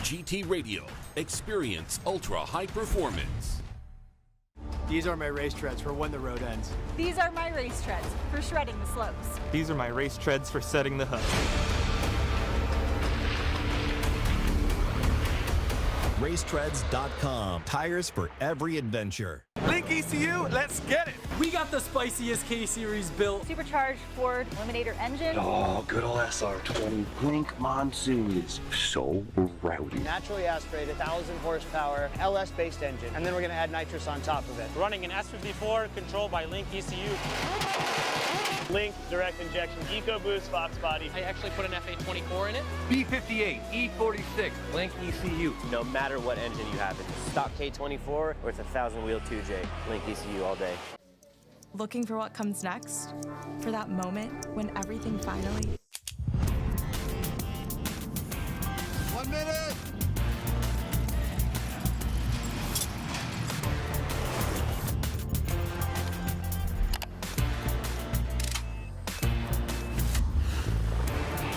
GT Radio. Experience ultra high performance. These are my race treads for when the road ends. These are my race treads for shredding the slopes. These are my race treads for setting the hook. Racetreads.com. Tires for every adventure. Link ECU, let's get it. We got the spiciest K-Series built. Supercharged Ford Eliminator engine. Oh, good old SR20. Blink Monsoon is so rowdy. Naturally aspirated, 1,000 horsepower, LS-based engine. And then we're going to add nitrous on top of it. Running an S54 controlled by Link ECU. Link direct injection EcoBoost Fox body. I actually put an FA24 in it. B58, E46, Link ECU. No matter what engine you have, it's stock K24 or it's a 1,000-wheel 2J, Link ECU all day. Looking for what comes next? For that moment when everything finally... 1 minute!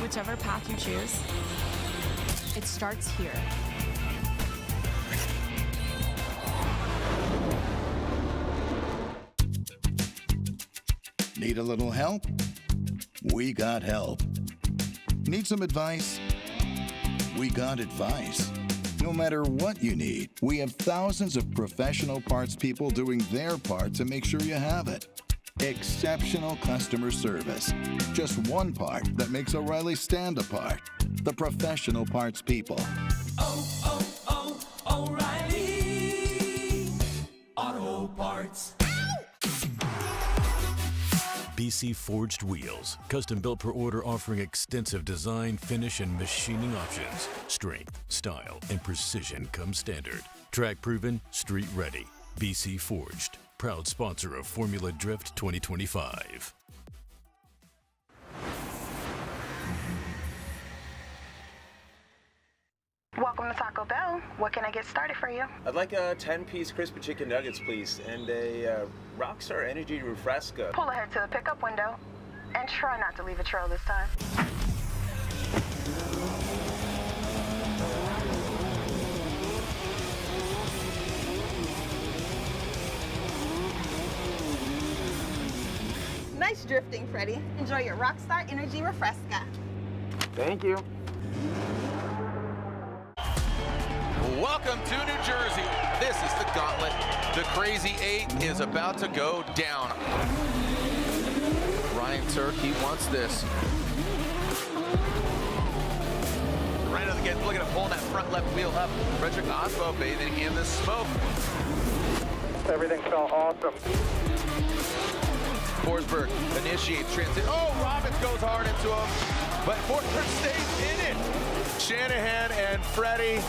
Whichever path you choose, it starts here. Need a little help? We got help. Need some advice? We got advice. No matter what you need, we have thousands of professional parts people doing their part to make sure you have it. Exceptional customer service. Just one part that makes O'Reilly stand apart. The professional parts people. O'Reilly Auto Parts. BC Forged Wheels. Custom built per order, offering extensive design, finish, and machining options. Strength, style, and precision come standard. Track proven, street ready. BC Forged. Proud sponsor of Formula Drift 2025. Welcome to Taco Bell. What can I get started for you? I'd like a 10-piece crispy chicken nuggets, please, and a Rockstar Energy Refresca. Pull ahead to the pickup window and try not to leave a trail this time. Nice drifting, Freddie. Enjoy your Rockstar Energy Refresca. Thank you. Welcome to New Jersey. This is the Gauntlet. The Crazy 8 is about to go down. Ryan Turk, he wants this. Right out of the gate, look at him pulling that front left wheel up. Frederick Osbo bathing in the smoke. Everything felt awesome. Forsberg initiates transit. Oh, Robbins goes hard into him, but Forsberg stays in it. Shanahan and Freddie,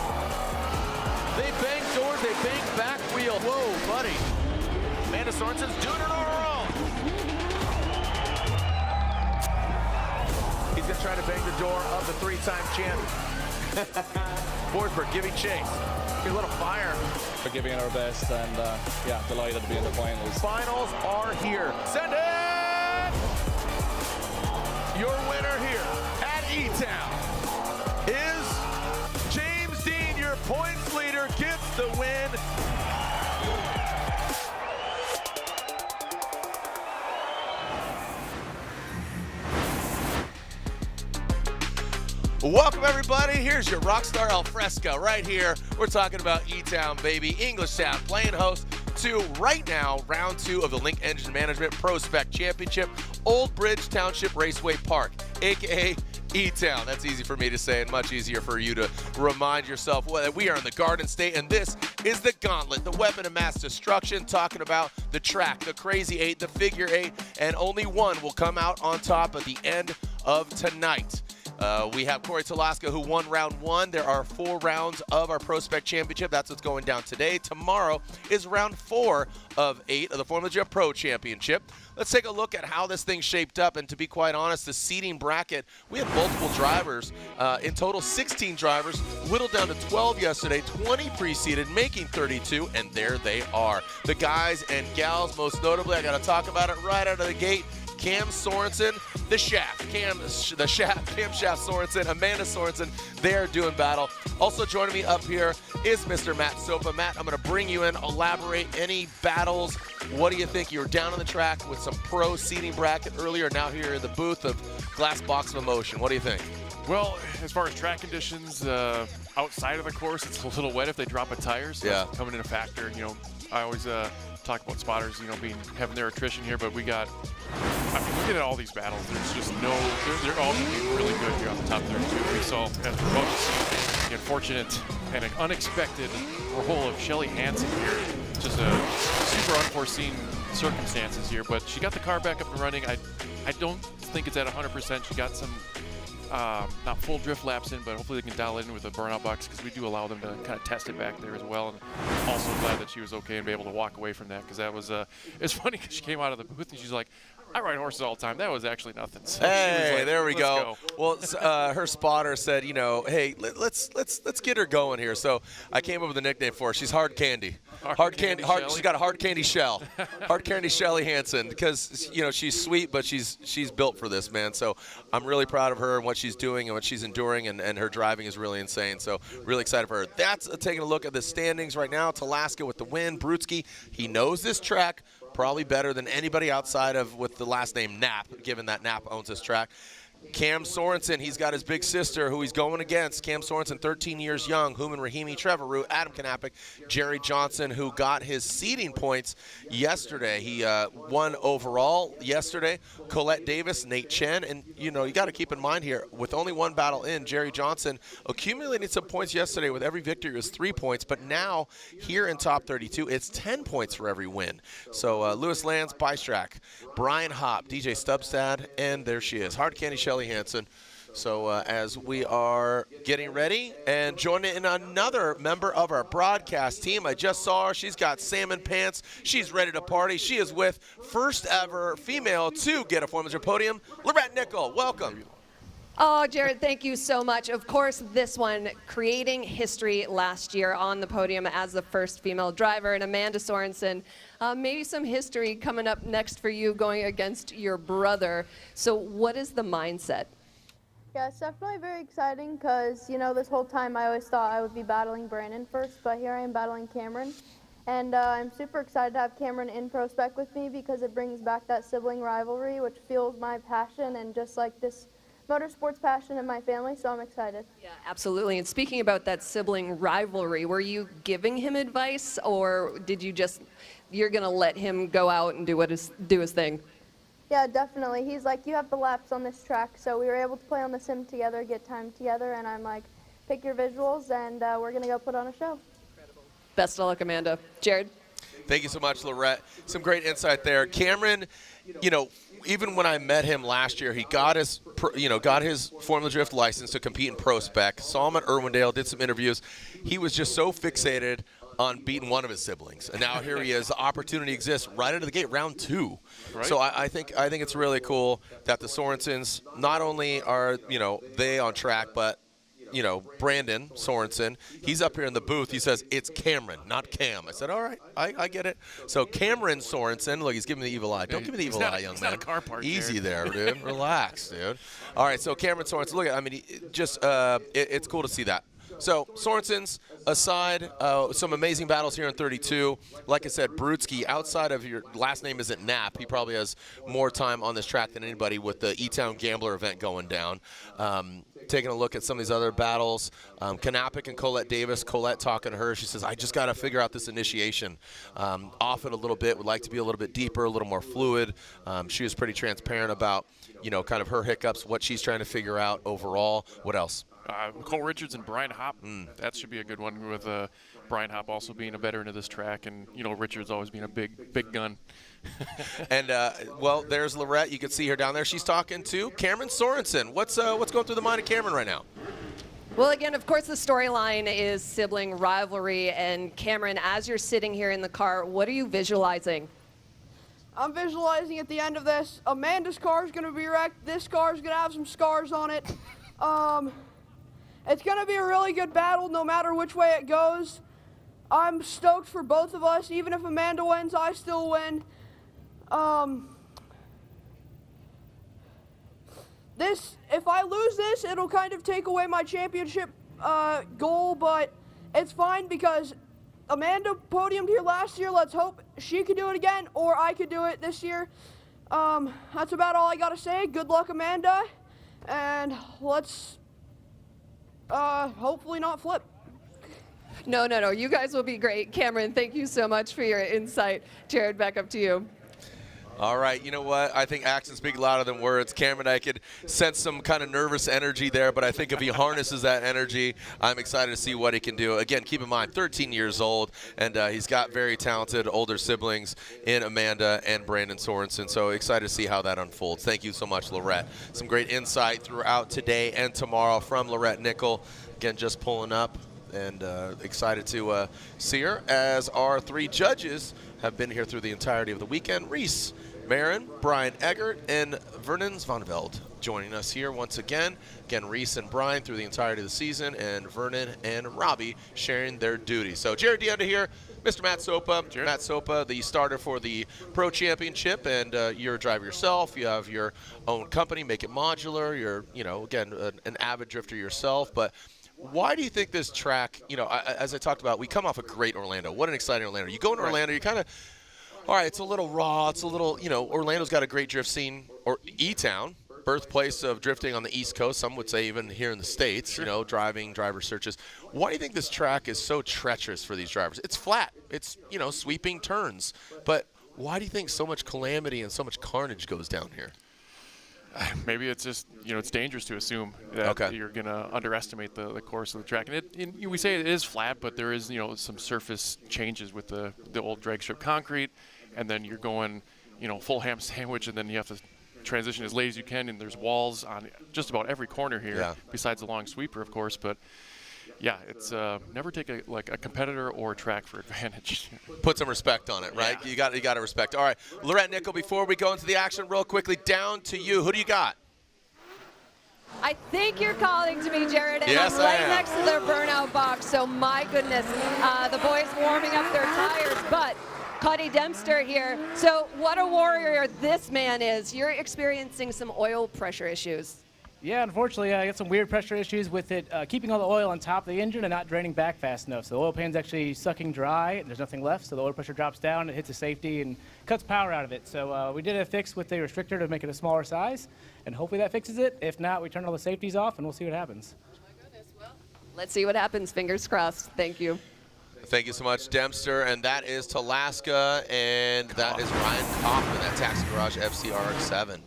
they bang doors, they bang back wheel. Whoa, buddy. Amanda Sorenson's doing it on her own. He's gonna try to bang the door of the three-time champion. Forsberg giving chase. A little fire. We're giving it our best, and yeah, delighted to be in the finals. Finals are here. Send it! Your winner here at E-Town is James Dean. Your points leader gets the win. Welcome, everybody. Here's your Rockstar Alfresco right here. We're talking about E-Town, baby. Englishtown playing host to, right now, round 2 of the Link Engine Management PROSPEC Championship, Old Bridge Township Raceway Park, a.k.a. E-Town. That's easy for me to say and much easier for you to remind yourself that we are in the Garden State, and this is the Gauntlet, the weapon of mass destruction, talking about the track, the Crazy 8, the Figure 8, and only one will come out on top at the end of tonight. We have Corey Talaska, who won round 1. There are 4 rounds of our PROSPEC Championship. That's what's going down today. Tomorrow is round 4 of 8 of the Formula Drift Pro Championship. Let's take a look at how this thing shaped up. And to be quite honest, the seating bracket, we had multiple drivers. In total, 16 drivers, whittled down to 12 yesterday, 20 pre-seated, making 32, and there they are. The guys and gals, most notably, I got to talk about it right out of the gate. Cam Sorenson, the Shaft. Cam Shaft Sorenson, Amanda Sorenson, they're doing battle. Also joining me up here is Mr. Matt Sopa. Matt, I'm going to bring you in, elaborate any battles. What do you think? You were down on the track with some pro seating bracket earlier, now here in the booth of Glass Box of Emotion. What do you think? Well, as far as track conditions, outside of the course, it's a little wet if they drop a tire, so that's coming in a factor. You know, I always talk about spotters, you know, having their attrition here, but we got, I mean, looking at all these battles, there's just no, they're all going to be really good here on the top 32. We saw, as we're about to see, the unfortunate and an unexpected role of Shelly Hansen here. Just a super unforeseen circumstances here, but she got the car back up and running. I don't think it's at 100%. She got some not full drift laps in, but hopefully they can dial it in with a burnout box, because we do allow them to kind of test it back there as well. And also glad that she was okay and be able to walk away from that, because that was it's funny because she came out of the booth and she's like, I ride horses all the time. That was actually nothing. So hey, like, there we go. Well, her spotter said, you know, hey, let's get her going here. So I came up with a nickname for her. She's Hard Candy. Hard candy. She's got a hard candy shell. Hard candy Shelly Hansen, because you know she's sweet, but she's built for this, man. So I'm really proud of her and what she's doing and what she's enduring, and her driving is really insane. So really excited for her. That's taking a look at the standings right now. Talaska with the win. Brutzky, he knows this track probably better than anybody outside of with the last name Knapp, given that Knapp owns this track. Cam Sorenson, he's got his big sister who he's going against. Cam Sorenson, 13 years young. Hooman Rahimi, Trevor Ruth, Adam Kappic, Jerry Johnson, who got his seeding points yesterday. He won overall yesterday. Colette Davis, Nate Chen. And, you know, you got to keep in mind here, with only one battle in, Jerry Johnson accumulated some points yesterday. With every victory, it was 3 points. But now, here in top 32, it's 10 points for every win. So, Lewis Lanz, Bystrack, Brian Hopp, DJ Stubstad, and there she is. Hard Candy Shelly Hansen. So as we are getting ready and joining in another member of our broadcast team, I just saw her. She's got salmon pants. She's ready to party. She is with first ever female to get a Formula podium, Lorette Nickel. Welcome. Oh, Jared, thank you so much. Of course, this one creating history last year on the podium as the first female driver, and Amanda Sorenson. Maybe some history coming up next for you going against your brother. So what is the mindset? Yeah, it's definitely very exciting because, you know, this whole time I always thought I would be battling Brandon first, but here I am battling Cameron. And I'm super excited to have Cameron in PROSPEC with me because it brings back that sibling rivalry, which fuels my passion and just like this motorsports passion in my family, so I'm excited. Yeah, absolutely. And speaking about that sibling rivalry, were you giving him advice, or did you just, you're going to let him go out and do his thing? Yeah, definitely. He's like, you have the laps on this track, so we were able to play on the sim together, get time together, and I'm like, pick your visuals, and we're going to go put on a show. Incredible. Best of luck, Amanda. Jared? Thank you so much, Lorette. Some great insight there. Cameron, you know, even when I met him last year, he got his Formula Drift license to compete in PROSPEC. Saw him at Irwindale, did some interviews. He was just so fixated on beating one of his siblings, and now here he is. The opportunity exists right out of the gate, round 2. Right. So I think it's really cool that the Sorensons not only are they on track, but Brandon Sorenson, he's up here in the booth. He says, it's Cameron, not Cam. I said, all right, I get it. So Cameron Sorenson, look, he's giving me the evil eye. Don't give me the evil eye, young man. Not a car part, easy there, dude. Relax, dude. All right, so Cameron Sorenson, look, it's cool to see that. So Sorenson's aside, some amazing battles here in 32. Like I said, Brutzky, outside of your last name isn't Knapp, he probably has more time on this track than anybody with the E-Town Gambler event going down. Taking a look at some of these other battles, Kappic and Colette Davis. Colette talking to her, she says, I just got to figure out this initiation. Off it a little bit, would like to be a little bit deeper, a little more fluid. She was pretty transparent about, kind of her hiccups, what she's trying to figure out overall. What else? Cole Richards and Brian Hopp. That should be a good one, with Brian Hopp also being a veteran of this track, and Richards always being a big gun. And well, there's Lorette. You can see her down there. She's talking to Cameron Sorenson. What's going through the mind of Cameron right now? Well, again, of course, the storyline is sibling rivalry. And Cameron, as you're sitting here in the car, what are you visualizing? I'm visualizing at the end of this, Amanda's car is going to be wrecked. This car is going to have some scars on it. It's going to be a really good battle no matter which way it goes. I'm stoked for both of us. Even if Amanda wins, I still win. if I lose this, it'll kind of take away my championship goal, but it's fine because Amanda podiumed here last year. Let's hope she could do it again, or I could do it this year. That's about all I got to say. Good luck, Amanda, and let's hopefully not flip. No. You guys will be great. Cameron, thank you so much for your insight. Jared, back up to you. All right, you know what? I think actions speak louder than words. Cameron, I could sense some kind of nervous energy there, but I think if he harnesses that energy, I'm excited to see what he can do. Again, keep in mind, 13 years old, and he's got very talented older siblings in Amanda and Brandon Sorenson, so excited to see how that unfolds. Thank you so much, Lorette. Some great insight throughout today and tomorrow from Lorette Nickel. Again, just pulling up, and excited to see her as our 3 judges have been here through the entirety of the weekend. Reese Marin, Brian Eggert, and Vernon Zvanveld joining us here once again. Again, Reese and Brian through the entirety of the season, and Vernon and Robbie sharing their duties. So Jared DeAnda here, Mr. Matt Sopa. Jared. Matt Sopa, the starter for the Pro Championship, and you're a driver yourself. You have your own company, Make It Modular. You're, again, an avid drifter yourself, but why do you think this track, as I talked about, we come off a great Orlando. What an exciting Orlando. You go in Orlando, you kind of, all right, it's a little raw. It's a little, Orlando's got a great drift scene, or E-Town, birthplace of drifting on the East Coast. Some would say even here in the States, driving, driver searches. Why do you think this track is so treacherous for these drivers? It's flat. It's, sweeping turns. But why do you think so much calamity and so much carnage goes down here? Maybe it's just, it's dangerous to assume that you're going to underestimate the course of the track. And we say it is flat, but there is, some surface changes with the old drag strip concrete. And then you're going, full ham sandwich, and then you have to transition as late as you can. And there's walls on just about every corner here, besides the long sweeper, of course. But yeah, it's never take a competitor or a track for advantage. Put some respect on it, right? Yeah. You got to respect. All right, Lorette Nickel, before we go into the action real quickly, down to you. Who do you got? I think you're calling to me, Jared, and yes, I'm right next to their burnout box, so my goodness, the boys warming up their tires, but Cuddy Dempster here. So what a warrior this man is. You're experiencing some oil pressure issues. Yeah, unfortunately, I got some weird pressure issues with it keeping all the oil on top of the engine and not draining back fast enough. So the oil pan's actually sucking dry, and there's nothing left, so the oil pressure drops down, it hits the safety, and cuts power out of it. So we did a fix with the restrictor to make it a smaller size, and hopefully that fixes it. If not, we turn all the safeties off, and we'll see what happens. Oh my goodness, well, let's see what happens. Fingers crossed. Thank you. Thank you so much, Dempster. And that is Talaska, and that is Ryan Kaufman, that Taxi Garage FCRX7.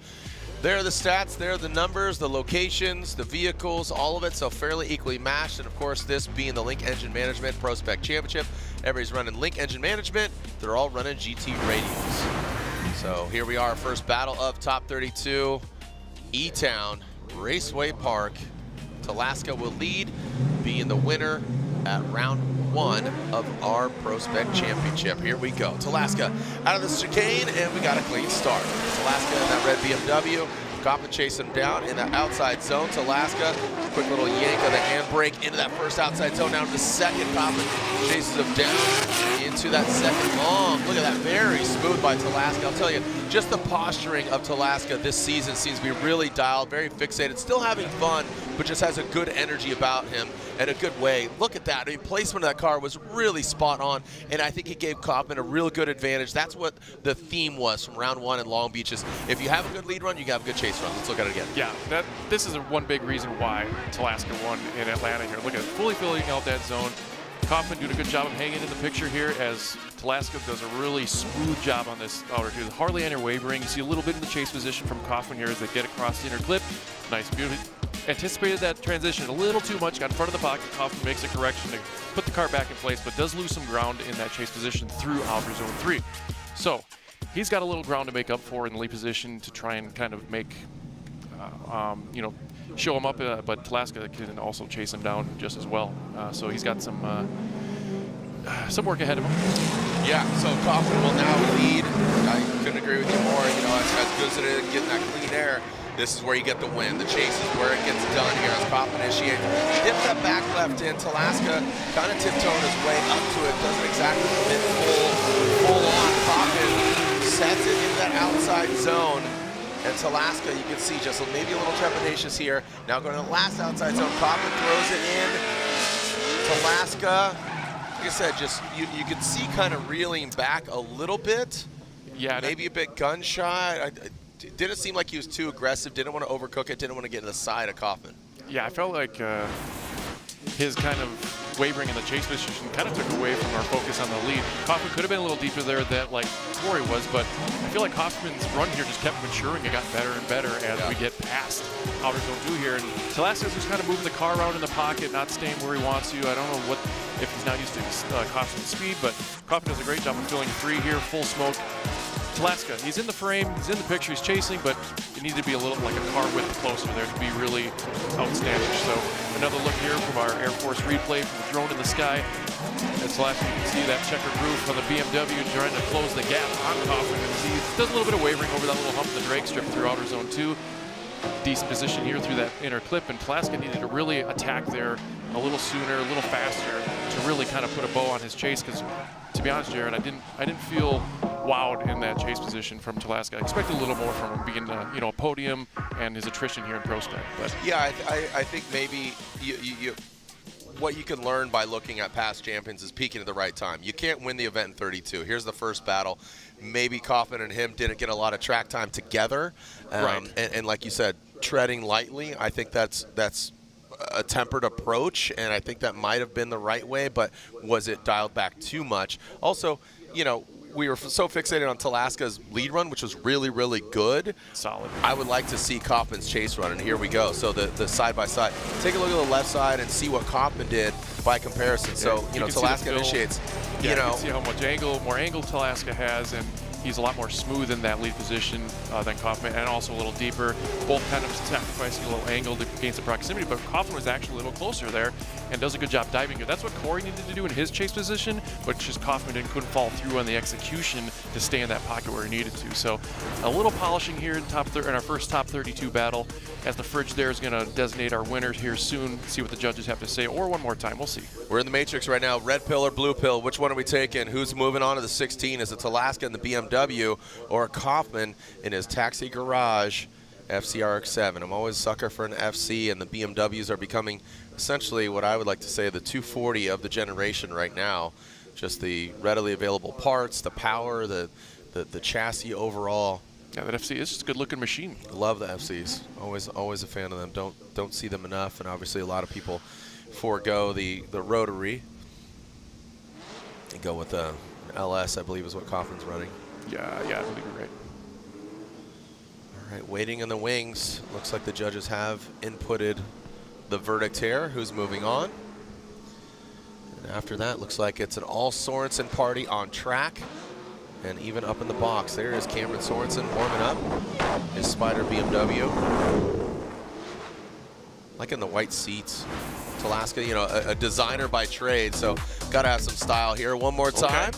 There are the stats, there are the numbers, the locations, the vehicles, all of it, so fairly equally matched. And of course, this being the Link Engine Management ProSpec Championship, everybody's running Link Engine Management. They're all running GT radios. So here we are, first battle of top 32, E-Town, Raceway Park. Talaska will lead, being the winner at round 1 of our ProSpec Championship. Here we go. Talaska out of the chicane, and we got a clean start. Talaska in that red BMW. Kaufman chasing him down in the outside zone. Talaska, quick little yank of the handbrake into that first outside zone. Down to the second. Kaufman chases him down into that second long. Look at that, very smooth by Talaska. I'll tell you, just the posturing of Talaska this season seems to be really dialed, very fixated, still having fun, but just has a good energy about him and a good way. Look at that. I mean, placement of that car was really spot on, and I think it gave Kaufman a real good advantage. That's what the theme was from round 1 in Long Beach. If you have a good lead run, you have a good chase run. Let's look at it again. Yeah, this is one big reason why Talaska won in Atlanta here. Look at it, fully filling out that zone. Kaufman doing a good job of hanging in the picture here as Talaska does a really smooth job on this outer here. Hardly any wavering. You see a little bit in the chase position from Kaufman here as they get across the inner clip. Nice, beautiful. Anticipated that transition a little too much, got in front of the pocket. Kaufman makes a correction to put the car back in place, but does lose some ground in that chase position through outer zone 3. So he's got a little ground to make up for in the lead position to try and kind of make, show him up, but Talaska can also chase him down just as well. So he's got some work ahead of him. Yeah, so Kaufman will now lead. I couldn't agree with you more. As good as it is getting that clean air, this is where you get the win. The chase is where it gets done here as Kaufman initiates. Dips that back left in. Talaska kind of tiptoeing his way up to it. Doesn't exactly commit full on. Kaufman sets it into that outside zone. And Talaska, you can see just maybe a little trepidatious here. Now going to the last outside zone. Kaufman throws it in. Talaska, like I said, just you could see kind of reeling back a little bit. Yeah. Maybe a bit gun shy. Didn't seem like he was too aggressive. Didn't want to overcook it. Didn't want to get to the side of Kaufman. Yeah, I felt like his kind of wavering in the chase position kind of took away from our focus on the lead. Kaufman could have been a little deeper there that like Corey was, but I feel like Kaufman's run here just kept maturing. It got better and better as we get past outer zone 2 here. And Talaska's just kind of moving the car around in the pocket, not staying where he wants to. I don't know if he's not used to Kaufman's speed, but Kaufman does a great job of filling 3 here, full smoke. Talaska, he's in the frame, he's in the picture, he's chasing, but it needed to be a little like a car width closer there to be really outstanding. So another look here from our Air Force replay from the drone in the sky. As Talaska, you can see that checkered roof on the BMW trying to close the gap on Kaufman. And see, does a little bit of wavering over that little hump in the drag strip through outer zone 2. Decent position here through that inner clip, and Talaska needed to really attack there a little sooner, a little faster to really kind of put a bow on his chase. Because to be honest, Jared, I didn't feel wowed in that chase position from Talaska. I expected a little more from him being a podium and his attrition here in PROSPEC. But yeah, I think maybe what you can learn by looking at past champions is peaking at the right time. You can't win the event in 32. Here's the first battle. Maybe Kaufman and him didn't get a lot of track time together. Right. And like you said, treading lightly, I think that's a tempered approach, and I think that might have been the right way, but was it dialed back too much? Also, we were so fixated on Talaska's lead run, which was really, really good. Solid. I would like to see Kaufman's chase run, and here we go. So the side-by-side. Take a look at the left side and see what Kaufman did by comparison. So, Talaska initiates. Yeah, you can see how much more angle Talaska has, and he's a lot more smooth in that lead position than Kaufman, and also a little deeper. Both kind of sacrificing a little angle to gain some proximity, but Kaufman was actually a little closer there and does a good job diving here. That's what Corey needed to do in his chase position, but just Kaufman couldn't fall through on the execution to stay in that pocket where he needed to. So a little polishing here in our first top 32 battle, as the fridge there is going to designate our winner here soon. See what the judges have to say, or one more time. We'll see. We're in the Matrix right now. Red pill or blue pill? Which one are we taking? Who's moving on to the 16? Is it Talaska in the BMW or Kaufman in his taxi garage FCRX7? I'm always a sucker for an FC, and the BMWs are becoming essentially what I would like to say the 240 of the generation right now. Just the readily available parts, the power, the chassis overall. Yeah, that FC is just a good-looking machine. Love the FCs. Always a fan of them. Don't see them enough, and obviously a lot of people forego the rotary and go with an LS, I believe, is what Kaufman's running. Yeah, I believe you're right. All right, waiting in the wings. Looks like the judges have inputted the verdict here. Who's moving on? And after that, looks like it's an all Sorenson party on track. And even up in the box, there is Cameron Sorenson warming up his Spider BMW. Like in the white seats. Talaska, a designer by trade, so gotta have some style here. One more time.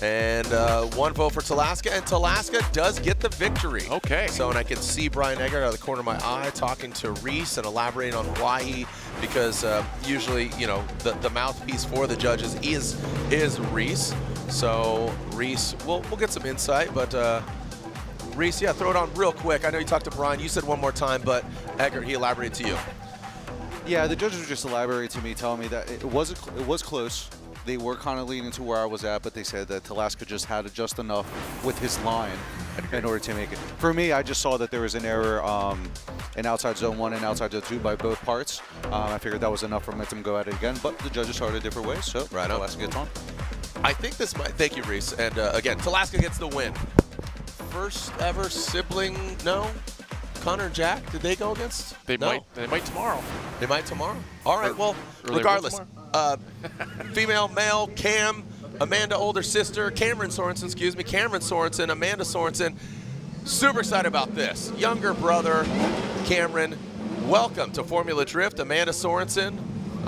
And one vote for Talaska, and Talaska does get the victory. Okay. So, and I can see Brian Eggert out of the corner of my eye talking to Reese and elaborating on why because usually, the mouthpiece for the judges is Reese. So Reese, we'll get some insight, but Reese, yeah, throw it on real quick. I know you talked to Brian. You said one more time, but Eggert, he elaborated to you. Yeah, the judges were just elaborating to me, telling me that it was close. They were kind of leaning to where I was at, but they said that Talaska just had just enough with his line in order to make it. For me, I just saw that there was an error in outside zone 1 and outside zone 2 by both parts. I figured that was enough for momentum to go at it again, but the judges saw it a different way, so right on. Talaska gets on. I think this might, thank you, Reese. And again, Talaska gets the win. First ever sibling, no? Connor and Jack, did they go against? They might tomorrow. They might tomorrow? All right, well, regardless. Female, male, Cam, Amanda, older sister, Cameron Sorenson, Amanda Sorenson. Super excited about this. Younger brother, Cameron. Welcome to Formula Drift, Amanda Sorenson.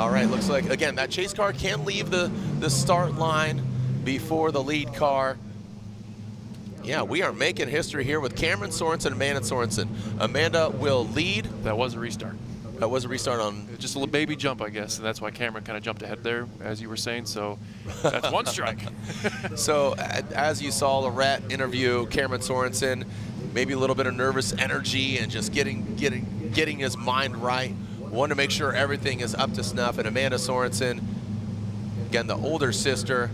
All right, looks like, again, that chase car can leave the start line before the lead car. Yeah, we are making history here with Cameron Sorenson and Amanda Sorenson. Amanda will lead. That was a restart. That was a restart on... Just a little baby jump, I guess, and that's why Cameron kind of jumped ahead there, as you were saying, so that's one strike. So, as you saw, Lorette interview Cameron Sorenson, maybe a little bit of nervous energy and just getting his mind right. Want to make sure everything is up to snuff. And Amanda Sorenson, again, the older sister.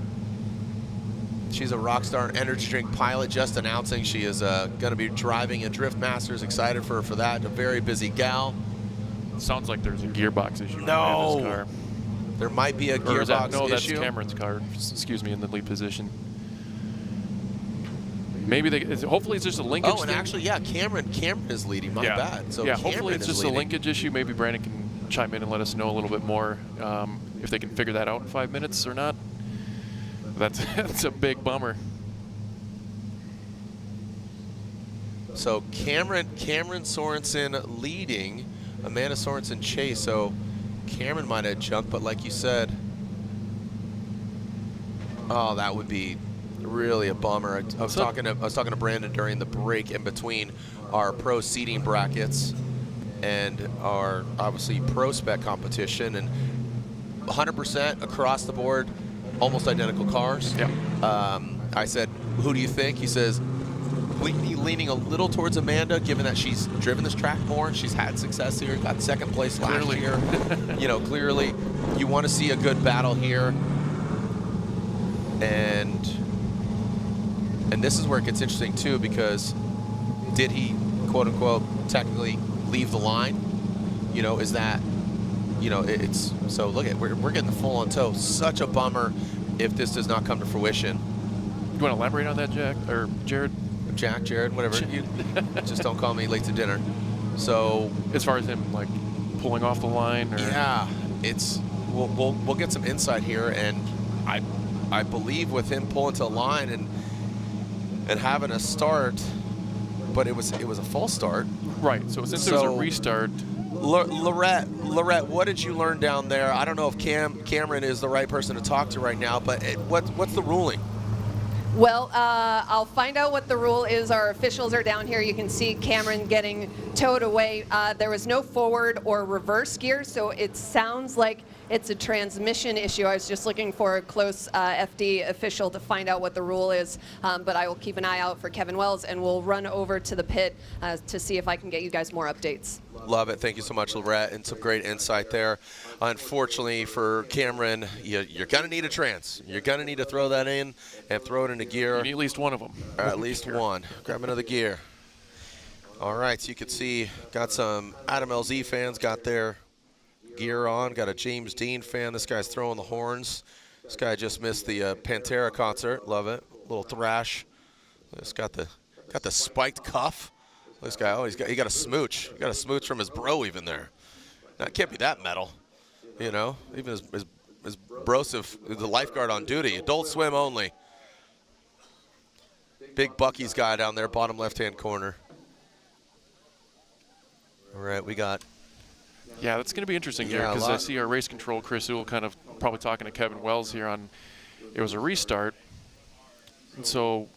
She's a Rockstar energy drink pilot, just announcing she is going to be driving in Drift Masters. Excited for that. A very busy gal. Sounds like there's a gearbox issue. No. In car. There might be a gearbox issue. No, that's Cameron's car. Excuse me, in the lead position. Maybe hopefully it's just a linkage. Oh, and actually, yeah, Cameron is leading. My bad. So yeah, Cameron hopefully it's just a linkage issue. Maybe Brandon can chime in and let us know a little bit more if they can figure that out in 5 minutes or not. That's a big bummer. So Cameron Sorenson leading, Amanda Sorenson chase. So Cameron might have jumped, but like you said, oh, that would be really a bummer. I was talking to Brandon during the break in between our pro seating brackets and our obviously PROSPEC competition, and 100% across the board, almost identical cars. Yeah. I said, who do you think? He says, leaning a little towards Amanda, given that she's driven this track more. She's had success here, got second place last year. You know, clearly you want to see a good battle here. And this is where it gets interesting too, because did he, quote unquote, technically leave the line? You know, is that, you know, it's, so look at, we're getting the full on tow. Such a bummer if this does not come to fruition. You want to elaborate on that, Jack, or Jared? Jared, whatever. You just don't call me late to dinner. So as far as him like pulling off the line, or yeah, it's we'll get some insight here, and I believe with him pulling to the line and having a start, but it was a false start. Right. So since there was a restart. Lorette, what did you learn down there? I don't know if Cameron is the right person to talk to right now, but what's the ruling? Well, I'll find out what the rule is. Our officials are down here. You can see Cameron getting towed away. There was no forward or reverse gear, so it sounds like it's a transmission issue. I was just looking for a close FD official to find out what the rule is, but I will keep an eye out for Kevin Wells, and we'll run over to the pit to see if I can get you guys more updates. Love it. Thank you so much, Lorette, and some great insight there. Unfortunately for Cameron, you're going to need a trans. You're going to need to throw that in and throw it into gear. You need at least one of them. Or at least one. Grab another gear. All right, so you can see, got some Adam LZ fans got their gear on. Got a James Dean fan. This guy's throwing the horns. This guy just missed the Pantera concert. Love it. Little thrash. This got the spiked cuff. This guy, oh, he got a smooch. He got a smooch from his bro even there. Now, it can't be that metal, you know. Even his brosif, the lifeguard on duty. Adult Swim only. Big Bucky's guy down there, bottom left-hand corner. All right, we got. Yeah, that's going to be interesting here, because I see our race control, Chris Uhl, kind of probably talking to Kevin Wells here on, it was a restart, and so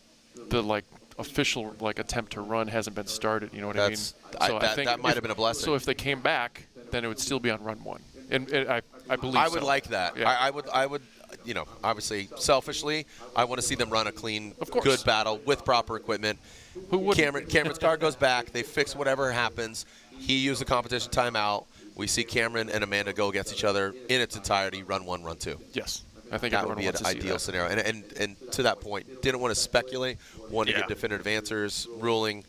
the official attempt to run hasn't been started. You know what I mean? So I think that might have been a blessing. So if they came back, then it would still be on run one, and I believe. I would like that. Yeah. I would. You know, obviously, selfishly, I want to see them run a clean, good battle with proper equipment. Who would? Cameron's car goes back. They fix whatever happens. He used the competition timeout. We see Cameron and Amanda go against each other in its entirety, run one, run two. Yes. I think that would be an ideal scenario. And to that point, didn't want to speculate, wanted to get definitive answers, ruling,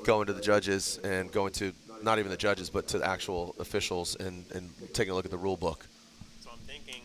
going to the judges, and going to not even the judges, but to the actual officials and taking a look at the rule book. So I'm thinking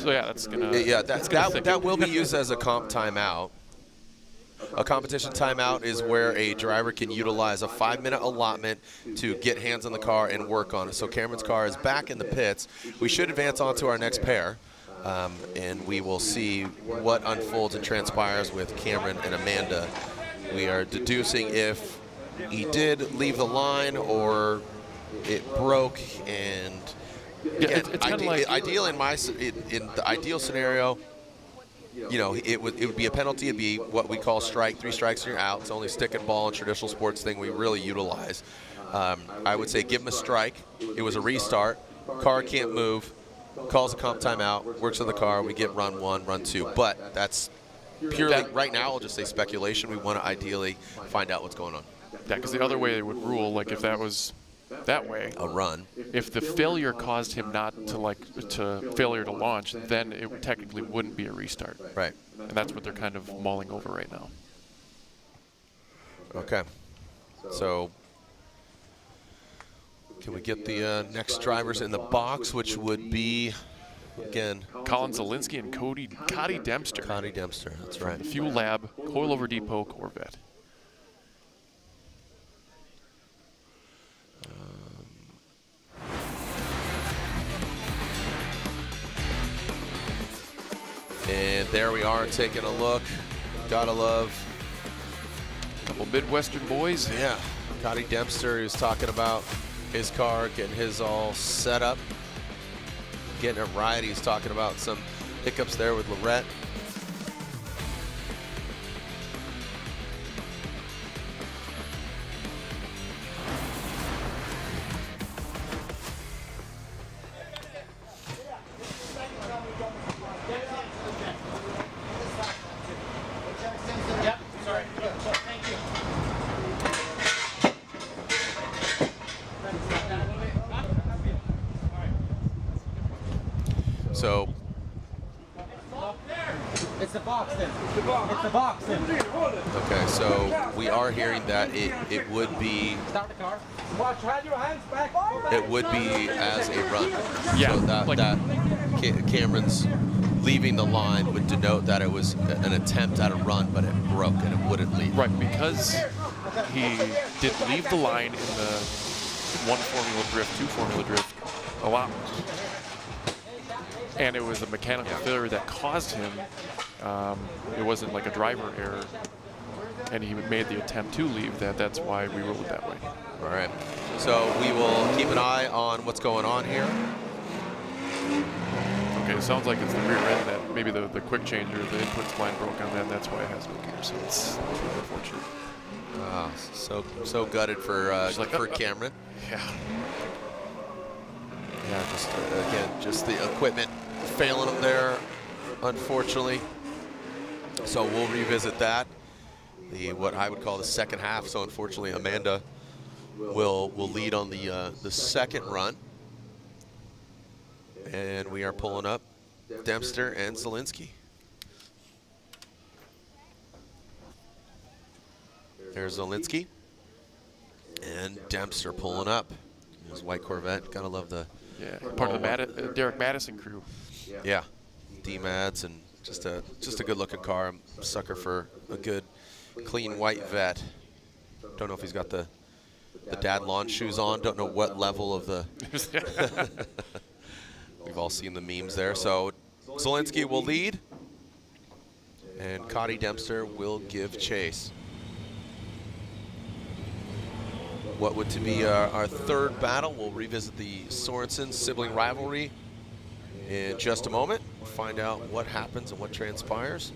So yeah, that's gonna. Yeah, that will be used as a comp timeout. A competition timeout is where a driver can utilize a 5-minute allotment to get hands on the car and work on it. So Cameron's car is back in the pits. We should advance on to our next pair, and we will see what unfolds and transpires with Cameron and Amanda We are deducing if he did leave the line or it broke. And again, it's kind of like ideal in the ideal scenario, you know, it would be a penalty. It'd be what we call strike. 3 strikes and you're out. It's only stick and ball and traditional sports thing we really utilize. I would say give him a strike. It was a restart. Car can't move. Calls a comp timeout. Works on the car. We get run 1, run 2. But that's purely right now. I'll just say speculation. We want to ideally find out what's going on. Yeah, because the other way they would rule, like if that was that way, a run. If the failure caused him not to failure to launch, then it technically wouldn't be a restart. Right. And that's what they're kind of mulling over right now. Okay. So can we get the next drivers in the box, which would be, again, Colin Zielinski and Cody Dempster. Cody Dempster, that's right. The Fuel Lab, Coilover Depot, Corvette. And there we are taking a look. Gotta love. A couple Midwestern boys. Yeah. Cody Dempster, he was talking about his car, getting his all set up, getting it right. He's talking about some hiccups there with Lorette. So it's the box then. It's the box then. Okay, so we are hearing that it would be. Start the car. Watch, have your hands back. It would be as a run. Yeah. So that Cameron's leaving the line would denote that it was an attempt at a run, but it broke and it wouldn't leave. Right, because he did leave the line in the 1 formula drift, 2 formula drift a lot. And it was a mechanical failure that caused him. It wasn't like a driver error, and he made the attempt to leave. That's why we ruled it that way. All right. So we will keep an eye on what's going on here. Okay, it sounds like it's the rear end that maybe the quick changer, the inputs line broke on that. That's why it has no gear. So it's unfortunate. So gutted for Cameron. Yeah. Yeah, just again, just the equipment failing him there, unfortunately. So we'll revisit that. What I would call the second half. So unfortunately, Amanda will lead on the second run, and we are pulling up Dempster and Zielinski. There's Zielinski and Dempster pulling up. His white Corvette. Gotta love the. Yeah, part of the Derek Madison crew. Yeah, D-Mads, and just a good-looking car. I'm a sucker for a good, clean white vet. Don't know if he's got the dad lawn shoes on. Don't know what level of the. We've all seen the memes there. So Zielinski will lead, and Cody Dempster will give chase. What would to be our third battle? We'll revisit the Sorenson sibling rivalry in just a moment. Find out what happens and what transpires.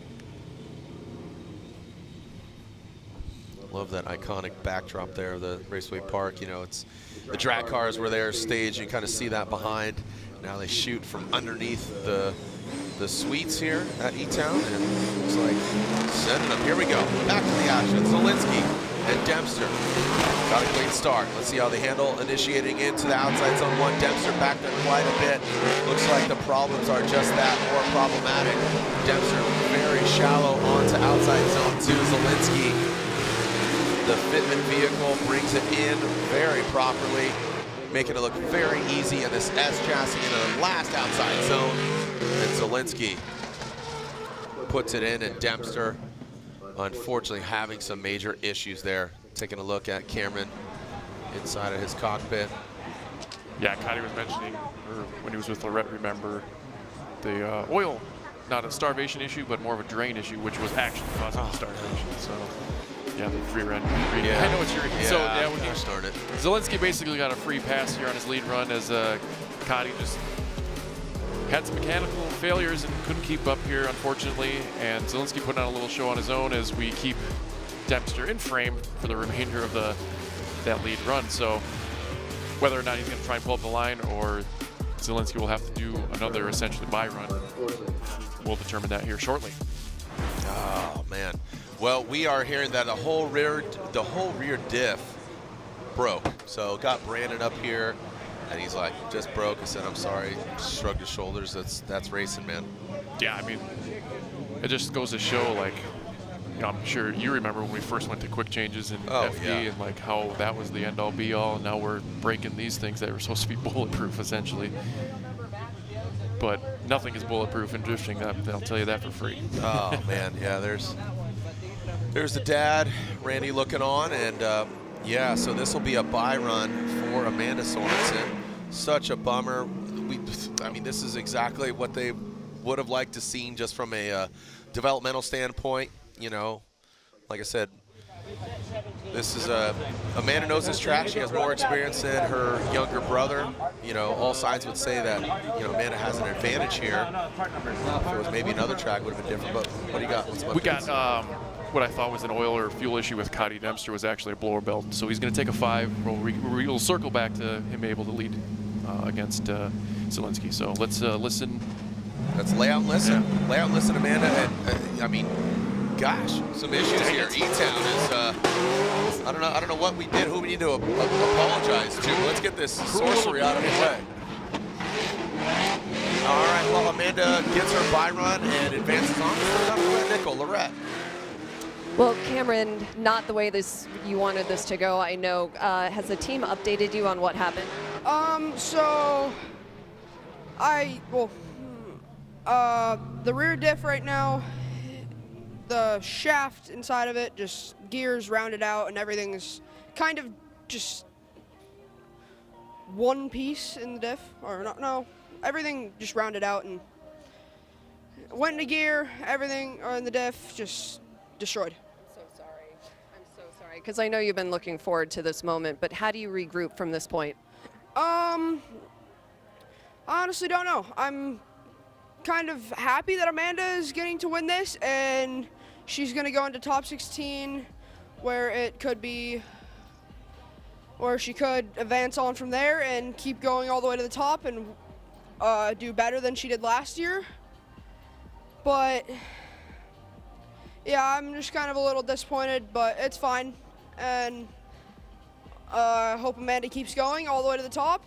Love that iconic backdrop there of the Raceway Park. You know, it's the drag cars were there staged. You kind of see that behind. Now they shoot from underneath the suites here at E-Town, and looks like setting up. Here we go. Back to the action. Zielinski and Dempster. Got a clean start. Let's see how they handle initiating into the outside zone 1. Dempster backed up quite a bit. Looks like the problems are just that, more problematic. Dempster very shallow onto outside zone 2. Zielinski, the fitment vehicle, brings it in very properly, making it look very easy in this S chassis into the last outside zone. And Zielinski puts it in, and Dempster, unfortunately, having some major issues there. Taking a look at Cameron inside of his cockpit. Yeah, Cody was mentioning, or when he was with Lorette, remember, the oil, not a starvation issue, but more of a drain issue, which was actually causing the starvation. So Yeah, the free run. Yeah. I know what you're. Yeah, So yeah, when he started. Zielinski basically got a free pass here on his lead run as Cotty just had some mechanical failures and couldn't keep up here, unfortunately. And Zielinski putting on a little show on his own as we keep Dempster in frame for the remainder of that lead run. So whether or not he's going to try and pull up the line or Zielinski will have to do another essentially bye run, we'll determine that here shortly. Oh man. Well, we are hearing that the whole rear diff broke. So got Brandon up here, and he's like, just broke. I said, I'm sorry. Shrugged his shoulders. That's racing, man. Yeah, I mean, it just goes to show, like, you know, I'm sure you remember when we first went to quick changes in FD and like how that was the end-all be-all, and now we're breaking these things that were supposed to be bulletproof, essentially. But nothing is bulletproof in drifting. I'll tell you that for free. Oh man, yeah. There's the dad, Randy, looking on, and yeah. So this will be a bye run for Amanda Sorenson. Such a bummer. I mean, this is exactly what they would have liked to seen just from a developmental standpoint. You know, like I said, this is Amanda knows this track. She has more experience than her younger brother. You know, all signs would say that, you know, Amanda has an advantage here. If it was maybe another track, would have been different. But what do you got? We got what I thought was an oil or fuel issue with Cotty Dempster was actually a blower belt. So he's going to take a 5. We'll circle back to him able to lead against Zielinski. So let's listen. Let's lay out and listen. Yeah. Lay out and listen, Amanda. And I mean, gosh, some issues here. E-Town is, I don't know what we did, who we need to apologize to. Let's get this sorcery out of the way. All right, well, Amanda gets her bye run and advances on to nickel, Lorette. Well, Cameron, not the way you wanted this to go, I know. Has the team updated you on what happened? So, the rear diff right now, the shaft inside of it, just gears rounded out and everything's kind of just one piece in the diff, or not, no, everything just rounded out and went into gear, everything in the diff just destroyed. I'm so sorry, because I know you've been looking forward to this moment, but how do you regroup from this point? I honestly don't know. I'm kind of happy that Amanda is getting to win this, and she's going to go into top 16 where it could be, or she could advance on from there and keep going all the way to the top and do better than she did last year. But yeah, I'm just kind of a little disappointed, but it's fine. And I hope Amanda keeps going all the way to the top.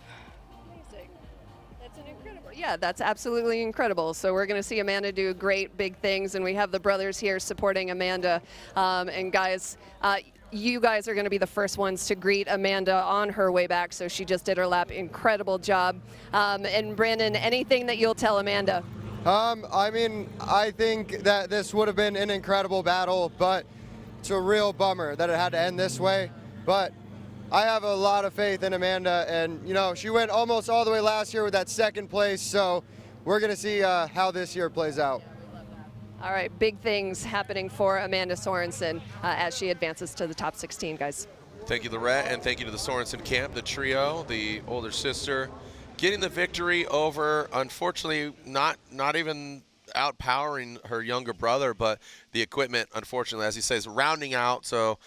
Yeah, that's absolutely incredible. So we're going to see Amanda do great big things, and we have the brothers here supporting Amanda. And guys, you guys are going to be the first ones to greet Amanda on her way back. So she just did her lap. Incredible job. And Brandon, anything that you'll tell Amanda? I mean, I think that this would have been an incredible battle, but it's a real bummer that it had to end this way. But I have a lot of faith in Amanda, and you know, she went almost all the way last year with that second place, so we're going to see how this year plays out. All right, big things happening for Amanda Sorenson as she advances to the top 16, guys. Thank you, Lorette, and thank you to the Sorenson camp, the trio, the older sister, getting the victory over, unfortunately, not even outpowering her younger brother, but the equipment, unfortunately, as he says, rounding out. So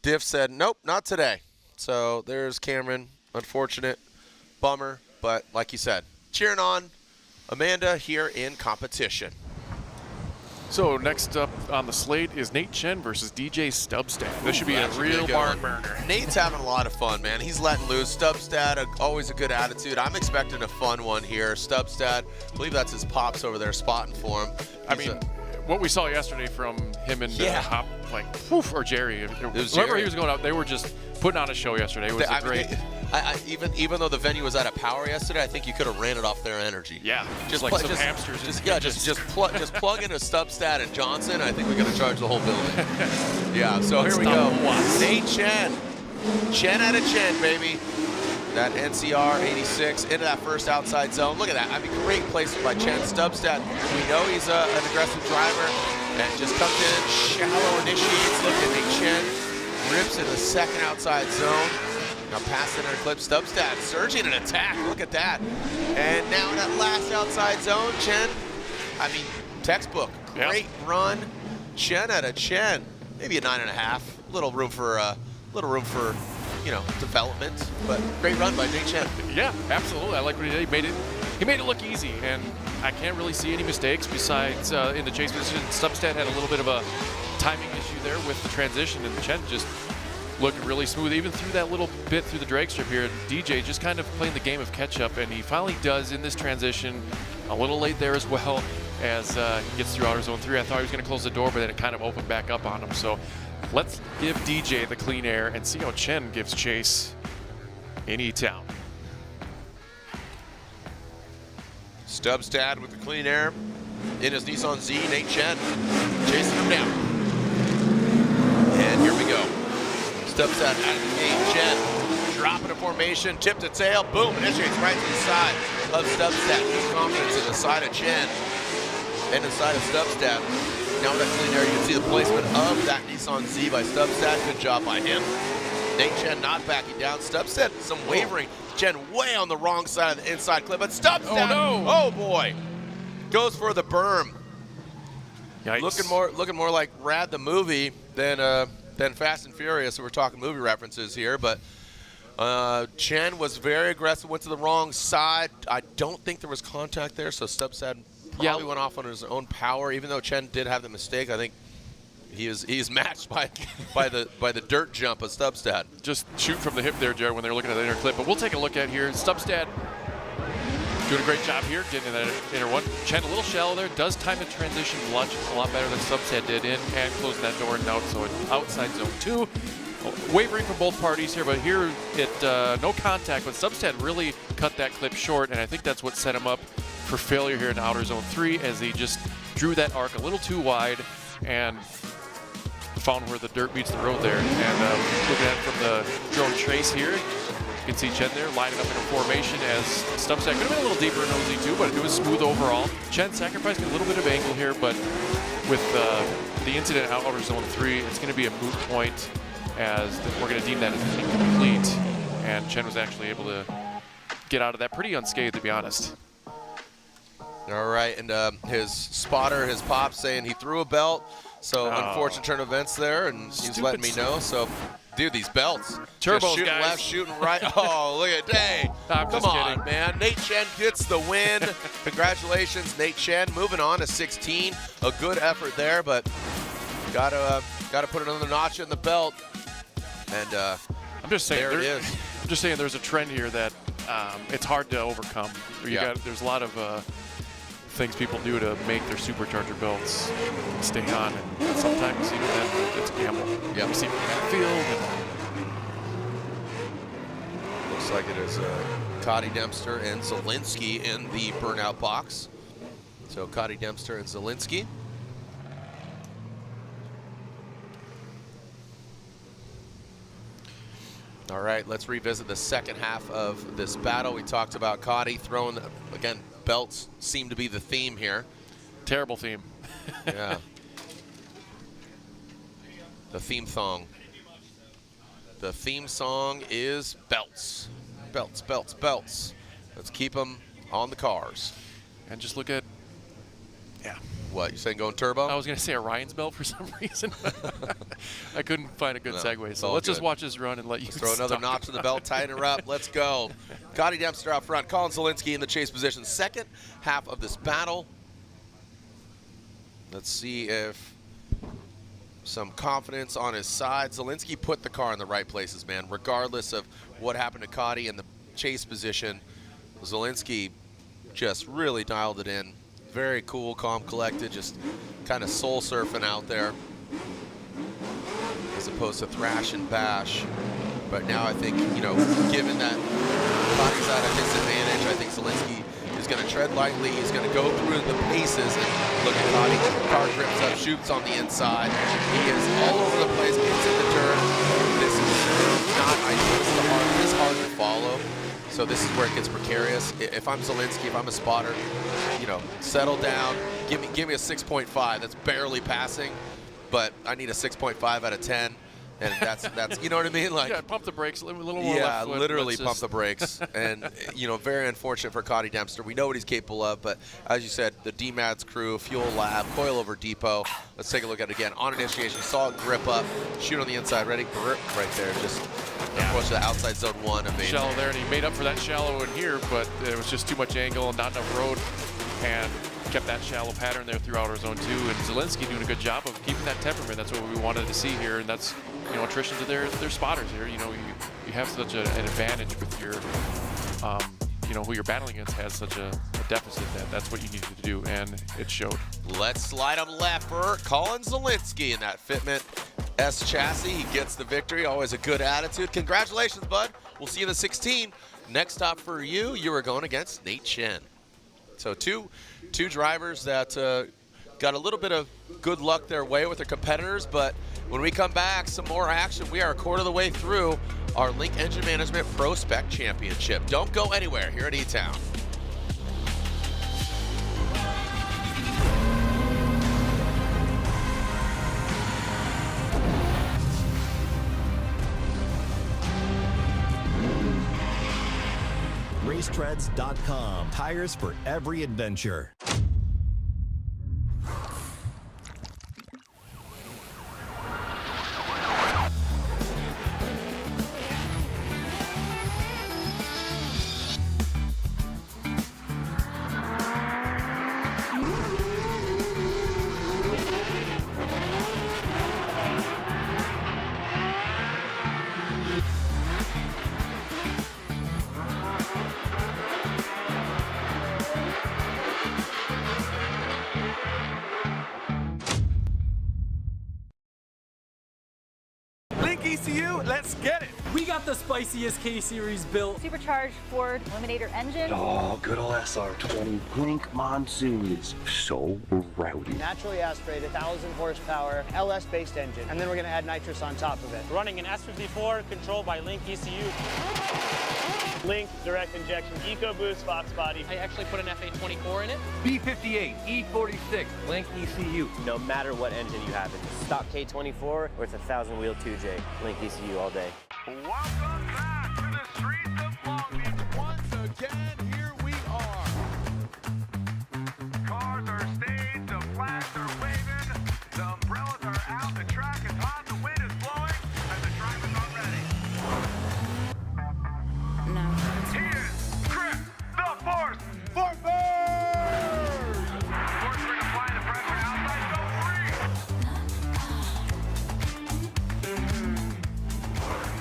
Diff said, nope, not today. So there's Cameron. Unfortunate, bummer, but like you said, cheering on Amanda here in competition. So next up on the slate is Nate Chen versus DJ Stubstad. This should be a real barn burner. Nate's having a lot of fun, man. He's letting loose. Stubstad, always a good attitude. I'm expecting a fun one here. Stubstad, I believe that's his pops over there spotting for him. I mean, what we saw yesterday from him and Hop, like, poof, or Jerry, whoever he was going out, they were just putting on a show yesterday. It was great. Even though the venue was out of power yesterday, I think you could have ran it off their energy. Yeah, just like some hamsters. Just plug into Stubstad and Johnson. I think we're going to charge the whole building. Yeah, so here we go. Nate Chen. Chen out of Chen, baby. That NCR 86 into that first outside zone. Look at that. I mean, great placement by Chen. Stubstad, we know he's an aggressive driver and just comes in, shallow initiates. Look at Nate Chen rips in the second outside zone. Now pass center clip, Stubstad surging in attack, look at that. And now in that last outside zone, Chen, I mean, textbook, great run. Chen at a Chen, maybe a 9.5. Little room for, you know, development, but great run by Jake Chen. Yeah, absolutely. I like what he did. He made it look easy, and I can't really see any mistakes besides in the chase position. Stubstad had a little bit of a timing issue there with the transition, and Chen just looked really smooth, even through that little bit through the drag strip here. DJ just kind of playing the game of catch-up, and he finally does in this transition. A little late there as well as he gets through outer zone 3. I thought he was going to close the door, but then it kind of opened back up on him. So let's give DJ the clean air and see how Chen gives chase in E-Town. Stubstad with the clean air in his Nissan Z. Nate Chen chasing him down. And here we go. Stubstad out of the gate. Chen dropping a formation, tip to tail, boom, initiates right to the side of Stubstad. Good confidence in the side of Chen and the side of Stubstad. Now with that clean air, you can see the placement of that Nissan Z by Stubstad. Good job by him. Nate Chen not backing down. Stubstad, some wavering. Chen way on the wrong side of the inside clip, but Stubstad, oh boy, goes for the berm. Yikes. Looking more like Rad the movie than Fast and Furious. So we're talking movie references here, but Chen was very aggressive, went to the wrong side. I don't think there was contact there, so Stubstad probably went off on his own power. Even though Chen did have the mistake, I think he is matched by the dirt jump of Stubstad. Just shoot from the hip there, Jared, when they're looking at the inner clip. But we'll take a look at here. Stubstad doing a great job here, getting in that inner one. Chen a little shallow there, does time the transition a lot better than Stubstad did in and closing that door and out, so it's outside zone 2. Wavering from both parties here, but here no contact, but Stubstad really cut that clip short, and I think that's what set him up for failure here in outer zone 3 as he just drew that arc a little too wide and found where the dirt meets the road there. And looking at it from the drone trace here, you can see Chen there lining up in a formation as Stubstad could have been a little deeper in OZ2, but it was smooth overall. Chen sacrificing a little bit of angle here, but with the incident out outer zone 3, it's going to be a moot point as we're going to deem that as incomplete. And Chen was actually able to get out of that pretty unscathed, to be honest. All right, and his spotter, his pop, saying he threw a belt. So unfortunate turn of events there, and he's letting me know. So, dude, these belts. Turbos, just shooting guys. left, shooting right. Oh, look at Day. Come on, man. Nate Chen gets the win. Congratulations, Nate Chen. Moving on to 16. A good effort there, but gotta put another notch in the belt. And I'm just saying, there it is. I'm just saying there's a trend here that it's hard to overcome. There's a lot of things people do to make their supercharger belts stay on, and sometimes then it's a gamble. Yeah, we see it in the field. Looks like it is Cody Dempster and Zielinski in the burnout box. So Cody Dempster and Zielinski. All right, let's revisit the second half of this battle. We talked about Cody throwing, again, belts seem to be the theme here. Terrible theme. Yeah. The theme song. The theme song is belts. Belts, belts, belts. Let's keep them on the cars. And just look at, What, you saying going turbo? I was going to say Orion's belt for some reason. I couldn't find a good segue, so all let's good. just watch this run and let you throw another notch in the belt, tighten her up. Let's go. Cody Dempster out front, Colin Zielinski in the chase position. Second half of this battle. Let's see if some confidence on his side. Zielinski put the car in the right places, man. Regardless of what happened to Cody in the chase position, Zielinski just really dialed it in. Very cool, calm, collected, just kind of soul surfing out there as opposed to thrash and bash. But now I think, given that Cody's out of disadvantage, I think Zielinski is going to tread lightly. He's going to go through the paces and look at Cody. Car grips up, shoots on the inside. He is all over the place, gets in the dirt. This is not ideal. It's hard to follow. So this is where it gets precarious. If I'm Zielinski, if I'm a spotter, settle down. Give me a 6.5. That's barely passing, but I need a 6.5 out of 10. And that's you know what I mean? Like, yeah, pump the brakes a little more. Yeah, left foot, literally let's pump the brakes. And, you know, very unfortunate for Cotty Dempster. We know what he's capable of, but as you said, the DMADS crew, Fuel Lab, Coilover Depot. Let's take a look at it again. On initiation, saw it grip up, shoot on the inside, ready? Right there, just approach the outside zone 1. Amazing. Shallow there, and he made up for that shallow in here, but it was just too much angle and not enough road, and kept that shallow pattern there through outer zone 2. And Zielinski doing a good job of keeping that temperament. That's what we wanted to see here, and that's, you know, attrition to their spotters here. You know, you have such an advantage with your, you know, who you're battling against has such a deficit that's what you needed to do, and it showed. Let's slide him left for Colin Zielinski in that Fitment S chassis. He gets the victory. Always a good attitude. Congratulations, bud. We'll see you in the 16. Next stop for you, you are going against Nate Chen. So two drivers that got a little bit of good luck their way with their competitors, but when we come back, some more action. We are a quarter of the way through our Link Engine Management ProSpec Championship. Don't go anywhere here at E-Town. Racetreads.com. Tires for every adventure. ECU, let's get it. We got the spiciest K-Series built. Supercharged Ford Eliminator engine. Oh, good old SR20. Blink Monsoon is so rowdy. Naturally aspirated, 1,000 horsepower, LS-based engine. And then we're going to add nitrous on top of it. Running an S54 controlled by Link ECU. Link direct injection EcoBoost Fox body. I actually put an FA24 in it. B58, E46, Link ECU. No matter what engine you have, it's stock K24 or it's a 1,000 wheel 2J. Link ECU all day. Welcome back to the streets of Long Beach. Once again, here we are. Cars are staged, the flags are waving, the umbrellas are out, the track is hot, the wind is blowing, and the drivers are ready. He is Chris the Force Forford! Forford applying the pressure outside zone 3.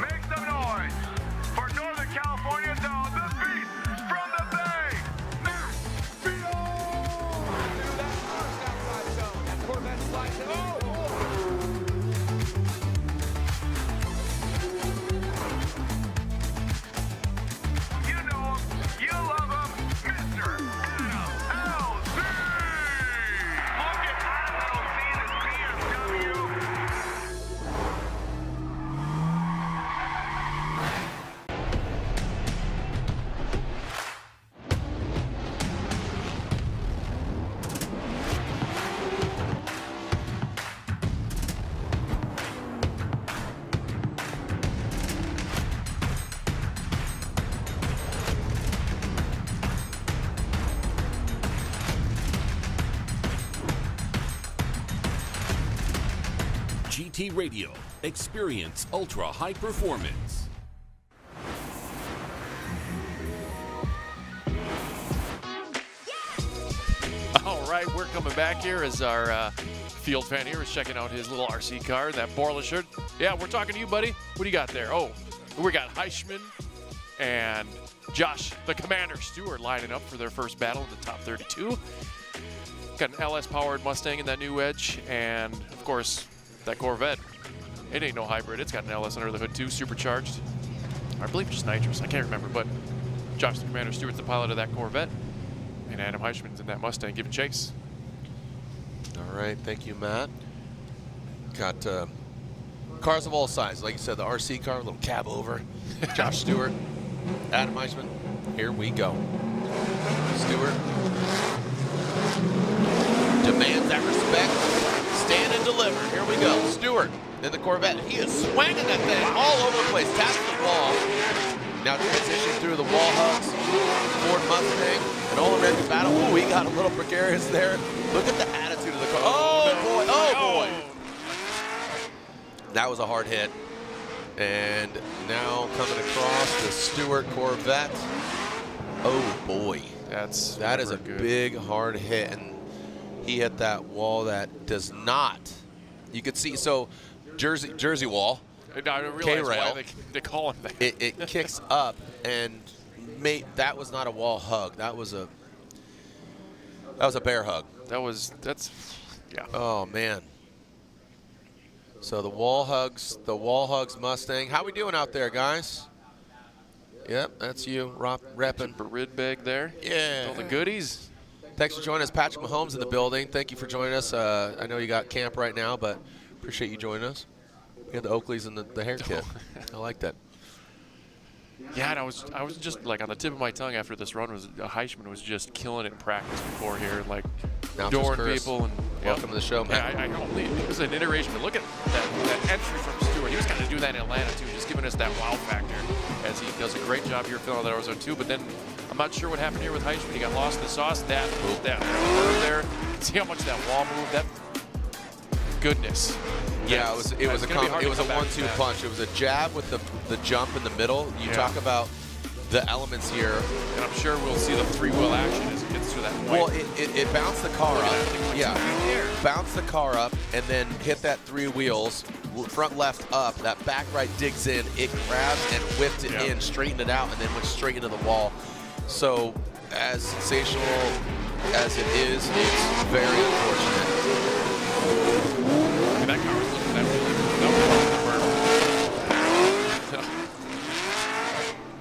Make some noise for Northern California zone, the beast from the Bay, Matt Field! Do that first outside zone. That Corvette slides it. Oh! You know him, you love him, Mr. Adam LZ! Look at Adam LZ in his BMW. GT Radio. Experience ultra high performance. All right, we're coming back here as our field fan here is checking out his little RC car, that Borla shirt. Yeah, we're talking to you, buddy. What do you got there? Oh, we got Heishman and Josh, the Commander Stuart, lining up for their first battle in the top 32. Got an LS-powered Mustang in that new Edge, and, of course, that Corvette. It ain't no hybrid. It's got an LS under the hood, too, supercharged. I believe just nitrous. I can't remember, but Josh, the Commander Stuart's the pilot of that Corvette, and Adam Heishman's in that Mustang giving chase. All right, thank you, Matt. Got cars of all sizes. Like you said, the RC car, a little cab over. Josh Stewart, Adam Heishman. Here we go. Stewart demands that respect. Stand and deliver. Here we go. Stewart Then the Corvette. He is swinging that thing all over the place. Taps the wall. Now transition through the wall hugs. Ford Mustang. An all-American battle. Ooh, he got a little precarious there. Look at the attitude of the car. Oh, boy. Oh, boy. That was a hard hit. And now coming across the Stuart Corvette. Oh, boy. That is a big, hard hit. And he hit that wall that does not. You could see, so Jersey wall. I don't realize why they call him that. It kicks up, and that was not a wall hug. That was a bear hug. Yeah. Oh man. So the wall hugs Mustang. How we doing out there, guys? Yep, that's you, repping. Ridbeg there. Yeah. All the goodies. Thanks for joining us. Patrick Mahomes in the building. Thank you for joining us. I know you got camp right now, but appreciate you joining us. You had the Oakleys and the hair kit. I like that. Yeah, and I was just like on the tip of my tongue after this run. Heishman was just killing it in practice before here, like dooring people. And welcome to the show, man. I don't believe it was an iteration, but look at that entry from Stuart. He was going to do that in Atlanta too, just giving us that wow factor, as he does a great job here filling out that Ozone too. But then I'm not sure what happened here with Heishman. He got lost in the sauce. That curve there. See how much that wall moved. That goodness. Yeah, it was a 1-2 punch. It was a jab with the jump in the middle. You talk about the elements here. And I'm sure we'll see the three-wheel action as it gets to that point. Well, it bounced the car up. Yeah, bounced the car up and then hit that 3 wheels, front left up. That back right digs in. It grabbed and whipped it in, straightened it out, and then went straight into the wall. So as sensational as it is, it's very unfortunate. I mean, that car was looking that really.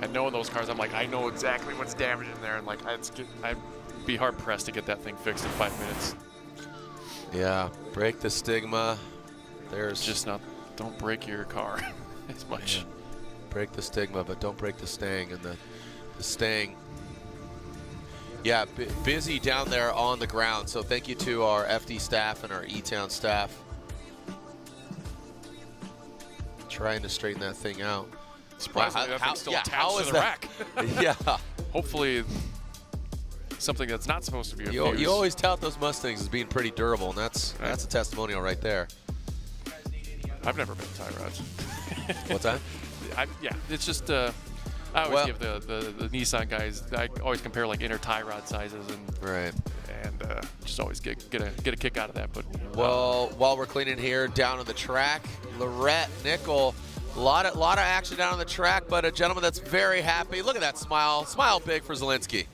And knowing those cars, I'm like, I know exactly what's damaged in there, and like, I'd be hard pressed to get that thing fixed in 5 minutes. Yeah, break the stigma. There's just not. Don't break your car as much. Yeah. Break the stigma, but don't break the stang. And the stang. Yeah, busy down there on the ground. So thank you to our FD staff and our E-Town staff. Trying to straighten that thing out. Surprisingly, that thing's still attached to the rack. Yeah. Hopefully, something that's not supposed to be a fuse. You always tout those Mustangs as being pretty durable, and that's a testimonial right there. I've never been tie rods. What's that? Yeah, it's just I always give the Nissan guys. I always compare like inner tie rod sizes and just always get a kick out of that. But while we're cleaning here down on the track, Lorette Nickel. A lot of action down on the track, but a gentleman that's very happy. Look at that smile. Smile big for Zielinski.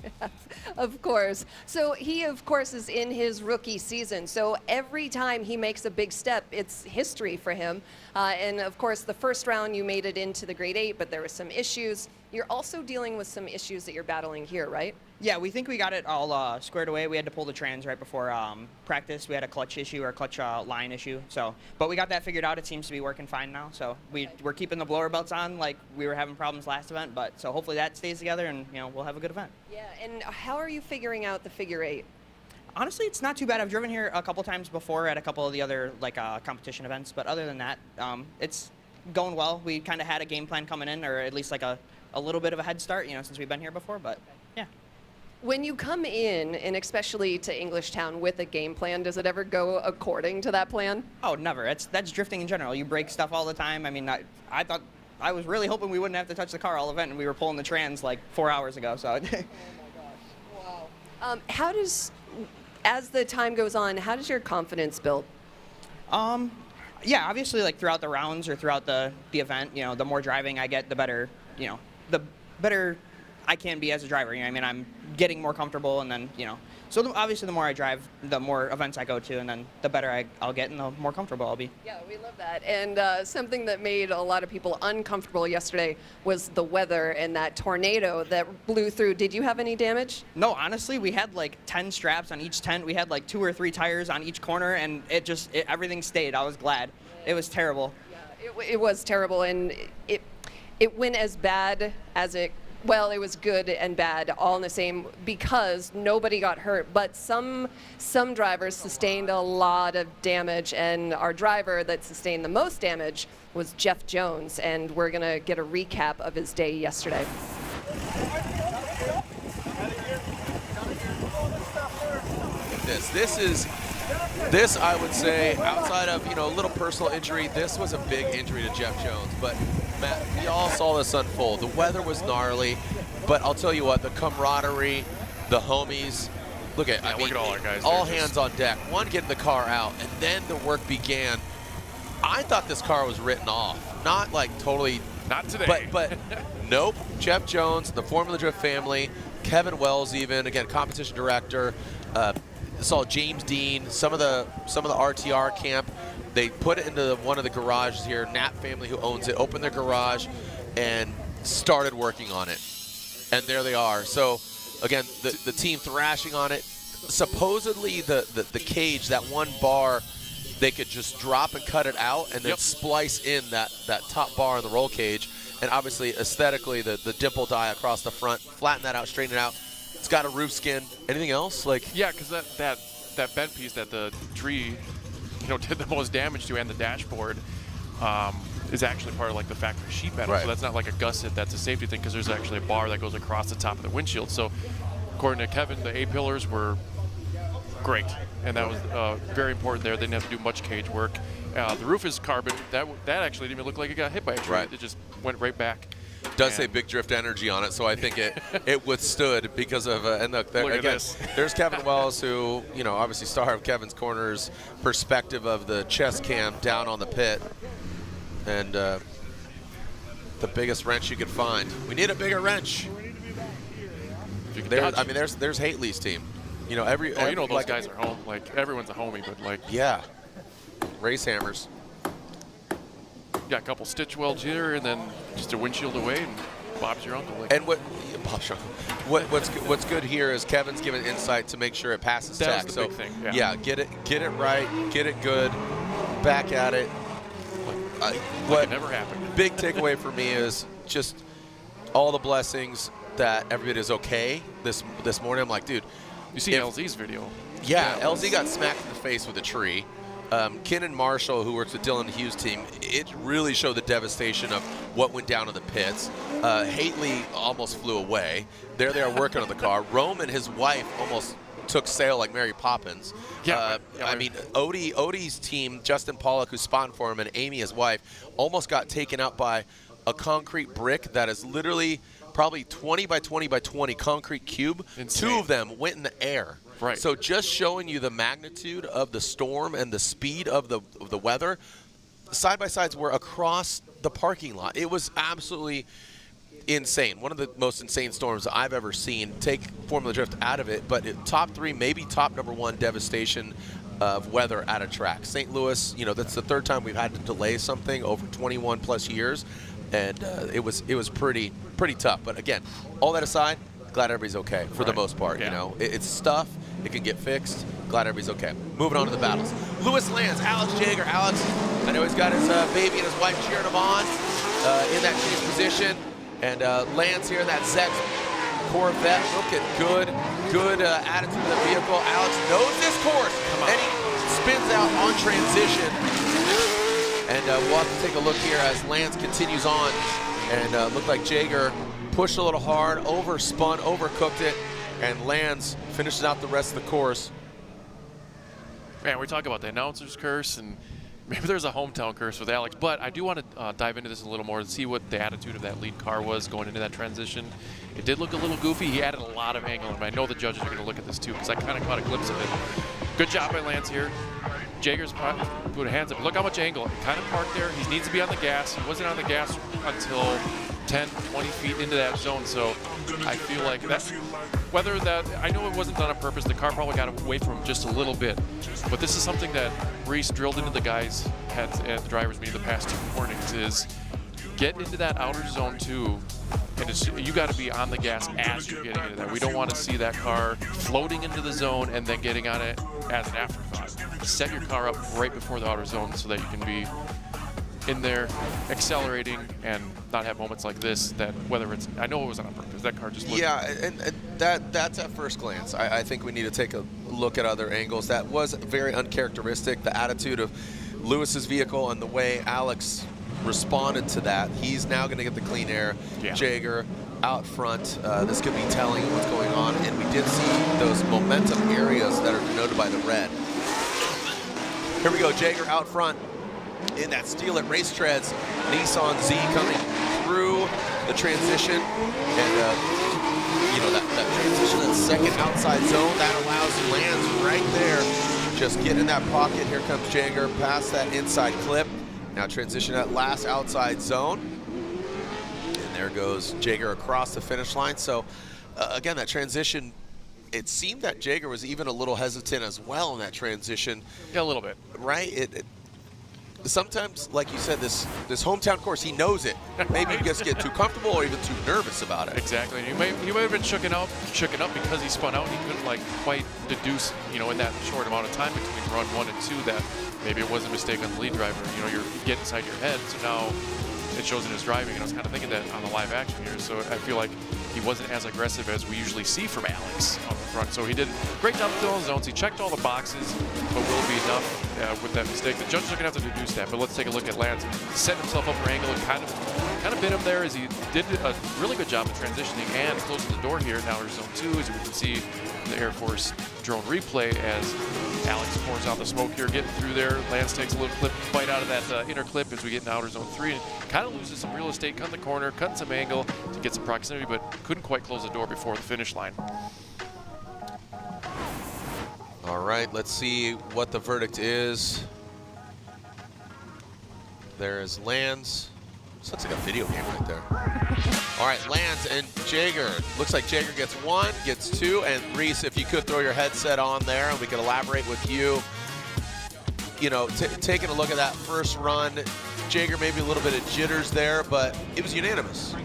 Yes, of course. So he, of course, is in his rookie season. So every time he makes a big step, it's history for him. And, of course, the first round you made it into the grade 8, but there were some issues. You're also dealing with some issues that you're battling here, right? Yeah, we think we got it all squared away. We had to pull the trans right before practice. We had a clutch issue or clutch line issue. But we got that figured out. It seems to be working fine now. So we're keeping the blower belts on like we were having problems last event. So hopefully that stays together and we'll have a good event. Yeah, and how are you figuring out the figure 8? Honestly, it's not too bad. I've driven here a couple times before at a couple of the other competition events. But other than that, it's going well. We kind of had a game plan coming in, or at least like a little bit of a head start, since we've been here before. But yeah. When you come in, and especially to Englishtown with a game plan, does it ever go according to that plan? Oh, never. That's drifting in general. You break stuff all the time. I mean, I was really hoping we wouldn't have to touch the car all event, and we were pulling the trans like 4 hours ago. So. Oh my gosh! Wow. How does, as the time goes on, how does your confidence build? Yeah, obviously, like throughout the rounds or throughout the event, the more driving I get, the better, the better I can be as a driver. I'm getting more comfortable, and then, so obviously the more I drive, the more events I go to, and then the better I'll get and the more comfortable I'll be. Yeah, we love that. And something that made a lot of people uncomfortable yesterday was the weather and that tornado that blew through. Did you have any damage? No, honestly, we had like 10 straps on each tent. We had like 2 or 3 tires on each corner, and everything stayed. I was glad. It was terrible. Yeah, it was terrible, and it went as bad as it well, it was good and bad all in the same because nobody got hurt, but some drivers sustained a lot of damage, and our driver that sustained the most damage was Jeff Jones, and we're going to get a recap of his day yesterday. This I would say, outside of, a little personal injury, this was a big injury to Jeff Jones. But Matt, we all saw this unfold. The weather was gnarly, but I'll tell you what, the camaraderie, the homies, look at all our guys. All hands on deck. One, getting the car out, and then the work began. I thought this car was written off. Not like totally. Not today. But nope. Jeff Jones, the Formula Drift family, Kevin Wells even, again, competition director, saw James Dean, some of the RTR camp. They put it into one of the garages here. Knapp family, who owns it, opened their garage and started working on it. And there they are. So again, the team thrashing on it. Supposedly the cage, that one bar, they could just drop and cut it out and then splice in that top bar on the roll cage. And obviously aesthetically, the dimple die across the front, flatten that out, straighten it out. It's got a roof skin. Anything else? Yeah, because that bent piece that the tree, did the most damage to, and the dashboard, is actually part of the factory sheet metal. Right. So that's not like a gusset. That's a safety thing because there's actually a bar that goes across the top of the windshield. So according to Kevin, the A pillars were great, and that was very important there. They didn't have to do much cage work. The roof is carbon. That actually didn't even look like it got hit by a tree. Right. It just went right back. Does say Big Drift Energy on it, so I think it withstood because of and look again, there's Kevin Wells, who obviously star of Kevin's Corners perspective of the chest cam down on the pit, and the biggest wrench you could find. We need a bigger wrench. There's Haley's team. Those guys are home. Everyone's a homie, but yeah, race hammers. Got a couple stitch welds here, and then just a windshield away, and Bob's your uncle. And Bob's your uncle. What's good here is Kevin's given insight to make sure it passes tech. That's the big thing. Yeah, get it right, get it good, back at it. What it never happened. Big takeaway for me is just all the blessings that everybody is okay this morning. I'm like, dude, you see LZ's video? Yeah, LZ got smacked in the face with a tree. Ken Marshall, who works with Dylan Hughes' team, it really showed the devastation of what went down in the pits. Haley almost flew away. There they are working on the car. Roman, his wife, almost took sail like Mary Poppins. Odie's team, Justin Pollock, who's spotting for him, and Amy, his wife, almost got taken out by a concrete brick that is literally probably 20 by 20 by 20 concrete cube. Insane. 2 of them went in the air. Right. So just showing you the magnitude of the storm and the speed of the weather, side-by-sides were across the parking lot. It was absolutely insane. One of the most insane storms I've ever seen. Take Formula Drift out of it, but top 3, maybe top number 1 devastation of weather at a track. St. Louis, that's the 3rd time we've had to delay something over 21 plus years, and it was pretty tough. But again, all that aside, glad everybody's okay for the most part. Yeah. It's stuff. It can get fixed. Glad everybody's okay. Moving on to the battles. Lewis Lanz, Alex Jagger. Alex, I know he's got his baby and his wife cheering him on in that chase position. And Lanz here in that Zex Corvette. Look at good attitude of the vehicle. Alex knows this course. And he spins out on transition. And we'll have to take a look here as Lanz continues on. And looked like Jagger pushed a little hard, overspun, overcooked it, and Lanz finishes out the rest of the course. Man, we talk about the announcer's curse, and maybe there's a hometown curse with Alex, but I do want to dive into this a little more and see what the attitude of that lead car was going into that transition. It did look a little goofy. He added a lot of angle, and I know the judges are going to look at this too, because I kind of caught a glimpse of it. Good job by Lanz here. Jagger's put hands up. Look how much angle. He kind of parked there. He needs to be on the gas. He wasn't on the gas until 10, 20 feet into that zone, so I feel like that's whether that, I know it wasn't done on purpose. The car probably got away from him just a little bit, but this is something that Reese drilled into the guys' heads at the driver's meeting the past 2 mornings is get into that outer zone too, and you got to be on the gas as you're getting into that. We don't want to see that car floating into the zone and then getting on it as an afterthought. Set your car up right before the outer zone so that you can be in there, accelerating, and not have moments like this that whether it's, I know it was on purpose, that car just looked. Yeah, and that's at first glance. I think we need to take a look at other angles. That was very uncharacteristic, the attitude of Lewis's vehicle and the way Alex responded to that. He's now going to get the clean air. Yeah. Jagger out front. This could be telling what's going on, and we did see those momentum areas that are denoted by the red. Here we go, Jagger out front in that steel at race treads. Nissan Z coming through the transition, and you know, that transition, that second outside zone, that allows Lanz right there. Just get in that pocket. Here comes Jagger past that inside clip. Now transition that last outside zone. And there goes Jagger across the finish line. So again, that transition, it seemed that Jagger was even a little hesitant as well in that transition. Yeah, a little bit. Right? Sometimes, like you said, this hometown course, he knows it. Maybe he just get too comfortable or even too nervous about it. Exactly. He may have been shooken up because he spun out and he couldn't like quite deduce, you know, in that short amount of time between run 1 and 2 that maybe it was a mistake on the lead driver. You know, you get inside your head, so now it shows in his driving, and I was kind of thinking that on the live action here. So I feel like he wasn't as aggressive as we usually see from Alex on the front. So he did a great job filling zones. He checked all the boxes, but will it be enough with that mistake? The judges are going to have to deduce that, but let's take a look at Lanz. Set himself up for angle and kind of bit him there as he did a really good job of transitioning and closing the door here. Now we're zone 2, as we can see in the Air Force drone replay as Alex pours out the smoke here, getting through there. Lanz takes a little bite out of that inner clip as we get in outer zone 3 and kind of loses some real estate, cut the corner, cut some angle to get some proximity, but couldn't quite close the door before the finish line. All right, let's see what the verdict is. There's Lanz. This looks like a video game right there. All right, Lanz and Jagger. Looks like Jagger gets 1, gets 2, and Reese, if you could throw your headset on there and we could elaborate with you. You know, taking a look at that first run, Jagger maybe a little bit of jitters there, but it was unanimous.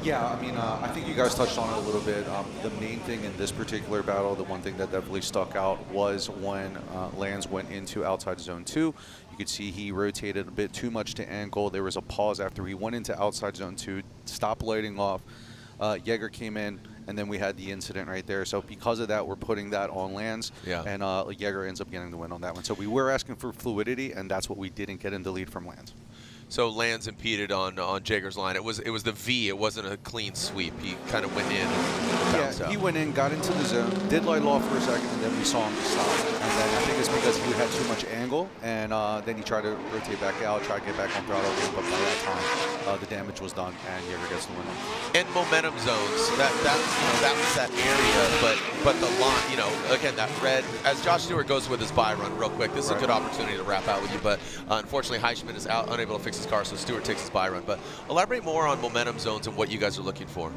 Yeah, I mean, I think you guys touched on it a little bit. The main thing in this particular battle, the one thing that definitely stuck out was when Lanz went into outside zone 2. You could see he rotated a bit too much to angle. There was a pause after he went into outside zone 2, stopped lighting off. Jagger came in, and then we had the incident right there. So because of that, we're putting that on Lanz, and Jagger ends up getting the win on that one. So we were asking for fluidity, and that's what we didn't get in the lead from Lanz. So Lanz impeded on Jagger's line. It was the V. It wasn't a clean sweep. He kind of went in and bounced out. He went in, got into the zone, did light off for a second, and then we saw him stop. And then I think it's because he had too much angle, and then he tried to rotate back out, tried to get back on throttle again, but by that time, the damage was done, and Jagger gets the win. And momentum zones. That was that area, but the line, you know, again, that red. As Josh Stewart goes with his buy run real quick, this is a good opportunity to wrap out with you, but unfortunately, Heishman is out, unable to fix his car, so Stewart takes his buy run. But elaborate more on momentum zones and what you guys are looking for.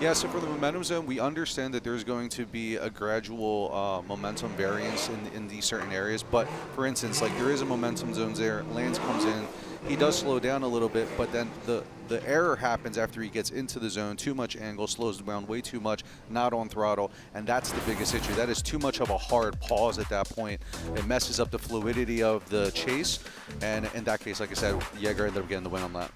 Yeah, so for the momentum zone, we understand that there's going to be a gradual momentum variance in these certain areas. But for instance, like there is a momentum zone there. Lanz comes in, he does slow down a little bit, but then the error happens after he gets into the zone. Too much angle, slows down way too much, not on throttle, and that's the biggest issue. That is too much of a hard pause at that point. It messes up the fluidity of the chase, and in that case, like I said, Jagger ended up getting the win on that.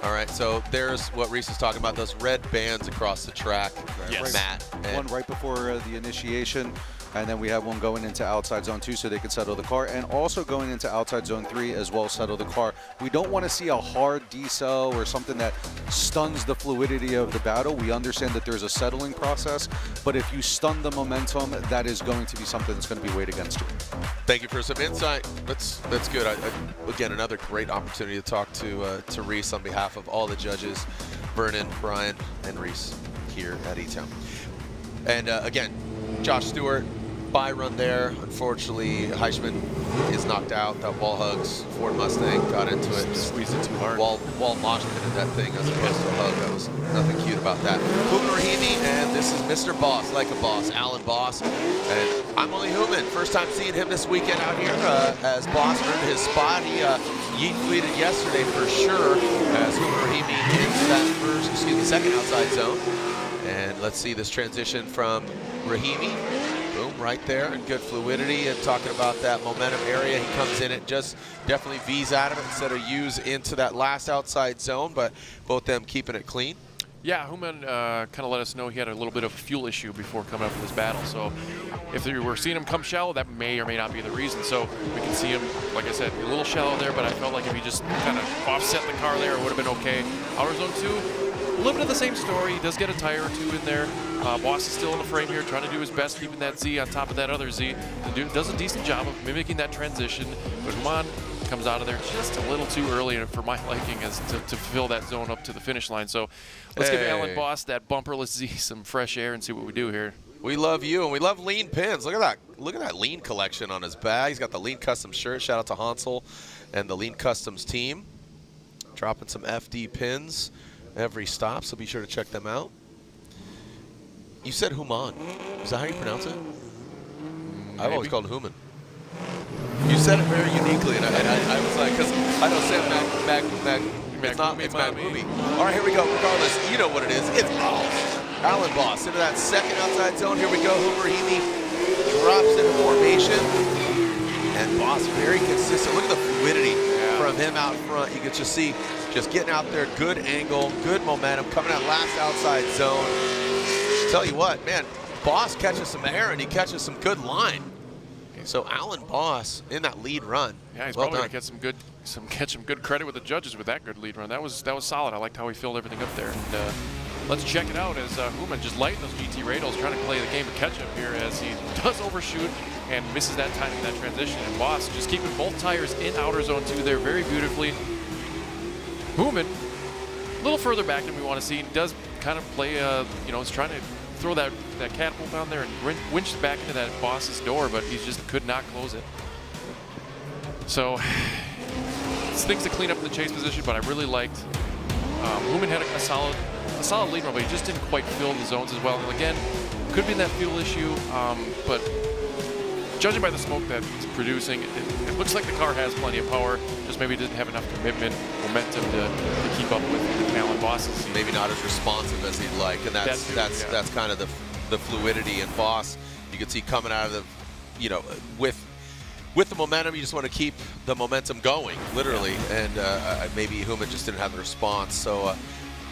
All right, so there's what Reese is talking about, those red bands across the track. Yes. Matt. One right before the initiation, and then we have one going into outside zone 2 so they can settle the car, and also going into outside zone 3 as well, settle the car. We don't want to see a hard decel or something that stuns the fluidity of the battle. We understand that there's a settling process, but if you stun the momentum, that is going to be something that's going to be weighed against you. Thank you for some insight. That's good. Again, another great opportunity to talk to Reese on behalf of all the judges, Vernon, Brian, and Reese here at E-Town. And again, Josh Stewart, buy run there. Unfortunately, Heishman is knocked out. That wall hugs. Ford Mustang got into it. Just squeezed it too hard. Wall mosh pitted that thing as opposed to a hug. That was nothing cute about that. Rahimi, and this is Mr. Boss, like a boss, Alan Boss. And I'm only human. First time seeing him this weekend out here as Boss earned his spot. He yeet fleeted yesterday for sure as Rahimi into that second outside zone. And let's see this transition from Rahimi. Boom, right there and good fluidity. And talking about that momentum area, he comes in and just definitely V's out of it instead of U's into that last outside zone, but both them keeping it clean. Yeah, Heishman kind of let us know he had a little bit of a fuel issue before coming up for this battle. So if you were seeing him come shallow, that may or may not be the reason. So we can see him, like I said, a little shallow there, but I felt like if he just kind of offset the car there, it would have been okay. Outer zone 2, a little bit of the same story. He does get a tire or two in there. Boss is still in the frame here, trying to do his best, keeping that Z on top of that other Z. And does a decent job of mimicking that transition. But Heishman comes out of there just a little too early for my liking as to fill that zone up to the finish line. So let's give Alan Boss that bumperless Z some fresh air and see what we do here. We love you, and we love Lean pins. Look at that. Look at that Lean collection on his bag. He's got the Lean Custom shirt. Shout out to Hansel and the Lean Customs team. Dropping some FD pins every stop, so be sure to check them out. You said Heishman. Is that how you pronounce it? Maybe. I've always called it Heishman. You said it very uniquely, and I was like, because I don't say it's Magumi. All right, here we go. Regardless, you know what it is. It's Alan Boss into that second outside zone. Here we go. Rahimi drops into formation, and Boss very consistent. Look at the fluidity from him out front. You can just see, just getting out there, good angle, good momentum, coming out last outside zone. Tell you what, man, Boss catches some air and he catches some good line. So Alan Boss in that lead run. Yeah, he's probably gonna get some good credit with the judges with that good lead run. That was solid. I liked how he filled everything up there. And let's check it out as Heishman just lighting those GT radals, trying to play the game of catch up here as he does overshoot and misses that timing, that transition. And Boss just keeping both tires in outer zone 2 there very beautifully. Heishman a little further back than we want to see. He does kind of play, he's trying to throw that catapult down there and winch back into that Boss's door, but he just could not close it. So it's things to clean up in the chase position, but I really liked Heishman had a solid lead run, but he just didn't quite fill the zones as well. And again, could be that fuel issue, but judging by the smoke that it's producing, it looks like the car has plenty of power, just maybe didn't have enough commitment, momentum to keep up with Alan Boss's. Maybe not as responsive as he'd like, and that's kind of the fluidity in Boss. You can see coming out of the, with the momentum, you just want to keep the momentum going, literally, and maybe Heishman just didn't have the response. So,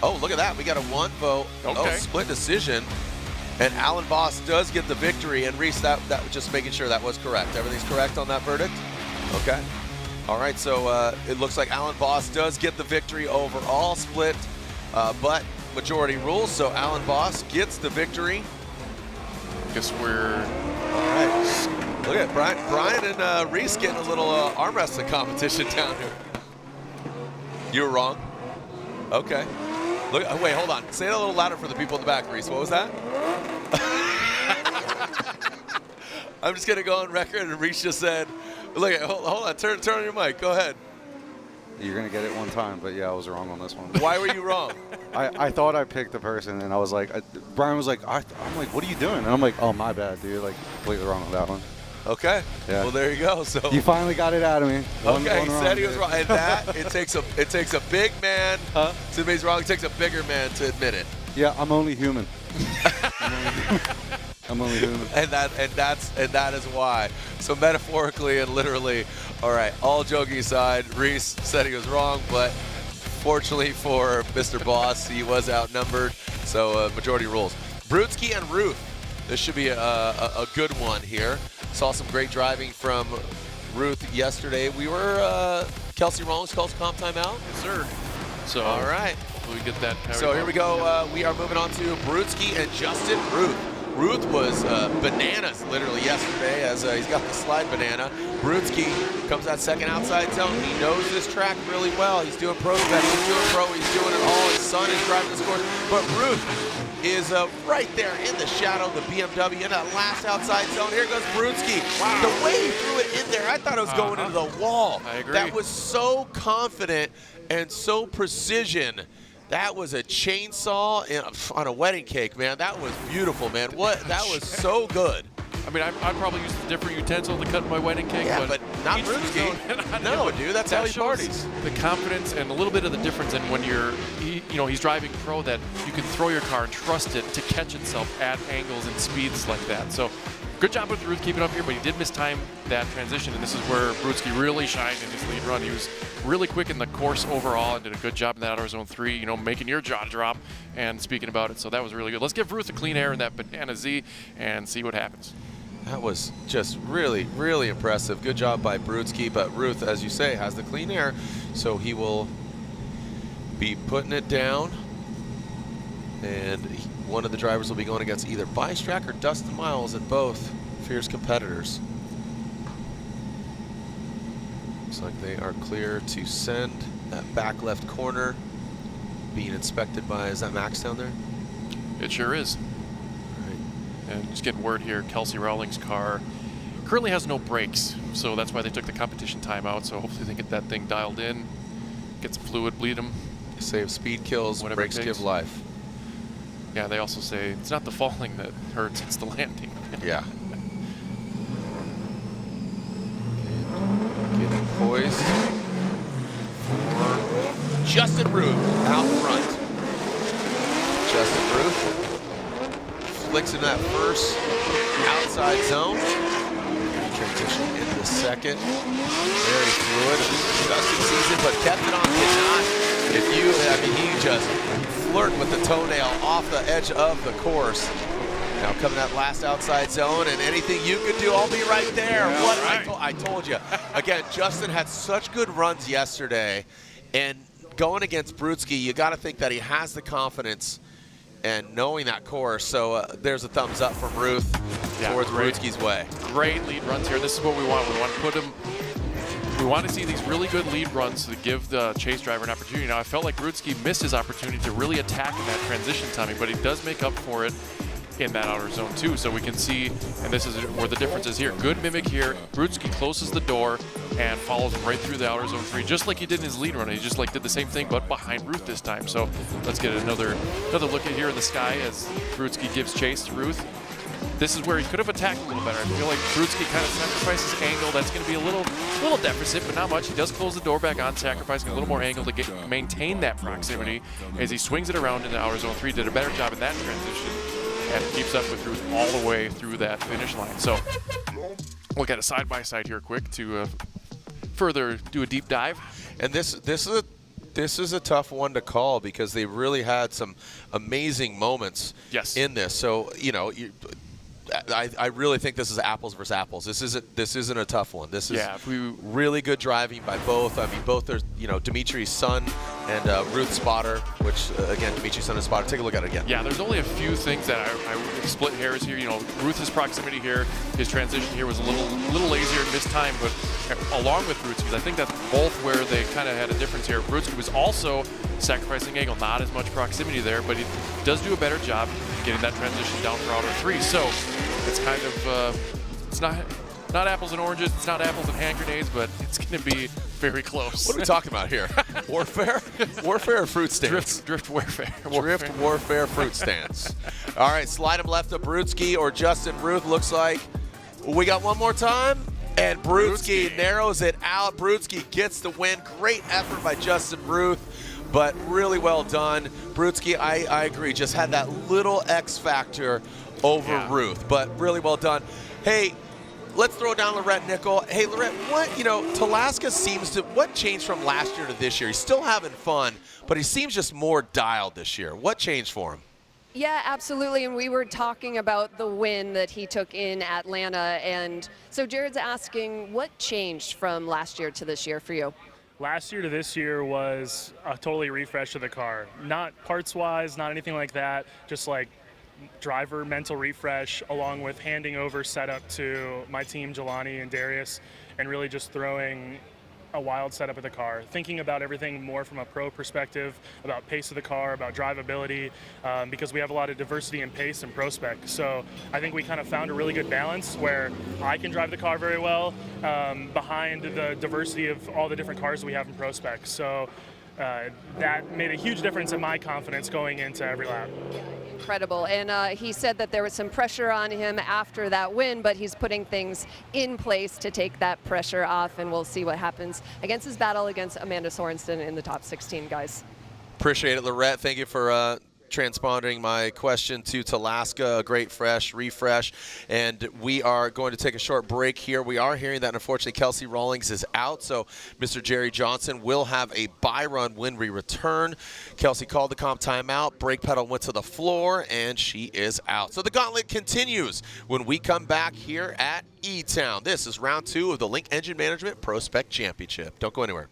oh, look at that, we got a 1 vote, split decision. And Alan Boss does get the victory. And Reese, that just making sure that was correct. Everything's correct on that verdict? Okay. All right, so it looks like Alan Boss does get the victory overall, split, but majority rules. So Alan Boss gets the victory. Guess we're... All right. Look at Brian and Reese getting a little arm wrestling competition down here. You were wrong? Okay. Look, wait, hold on. Say it a little louder for the people in the back, Reese. What was that? I'm just going to go on record, and Reese just said, look, hold on, turn on your mic. Go ahead. You're going to get it one time, but yeah, I was wrong on this one. Why were you wrong? I thought I picked the person, and I was like, Brian was like, I'm like, what are you doing? And I'm like, oh, my bad, dude. Like, completely wrong on that one. Okay. Yeah. Well, there you go. So you finally got it out of me. Okay, he said he was wrong. And that it takes a big man to admit he's wrong. It takes a bigger man to admit it. Yeah, I'm only human. I'm only human. And that is why. So metaphorically and literally, all right. All joking aside, Reese said he was wrong, but fortunately for Mr. Boss, he was outnumbered. So majority rules. Brutzky and Ruth. This should be a good one here. Saw some great driving from Ruth yesterday. We were Kelsey Rawlings calls comp timeout. Yes, sir. So all right, we get that. So here we go. We are moving on to Brutzky and Justin Ruth. Ruth was bananas literally yesterday as he's got the slide banana. Brutzky comes that second outside zone. He knows this track really well. He's doing PROSPEC, he's doing pro, he's doing it all. His son is driving the course, but Ruth is right there in the shadow of the BMW in that last outside zone. Here goes Brutzky. Wow. The way he threw it in there, I thought it was going into the wall. I agree. That was so confident and so precision. That was a chainsaw on a wedding cake, man. That was beautiful, man. That was so good. I mean, I'd probably use a different utensil to cut my wedding cake. Yeah, but not Brutzky. No, dude, that's how he parties. The confidence and a little bit of the difference in when he's driving pro, that you can throw your car and trust it to catch itself at angles and speeds like that. So good job with Ruth keeping up here, but he did mistime that transition, and this is where Brutzky really shined in his lead run. He was really quick in the course overall and did a good job in that outer zone 3, you know, making your jaw drop and speaking about it. So that was really good. Let's give Ruth a clean air in that Banana Z and see what happens. That was just really, really impressive. Good job by Brutzky, but Ruth, as you say, has the clean air, so he will be putting it down, and one of the drivers will be going against either Bystrack or Dustin Miles, and both fierce competitors. Looks like they are clear to send. That back left corner being inspected by, is that Max down there? It sure is. And just getting word here, Kelsey Rowling's car currently has no brakes, so that's why they took the competition timeout. So hopefully they get that thing dialed in, get some fluid, bleed them. Save speed kills, brakes give life. Yeah, they also say it's not the falling that hurts, it's the landing. Yeah. Getting poised for Justin Ruth out front. Justin Ruth flicks in that first outside zone. Transition into the second. Very fluid. Justin sees it, but kept it on. Did not. He just flirted with the toenail off the edge of the course. Now coming that last outside zone, and anything you could do, I'll be right there. Yeah, what right. I told you. Again, Justin had such good runs yesterday, and going against Brutzky, you got to think that he has the confidence and knowing that course. So there's a thumbs up from Ruth towards Brutzky's way. Great lead runs here. This is what we want. We want to put him. We want to see these really good lead runs to give the chase driver an opportunity. Now, I felt like Brutzky missed his opportunity to really attack in that transition timing, but he does make up for it in that outer zone too. So we can see, and this is where the difference is here. Good mimic here. Brutzky closes the door and follows him right through the outer zone 3, just like he did in his lead run. He just did the same thing, but behind Ruth this time. So let's get another look at here in the sky as Brutzky gives chase to Ruth. This is where he could have attacked a little better. I feel like Brutzky kind of sacrifices angle. That's going to be a little deficit, but not much. He does close the door back on, sacrificing a little more angle to maintain that proximity as he swings it around into outer zone 3. Did a better job in that transition and keeps up with Ruth all the way through that finish line. So we'll get a side-by-side here quick to further do a deep dive. And this is a tough one to call because they really had some amazing moments in this. So, you know, I really think this is apples versus apples. This isn't a tough one. This is really good driving by both. I mean, both are, you know, Dimitri's son and Ruth's spotter, which again, Dimitri's son and spotter. Take a look at it again. Yeah, there's only a few things that I split hairs here. You know, Ruth's proximity here, his transition here was a little lazier this time, but along with Brutzky's, I think that's both where they kind of had a difference here. Brutzky was also sacrificing angle, not as much proximity there, but he does do a better job getting that transition down for outer 3. So it's kind of it's not apples and oranges, it's not apples and hand grenades, but it's going to be very close. What are we talking about here? Warfare? Warfare or fruit stands? Drift warfare. Drift warfare fruit stands. All right, slide him left to Brutzky or Justin Ruth. Looks like we got one more time. And Brutzky narrows it out. Brutzky gets the win. Great effort by Justin Ruth, but really well done. Brutzky, I agree, just had that little X factor over Ruth, but really well done. Hey, let's throw down Lorette Nickel. Hey, Lorette, Talaska seems to, what changed from last year to this year? He's still having fun, but he seems just more dialed this year. What changed for him? Yeah, absolutely, and we were talking about the win that he took in Atlanta, and so Jared's asking, what changed from last year to this year for you? Last year to this year was a totally refresh of the car. Not parts-wise, not anything like that, just like driver mental refresh, along with handing over setup to my team, Jelani and Darius, and really just throwing a wild setup of the car, thinking about everything more from a pro perspective, about pace of the car, about drivability, because we have a lot of diversity in pace and PROSPEC. So I think we kind of found a really good balance where I can drive the car very well behind the diversity of all the different cars we have in PROSPEC. So that made a huge difference in my confidence going into every lap. Incredible, and he said that there was some pressure on him after that win, but he's putting things in place to take that pressure off, and we'll see what happens against his battle against Amanda Sorenson in the top 16, guys. Appreciate it, Lorette. Thank you for transponding my question to Talaska, a great refresh, and we are going to take a short break here. We are hearing that unfortunately Kelsey Rawlings is out, so Mr. Jerry Johnson will have a bye run when we return. Kelsey called the comp timeout, brake pedal went to the floor, and she is out. So the gauntlet continues when we come back here at E-Town. This is round 2 of the Link Engine Management ProSpec Championship. Don't go anywhere.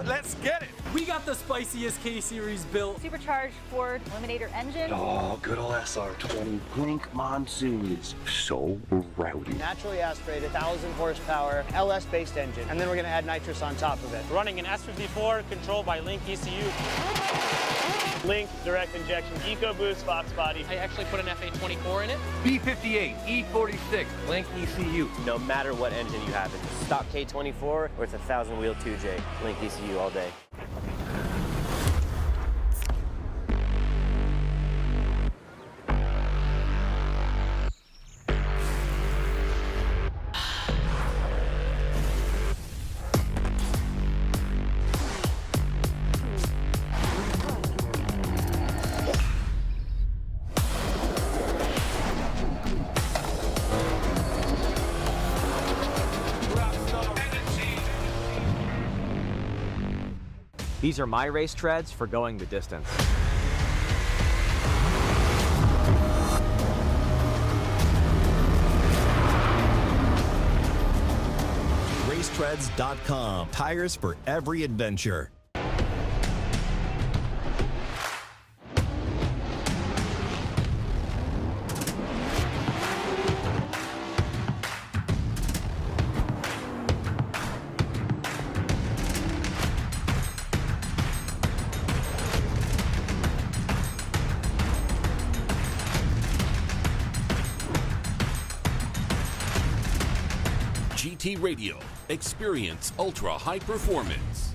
Let's get it. We got the spiciest K-Series built. Supercharged Ford Eliminator engine. Oh, good old SR20 Blink Monsoon is so rowdy. Naturally aspirated, 1,000 horsepower, LS-based engine. And then we're going to add nitrous on top of it. Running an S54 controlled by Link ECU. Link direct injection EcoBoost Fox body. I actually put an FA24 in it. B58, E46, Link ECU. No matter what engine you have, it's a stock K24 or it's a 1,000 wheel 2J. Link ECU all day. These are my race treads for going the distance. Racetreads.com. Tires for every adventure. GT Radio. Experience ultra high performance.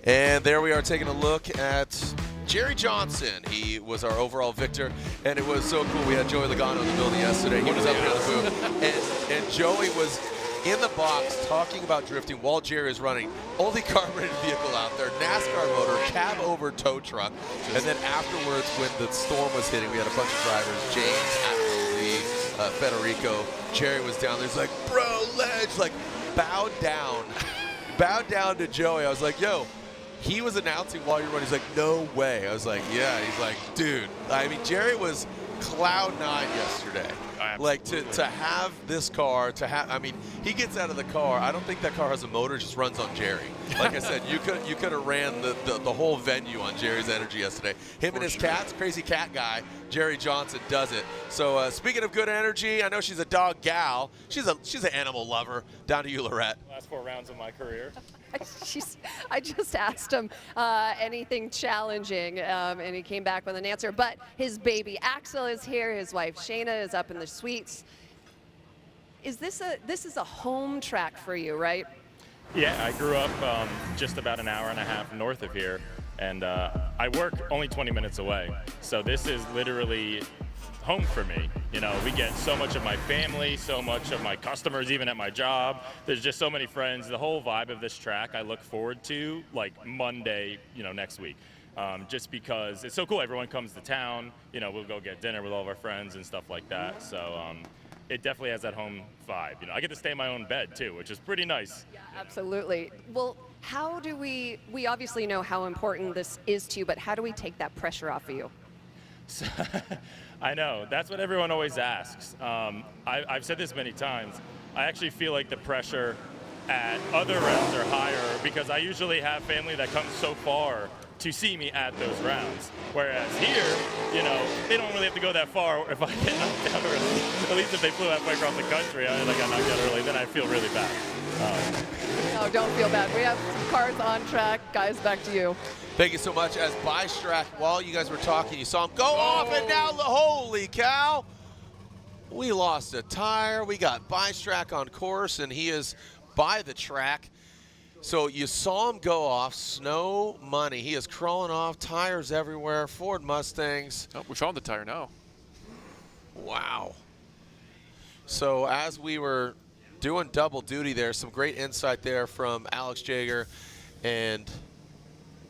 And there we are taking a look at Jerry Johnson. He was our overall victor, and it was so cool. We had Joey Logano in the building yesterday. He was up here in the booth, and Joey was in the box talking about drifting while Jerry is running. Only carbureted vehicle out there, NASCAR motor, cab over tow truck. And then afterwards, when the storm was hitting, we had a bunch of drivers, James, Federico. Jerry was down there. He's like, bro, ledge, like bowed down to Joey. I was like, yo. He was announcing while you were running. He's like, no way. I was like, yeah. He's like, dude. I mean, Jerry was cloud 9 yesterday. Like to have this car, I mean, he gets out of the car. I don't think that car has a motor, just runs on Jerry. Like I said, you could have ran the whole venue on Jerry's energy yesterday. Him and his cats, crazy cat guy, Jerry Johnson does it. So speaking of good energy, I know she's a dog gal. She's an animal lover. Down to you, Lorette. Last 4 rounds of my career. I just asked him anything challenging, and he came back with an answer. But his baby Axel is here. His wife Shayna is up in the suites. This is a home track for you, right? Yeah, I grew up just about an hour and a half north of here, and I work only 20 minutes away. So this is literally home for me. You know, we get so much of my family, so much of my customers, even at my job. There's just so many friends. The whole vibe of this track I look forward to, like Monday, next week. Just because it's so cool. Everyone comes to town. We'll go get dinner with all of our friends and stuff like that. So it definitely has that home vibe. You know, I get to stay in my own bed too, which is pretty nice. Yeah, absolutely. Well, how do we obviously know how important this is to you, but how do we take that pressure off of you? So, I know, that's what everyone always asks. I've said this many times. I actually feel like the pressure at other rounds are higher because I usually have family that comes so far to see me at those rounds. Whereas here, you know, they don't really have to go that far if I get knocked out early. At least if they flew halfway across the country and I got knocked out early, then I feel really bad. No, don't feel bad. We have cars on track. Guys, back to you. Thank you so much. As Bystrack, while you guys were talking, you saw him go off, and now, holy cow, we lost a tire. We got Bystrack on course, and he is by the track. So you saw him go off, snow money. He is crawling off, tires everywhere, Ford Mustangs. Oh, we found the tire now. Wow. So as we were doing double duty there, some great insight there from Alex Jagger and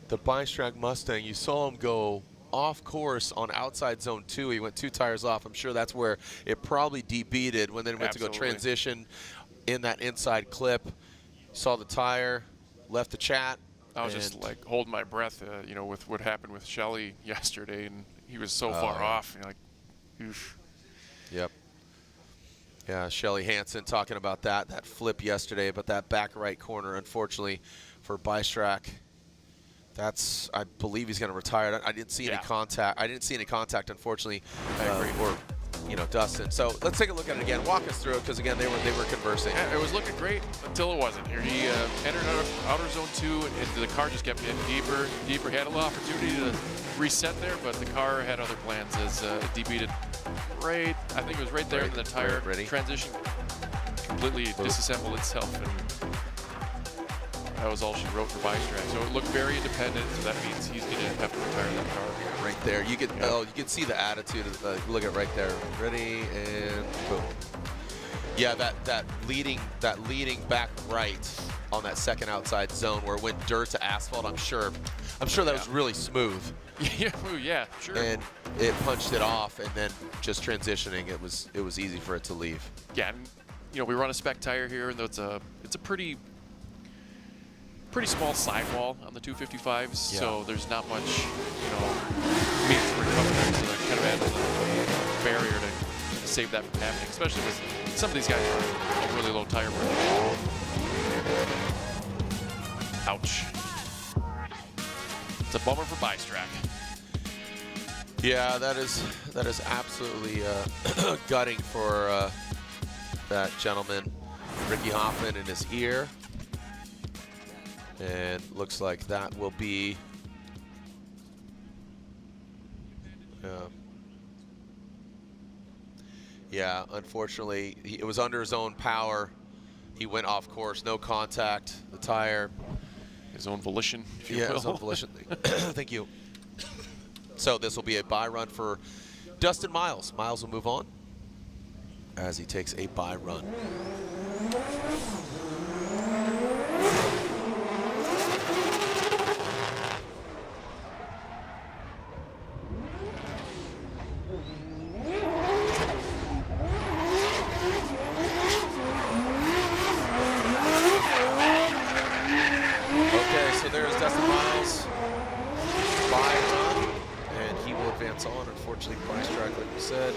the Bystrack Mustang. You saw him go off course on outside zone 2. He went 2 tires off. I'm sure that's where it probably debeated when then went to go transition in that inside clip. Saw the tire, left the chat. I was just like holding my breath, you know, with what happened with Shelly yesterday, and he was so far off. You're like, oof. Yep. Yeah, Shelly Hansen talking about that flip yesterday, but that back right corner, unfortunately, for Bystrack. That's, I believe he's going to retire. I didn't see any contact. I didn't see any contact, unfortunately, or you know, Dustin. So let's take a look at it again. Walk us through it, because again, they were conversing. Yeah, it was looking great until it wasn't. Here he entered outer zone 2, and the car just kept getting deeper. He had a little opportunity to reset there, but the car had other plans as it debeated right. I think it was right there, and the tire transition completely disassembled itself, and that was all she wrote for Bystrack. So it looked very independent, so that means he's going to have to retire that car. Right there, you can see the attitude. Look at right there. Ready and boom. Yeah, that leading back right on that second outside zone where it went dirt to asphalt. I'm sure that was really smooth. Yeah, sure. And it punched it off, and then just transitioning, it was easy for it to leave. Yeah, and, you know, we run a spec tire here, and it's a pretty small sidewall on the 255s, so there's not much, you know, means to recover there, so that kind of adds a barrier to save that from happening, especially with some of these guys are a really low tire wear. Ouch. It's a bummer for Bystrack. Yeah, that is absolutely gutting for that gentleman, Ricky Hoffman, in his ear. And looks like that will be yeah, unfortunately, it was under his own power. He went off course, no contact, the tire. His own volition, if you will. His own volition. Thank you. So this will be a bye run for Dustin Miles. Miles will move on as he takes a bye run. On. Unfortunately, Bystrack, like we said,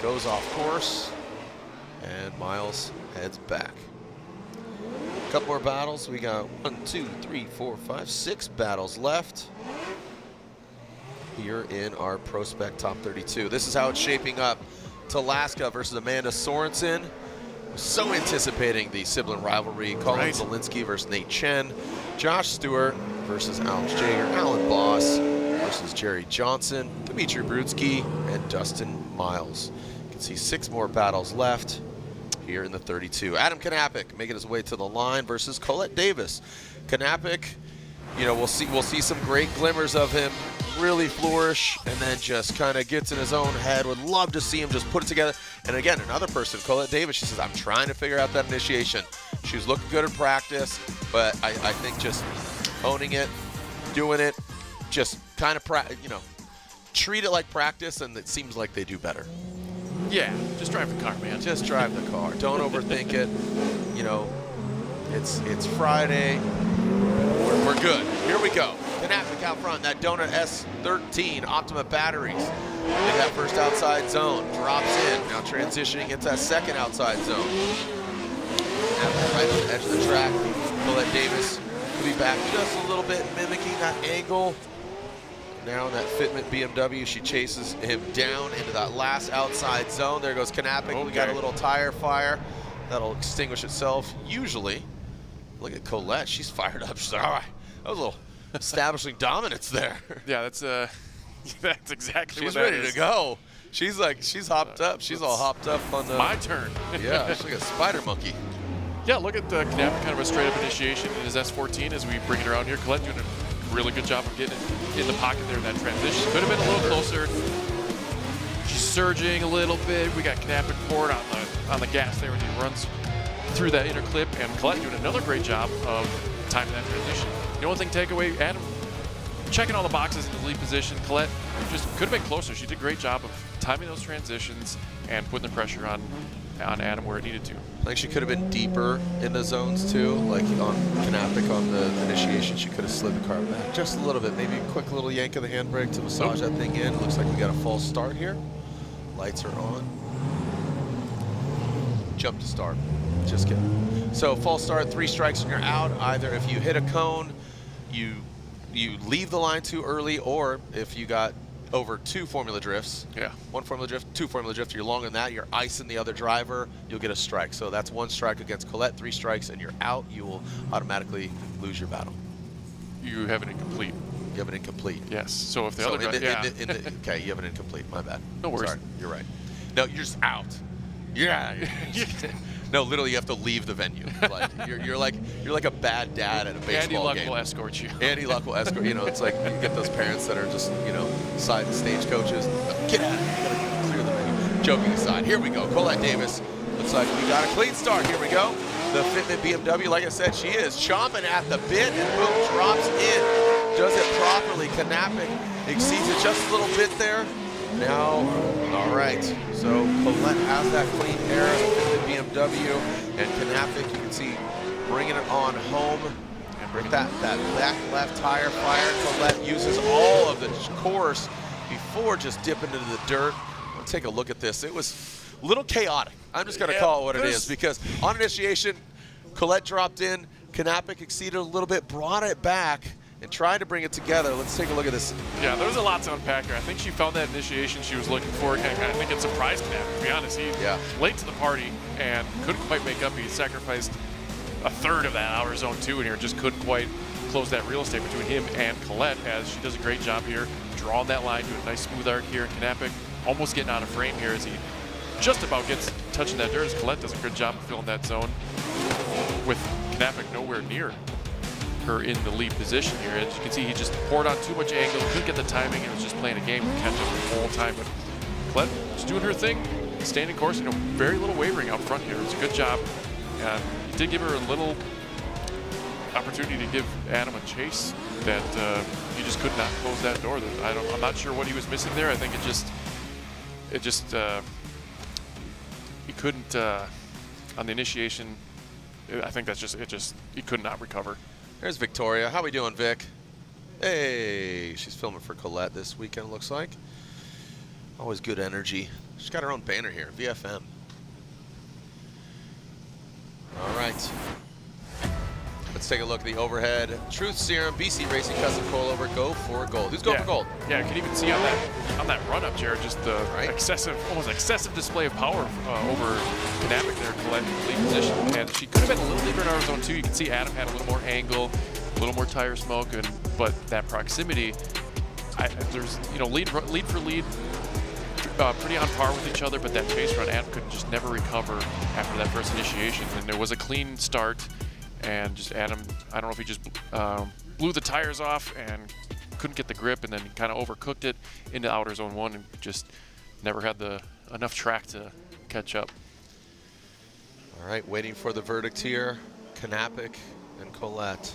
goes off course, and Miles heads back. A couple more battles. We got 1, 2, 3, 4, 5, 6 battles left here in our ProSpec Top 32. This is how it's shaping up. Talaska versus Amanda Sorenson. So anticipating the sibling rivalry. Colin Zielinski versus Nate Chen. Josh Stewart versus Alex Jagger. Alan Boss versus Jerry Johnson, Dimitri Brutzky, and Dustin Miles. You can see 6 more battles left here in the 32. Adam Kappic making his way to the line versus Colette Davis. Kappic, you know, we'll see some great glimmers of him really flourish, and then just kind of gets in his own head. Would love to see him just put it together. And again, another person, Colette Davis, she says, I'm trying to figure out that initiation. She was looking good in practice, but I think just owning it, doing it, just kind of, you know, treat it like practice, and it seems like they do better. Yeah, just drive the car, man. Just drive the car. Don't overthink it. You know, it's Friday. We're good. Here we go. Kappic out front. That Donut S13 Optima batteries in that first outside zone. Drops in. Now transitioning into that second outside zone. Right on the edge of the track. Colette Davis will be back just a little bit, mimicking that angle. Now in that Fitment BMW, she chases him down into that last outside zone. There goes Kappic. Okay. We got a little tire fire. That'll extinguish itself, usually. Look at Colette. She's fired up. She's like, all right. That was a little establishing dominance there. Yeah, that's exactly she's what that ready is. to go. She's like, she's hopped up. She's all hopped up on the... My turn. Yeah, she's like a spider monkey. Yeah, look at Kappic, kind of a straight-up initiation in his S14 as we bring it around here. Colette doing a really good job of getting it in the pocket there in that transition. Could have been a little closer. She's surging a little bit. We got Kappic poured on the gas there as he runs through that inner clip, and Colette doing another great job of timing that transition. The only thing takeaway, Adam checking all the boxes in the lead position. Colette just could have been closer. She did a great job of timing those transitions and putting the pressure on Adam where it needed to. I think she could have been deeper in the zones too, like on Kappic on the initiation. She could have slid the car back just a little bit, maybe a quick little yank of the handbrake to massage that thing in. Looks like we got a false start here. Lights are on. Jump to start. Just kidding. So false start, 3 strikes and you're out. Either if you hit a cone, you leave the line too early, or if you got over 2 formula drifts. Yeah. 1 formula drift, 2 formula drift. You're longer than that. You're icing the other driver. You'll get a strike. So that's 1 strike against Colette. 3 strikes and you're out. You will automatically lose your battle. You have an incomplete. You have an incomplete. Yes. So if the other guy, okay, you have an incomplete. My bad. No worries. Sorry, you're right. No, you're just out. Yeah. No, literally, you have to leave the venue. Like you're like a bad dad at a baseball Andy Luck game. will escort you. Andy Luck will escort. You know, it's like you get those parents that are just side stage coaches. Get out of here! You gotta clear the venue. Joking aside, here we go. Colette Davis. Looks like we got a clean start. Here we go. The Fitment BMW, like I said, she is chomping at the bit, and boom, drops in. Does it properly. Kappic exceeds it just a little bit there. Now, all right, so Colette has that clean air in the BMW, and Kappic, you can see, bringing it on home. And with that back left tire fire, Colette uses all of the course before just dipping into the dirt. Let's take a look at this. It was a little chaotic. I'm just going to call it what it is, because on initiation, Colette dropped in, Kappic exceeded a little bit, brought it back, and tried to bring it together. Let's take a look at this. Yeah, there was a lot to unpack here. I think she found that initiation she was looking for, and I think it surprised Kappic, to be honest. He late to the party and couldn't quite make up. He sacrificed a third of that outer zone 2 in here, just couldn't quite close that real estate between him and Colette, as she does a great job here, drawing that line, doing a nice smooth arc here. And Kappic almost getting out of frame here as he just about gets touching that dirt, as Colette does a good job of filling that zone, with Kappic nowhere near her in the lead position here. As you can see, he just poured on too much angle, couldn't get the timing, and was just playing a game to catch up the whole time. But Colette just doing her thing, standing course, very little wavering out front here. It's a good job. He did give her a little opportunity to give Adam a chase that he just could not close that door. I'm not sure what he was missing there. I think he couldn't on the initiation. I think that's just he could not recover. There's Victoria. How we doing, Vic? Hey, she's filming for Colette this weekend, looks like. Always good energy. She's got her own banner here, VFM. All right. Let's take a look at the overhead. Truth Serum, BC Racing Custom Coilover, go for gold. Who's going for gold? Yeah, you can even see on that run-up, Jared, just the almost excessive display of power over Kappic there, Colette in the lead position. And she could have been a little deeper in our zone 2. You can see Adam had a little more angle, a little more tire smoke, but that proximity, there's lead for lead, pretty on par with each other. But that chase run, Adam could just never recover after that first initiation. And there was a clean start. And just Adam, I don't know if he just blew the tires off and couldn't get the grip, and then kind of overcooked it into outer zone 1 and just never had enough track to catch up. All right, waiting for the verdict here. Kappic and Colette.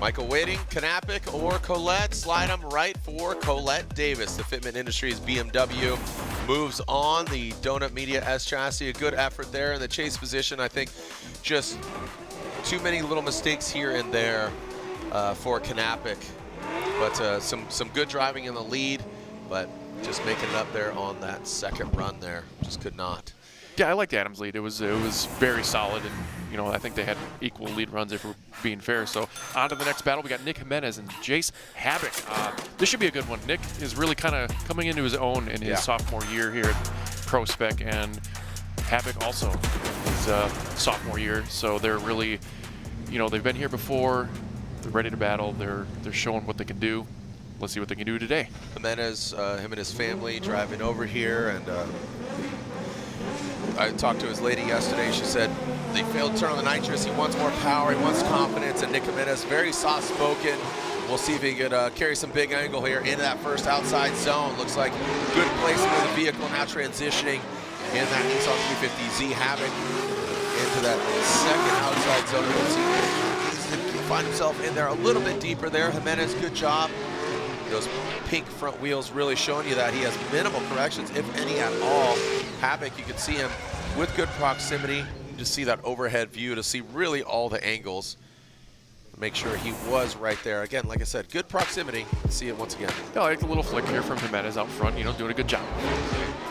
Michael Waiting, Kappic, or Colette. Slide them right for Colette Davis. The Fitment Industries BMW moves on. The Donut Media S chassis, a good effort there. In the chase position, I think just too many little mistakes here and there for Kappic. But some good driving in the lead, but just making it up there on that second run there. Just could not. Yeah, I liked Adam's lead. It was very solid, and you know, I think they had equal lead runs if we're being fair. So on to the next battle. We got Nick Jimenez and Jace Havoc. This should be a good one. Nick is really kind of coming into his own in his sophomore year here at ProSpec, and Havoc also his sophomore year. So they're really, you know, they've been here before. They're ready to battle. They're showing what they can do. Let's see what they can do today. Jimenez, him and his family driving over here, and I talked to his lady yesterday. She said they failed to turn on the nitrous. He wants more power. He wants confidence. And Nick Jimenez, very soft-spoken. We'll see if he could carry some big angle here into that first outside zone. Looks like good placement of the vehicle, now transitioning in that Nissan 350Z Havoc into that second outside zone. You can see he needs to find himself in there a little bit deeper there. Jimenez, good job. Those pink front wheels really showing you that he has minimal corrections, if any at all. Havoc, you can see him with good proximity. You just see that overhead view to see really all the angles. Make sure he was right there. Again, like I said, good proximity. See it once again. Yeah, I like the little flick here from Jimenez out front, you know, doing a good job.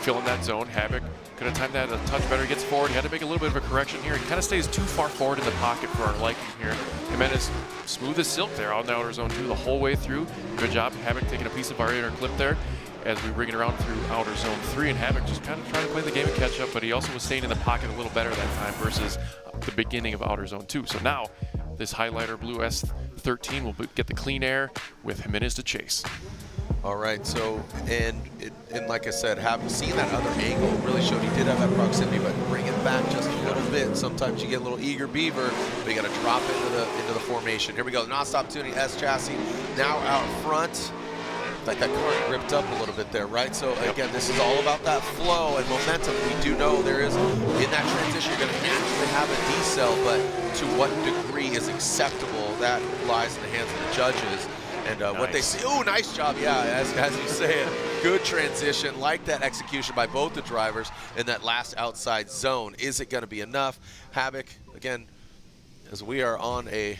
Filling that zone. Havoc could have timed that a touch better. He gets forward. He had to make a little bit of a correction here. He kind of stays too far forward in the pocket for our liking here. Jimenez, smooth as silk there out in the outer zone 2 the whole way through. Good job. Havoc taking a piece of our inner clip there as we bring it around through outer zone 3. And Havoc just kind of trying to play the game and catch up, but he also was staying in the pocket a little better that time versus the beginning of outer zone 2. So now this highlighter blue S13 will get the clean air with Jimenez to chase. All right, so, and like I said, having seen that other angle really showed he did have that proximity, but bring it back just a little bit. Sometimes you get a little eager beaver, but you got to drop into the formation. Here we go, non-stop tuning S chassis now out front. Like that car ripped up a little bit there, right? So again, this is all about that flow and momentum. We do know there is, in that transition, you're going to naturally have a decel, but to what degree is acceptable, that lies in the hands of the judges. And nice. What they see, oh, nice job, yeah, as you say it. Good transition, like that execution by both the drivers in that last outside zone. Is it going to be enough? Havoc, again, as we are on a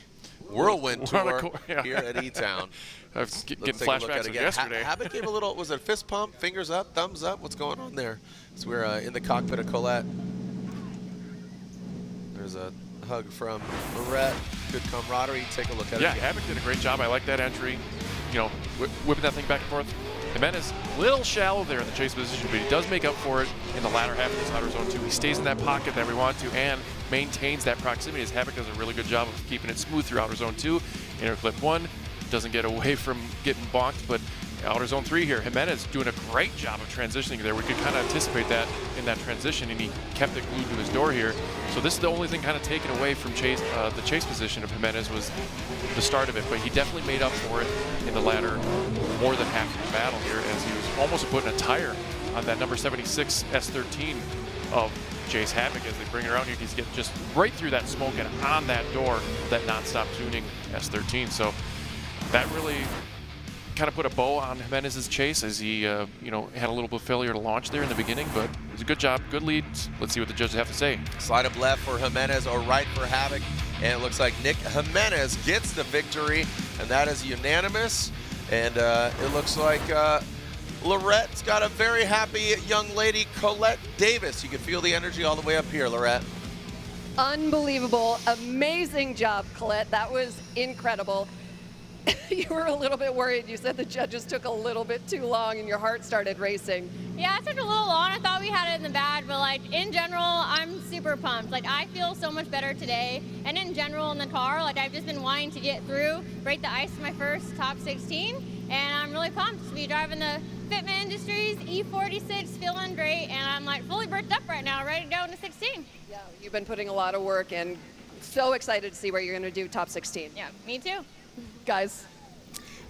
whirlwind tour here at E-Town. I was getting flashbacks of yesterday. Havoc gave a little, was it a fist pump, fingers up, thumbs up? What's going on there? So we're in the cockpit of Colette. There's a hug from Lorette. Good camaraderie. Take a look at it. Yeah, Havoc did a great job. I like that entry. You know, whipping that thing back and forth. Jimenez, a little shallow there in the chase position, but he does make up for it in the latter half of this outer zone 2. He stays in that pocket that we want to and maintains that proximity, as Havoc does a really good job of keeping it smooth through outer zone 2. Inner clip 1. Doesn't get away from getting bonked, but outer zone 3 here. Jimenez doing a great job of transitioning there. We could kind of anticipate that in that transition, and he kept it glued to his door here. So this is the only thing kind of taken away from the chase position of Jimenez was the start of it, but he definitely made up for it in the latter more than half of the battle here, as he was almost putting a tire on that number 76 S13 of Jace Havoc as they bring it around here. He's getting just right through that smoke and on that door of that non-stop tuning S13. So that really kind of put a bow on Jimenez's chase as he, you know, had a little bit of failure to launch there in the beginning, but it was a good job, good lead. Let's see what the judges have to say. Slide up left for Jimenez or right for Havoc, and it looks like Nick Jimenez gets the victory, and that is unanimous. And it looks like Lorette's got a very happy young lady, Colette Davis. You can feel the energy all the way up here, Lorette. Unbelievable, amazing job, Colette. That was incredible. You were a little bit worried. You said the judges took a little bit too long and your heart started racing. Yeah, it took a little long. I thought we had it in the bag, but like in general, I'm super pumped. Like I feel so much better today. And in general in the car, like I've just been wanting to get through, break the ice in my first top 16. And I'm really pumped to be driving the Fitment Industries E46, feeling great. And I'm like fully bricked up right now, ready to go into 16. Yeah, you've been putting a lot of work in. So excited to see where you're going to do top 16. Yeah, me too. Guys.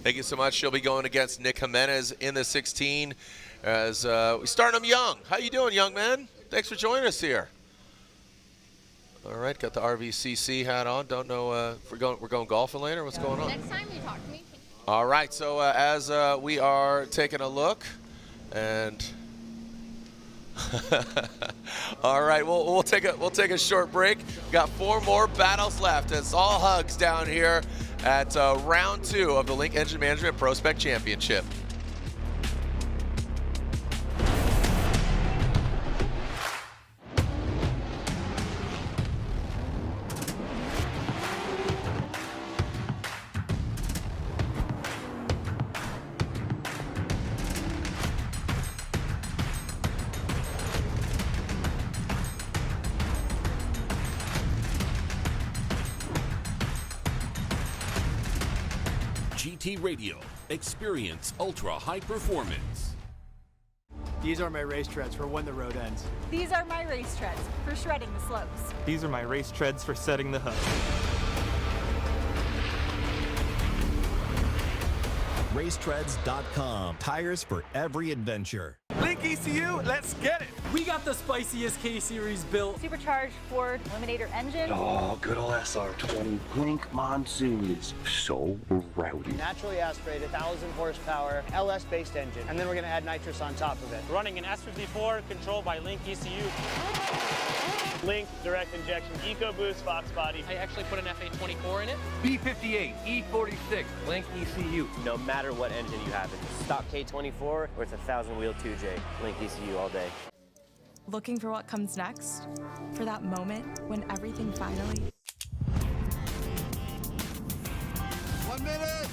Thank you so much. She'll be going against Nick Jimenez in the 16 as we start him young. How you doing, young man? Thanks for joining us here. All right, got the RVCC hat on. Don't know if we're going golfing later. What's going on? Next time you talk to me. All right, so as we are taking a look, and all right, we'll take a short break. Got 4 more battles left. It's all hugs down here at round 2 of the Link Engine Management ProSpec Championship. GT Radio. Experience ultra high performance. These are my race treads for when the road ends. These are my race treads for shredding the slopes. These are my race treads for setting the hook. Racetreads.com. Tires for every adventure. Link ECU, let's get it. We got the spiciest K-Series built. Supercharged Ford Eliminator engine. Oh, good old SR20 Blink monsoons. So rowdy. Naturally aspirated, 1,000 horsepower, LS-based engine. And then we're going to add nitrous on top of it. Running an S54 controlled by Link ECU. Link direct injection EcoBoost Fox body. I actually put an FA24 in it. B58, E46, Link ECU. No matter what engine you have, it's a stock K24 or it's a 1,000 wheel 2J. Link ECU all day. Looking for what comes next? For that moment when everything finally... 1 minute!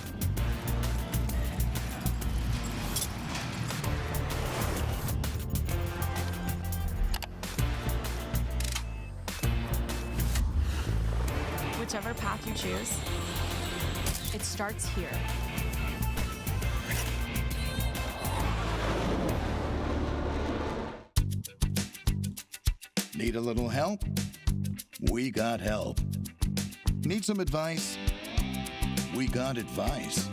Whichever path you choose, it starts here. Need a little help? We got help. Need some advice? We got advice.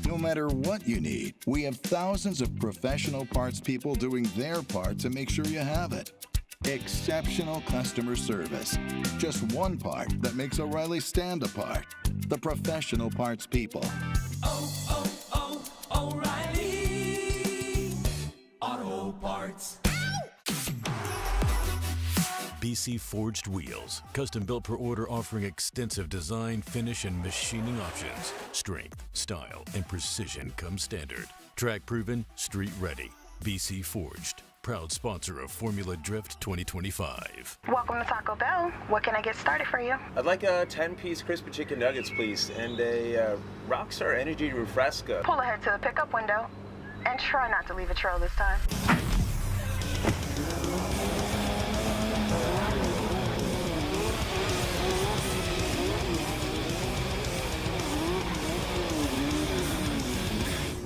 No matter what you need, we have thousands of professional parts people doing their part to make sure you have it. Exceptional customer service. Just one part that makes O'Reilly stand apart. The professional parts people. O'Reilly Auto Parts. BC Forged Wheels, custom built per order, offering extensive design, finish, and machining options. Strength, style, and precision come standard. Track proven, street ready. BC Forged, proud sponsor of Formula Drift 2025. Welcome to Taco Bell. What can I get started for you? I'd like a 10-piece crispy chicken nuggets, please, and a Rockstar Energy Refresca. Pull ahead to the pickup window and try not to leave a trail this time.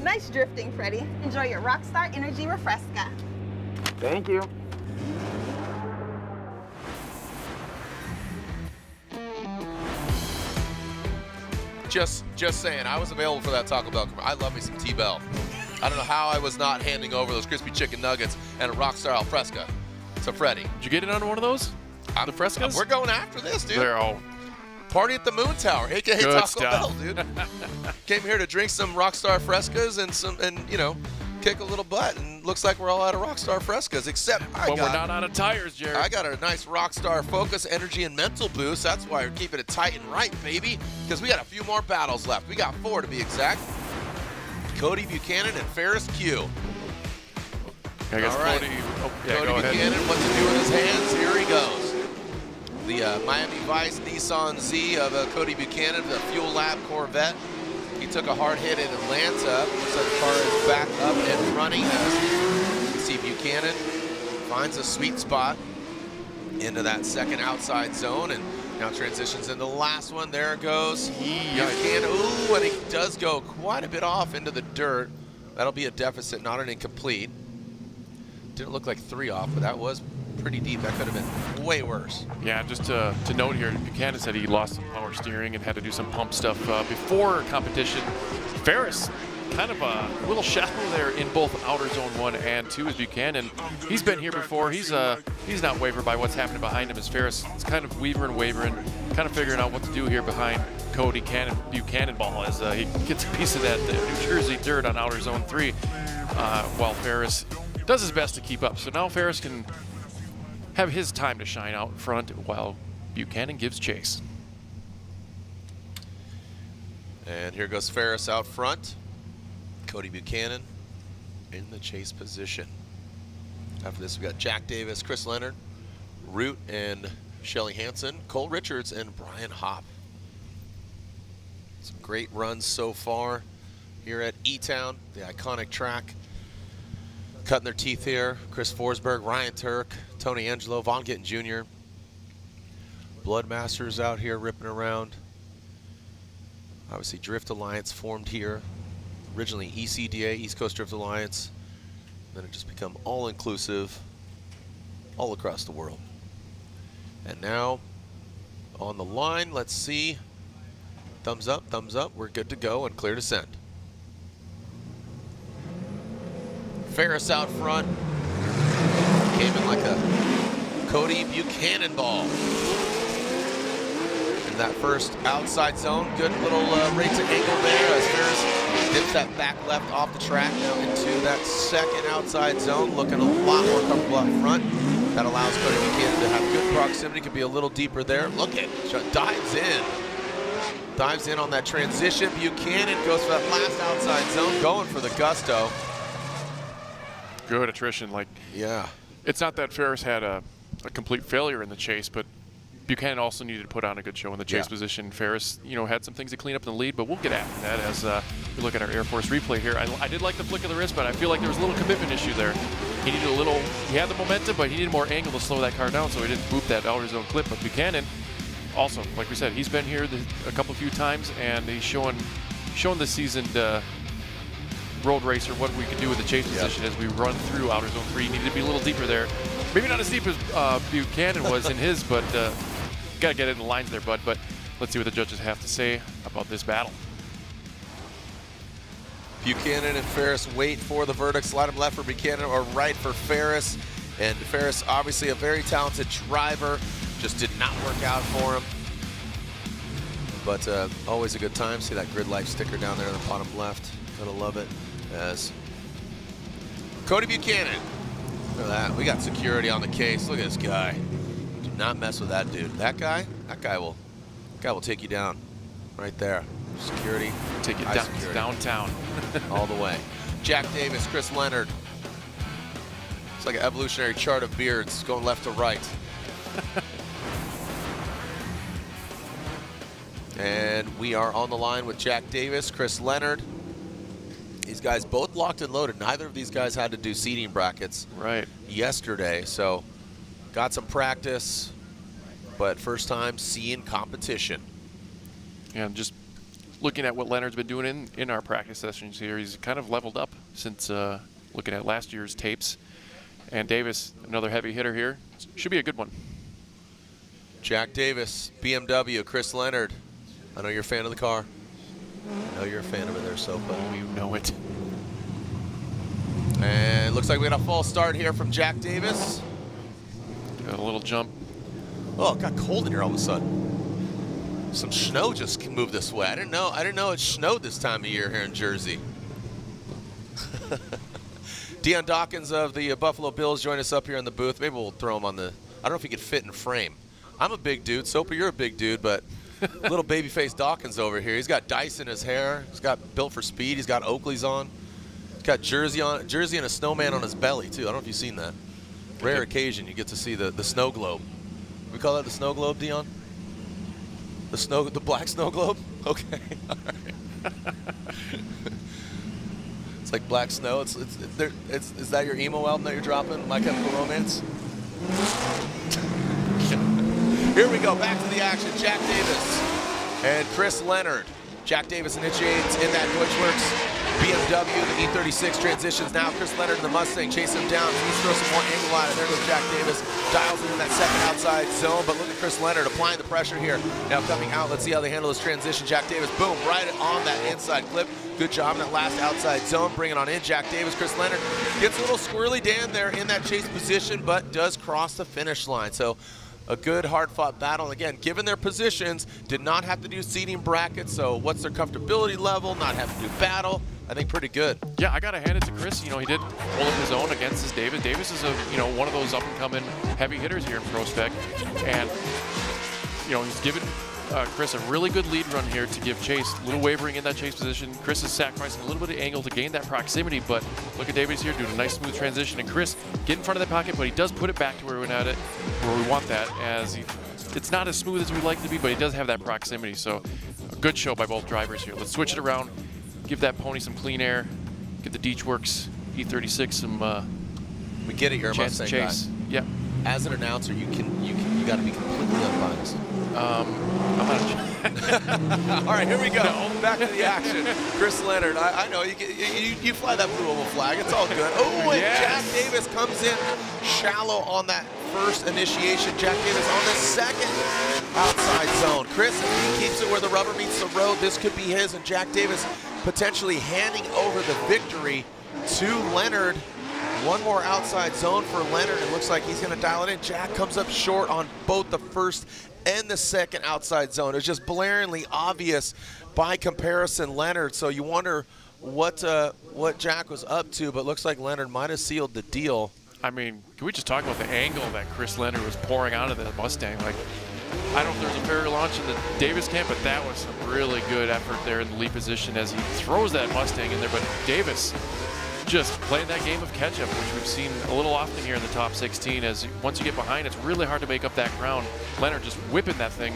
Nice drifting, Freddie. Enjoy your Rockstar Energy Refresca. Thank you. Just saying, I was available for that Taco Bell. I love me some T-Bell. I don't know how I was not handing over those crispy chicken nuggets and a Rockstar Alfresca to Freddie. Did you get in on one of those? The Frescas? We're going after this, dude. They're all party at the Moon Tower, aka good Taco stuff. Bell, dude. Came here to drink some Rockstar Frescas and you know, kick a little butt. And looks like we're all out of Rockstar Frescas, except we're not out of tires, Jared. I got a nice Rockstar Focus Energy and Mental Boost. That's why we're keeping it tight and right, baby, because we got a few more battles left. We got 4 to be exact. Cody Buchanan and Ferris Q. I guess all right. Cody Cody Buchanan, what to do with his hands? Here he goes. The Miami Vice Nissan Z of Cody Buchanan, the Fuel Lab Corvette. He took a hard hit in Atlanta. Looks like the car is back up and running. As you see, Buchanan finds a sweet spot into that second outside zone and now transitions in the last one. There it goes. Buchanan, ooh, and he does go quite a bit off into the dirt. That'll be a deficit, not an incomplete. Didn't look like 3 off, but that was pretty deep. That could have been way worse. Yeah, just to note here, Buchanan said he lost some power steering and had to do some pump stuff before competition. Ferris kind of a little shallow there in both outer zone 1 and 2 is Buchanan. He's been here before. He's not wavered by what's happening behind him as Ferris is kind of wavering, kind of figuring out what to do here behind Cody Buchanan ball as he gets a piece of that New Jersey dirt on outer zone 3 while Ferris does his best to keep up. So now Ferris can have his time to shine out front while Buchanan gives chase. And here goes Ferris out front. Cody Buchanan in the chase position. After this, we got Jack Davis, Chris Leonard, Ruth and Shelly Hansen, Cole Richards, and Brian Hopp. Some great runs so far here at E-Town, the iconic track. Cutting their teeth here. Chris Forsberg, Ryan Turk, Tony Angelo, Von Gittin Jr. Bloodmasters out here ripping around. Obviously, Drift Alliance formed here. Originally ECDA, East Coast Drift Alliance. Then it just become all-inclusive all across the world. And now on the line, let's see. Thumbs up, we're good to go and clear to send. Ferris out front. Came in like a Cody Buchanan ball. In that first outside zone, good little racing angle there as Ferris dips that back left off the track now into that second outside zone, looking a lot more comfortable up front. That allows Cody Buchanan to have good proximity, could be a little deeper there. Look at, dives in on that transition. Buchanan goes for that last outside zone, going for the gusto. Good attrition, yeah. It's not that Ferris had a complete failure in the chase, but Buchanan also needed to put on a good show in the chase position. Ferris, had some things to clean up in the lead, but we'll get after that as we look at our Air Force replay here. I did like the flick of the wrist, but I feel like there was a little commitment issue there. He needed he had the momentum, but he needed more angle to slow that car down, so he didn't boop that outer zone clip. But Buchanan, also, like we said, he's been here a few times, and he's showing the seasoned road racer what we can do with the chase position as we run through outer zone 3. Needed to be a little deeper there. Maybe not as deep as Buchanan was in his, but got to get it in the lines there, bud. But let's see what the judges have to say about this battle. Buchanan and Ferris wait for the verdict. Slide him left for Buchanan or right for Ferris. And Ferris, obviously a very talented driver, just did not work out for him. But always a good time. See that Grid Life sticker down there in the bottom left. Gotta love it. As Cody Buchanan. Look at that. We got security on the case. Look at this guy. Do not mess with that dude. That guy will take you down. Right there. Security. Take you downtown. All the way. Jack Davis, Chris Leonard. It's like an evolutionary chart of beards going left to right. And we are on the line with Jack Davis, Chris Leonard. These guys both locked and loaded. Neither of these guys had to do seating brackets yesterday, so got some practice, but first time seeing competition. And just looking at what Leonard's been doing in our practice sessions here, he's kind of leveled up since looking at last year's tapes. And Davis, another heavy hitter here. Should be a good one. Jack Davis, BMW, Chris Leonard. I know you're a fan of the car. I know you're a fan of it there, Sopa. Oh, you know it. And looks like we got a false start here from Jack Davis. Got a little jump. Oh, it got cold in here all of a sudden. Some snow just moved this way. I didn't know it snowed this time of year here in Jersey. Deion Dawkins of the Buffalo Bills joined us up here in the booth. Maybe we'll throw him on the, I don't know if he could fit in frame. I'm a big dude. Sopa, you're a big dude, but little babyface Dawkins over here. He's got dice in his hair. He's got built for speed. He's got Oakleys on. He's got jersey and a snowman on his belly, too. I don't know if you've seen that. Rare occasion you get to see the snow globe. We call that the snow globe, Deion? The black snow globe? Okay. All right. It's like Black Snow. Is that your emo album that you're dropping? My Chemical Romance? Here we go, back to the action. Jack Davis and Chris Leonard. Jack Davis initiates in that Deutschworks BMW, the E36 transitions now. Chris Leonard in the Mustang chasing him down. He's throwing some more angle out. There goes Jack Davis. Dials in that second outside zone, but look at Chris Leonard applying the pressure here. Now coming out, let's see how they handle this transition. Jack Davis, boom, right on that inside clip. Good job in that last outside zone, bringing on in Jack Davis. Chris Leonard gets a little squirrely Dan there in that chase position, but does cross the finish line. So a good hard-fought battle. Again, given their positions, did not have to do seating brackets, so what's their comfortability level, not have to do battle. I think pretty good. Yeah, I got to hand it to Chris. You know, he did hold up his own against his Davis. Davis is one of those up-and-coming heavy hitters here in ProSpec, and he's given Chris a really good lead run here to give chase. A little wavering in that chase position. Chris is sacrificing a little bit of angle to gain that proximity, but look at Davis here doing a nice smooth transition, and Chris get in front of the pocket, but he does put it back to where we want that, as it's not as smooth as we'd like it to be, but he does have that proximity. So a good show by both drivers here. Let's switch it around, give that pony some clean air, give the Deechworks E36 some we get it, you're a Mustang chase. Guy. Yeah. As an announcer, you got to be completely unbiased. I'm not. All right, here we go. Back to the action. Chris Leonard, I know you fly that blue oval flag. It's all good. Oh, and yes. Jack Davis comes in shallow on that first initiation. Jack Davis on the second outside zone. Chris, if he keeps it where the rubber meets the road, this could be his, and Jack Davis potentially handing over the victory to Leonard. One more outside zone for Leonard. It looks like he's going to dial it in. Jack comes up short on both the first and the second outside zone. It's just blaringly obvious by comparison, Leonard. So you wonder what Jack was up to, but looks like Leonard might have sealed the deal. I mean, can we just talk about the angle that Chris Leonard was pouring out of that Mustang? Like, I don't know if there's a fair launch in the Davis camp, but that was some really good effort there in the lead position as he throws that Mustang in there. But Davis just playing that game of catch-up, which we've seen a little often here in the top 16, as once you get behind, it's really hard to make up that ground. Leonard just whipping that thing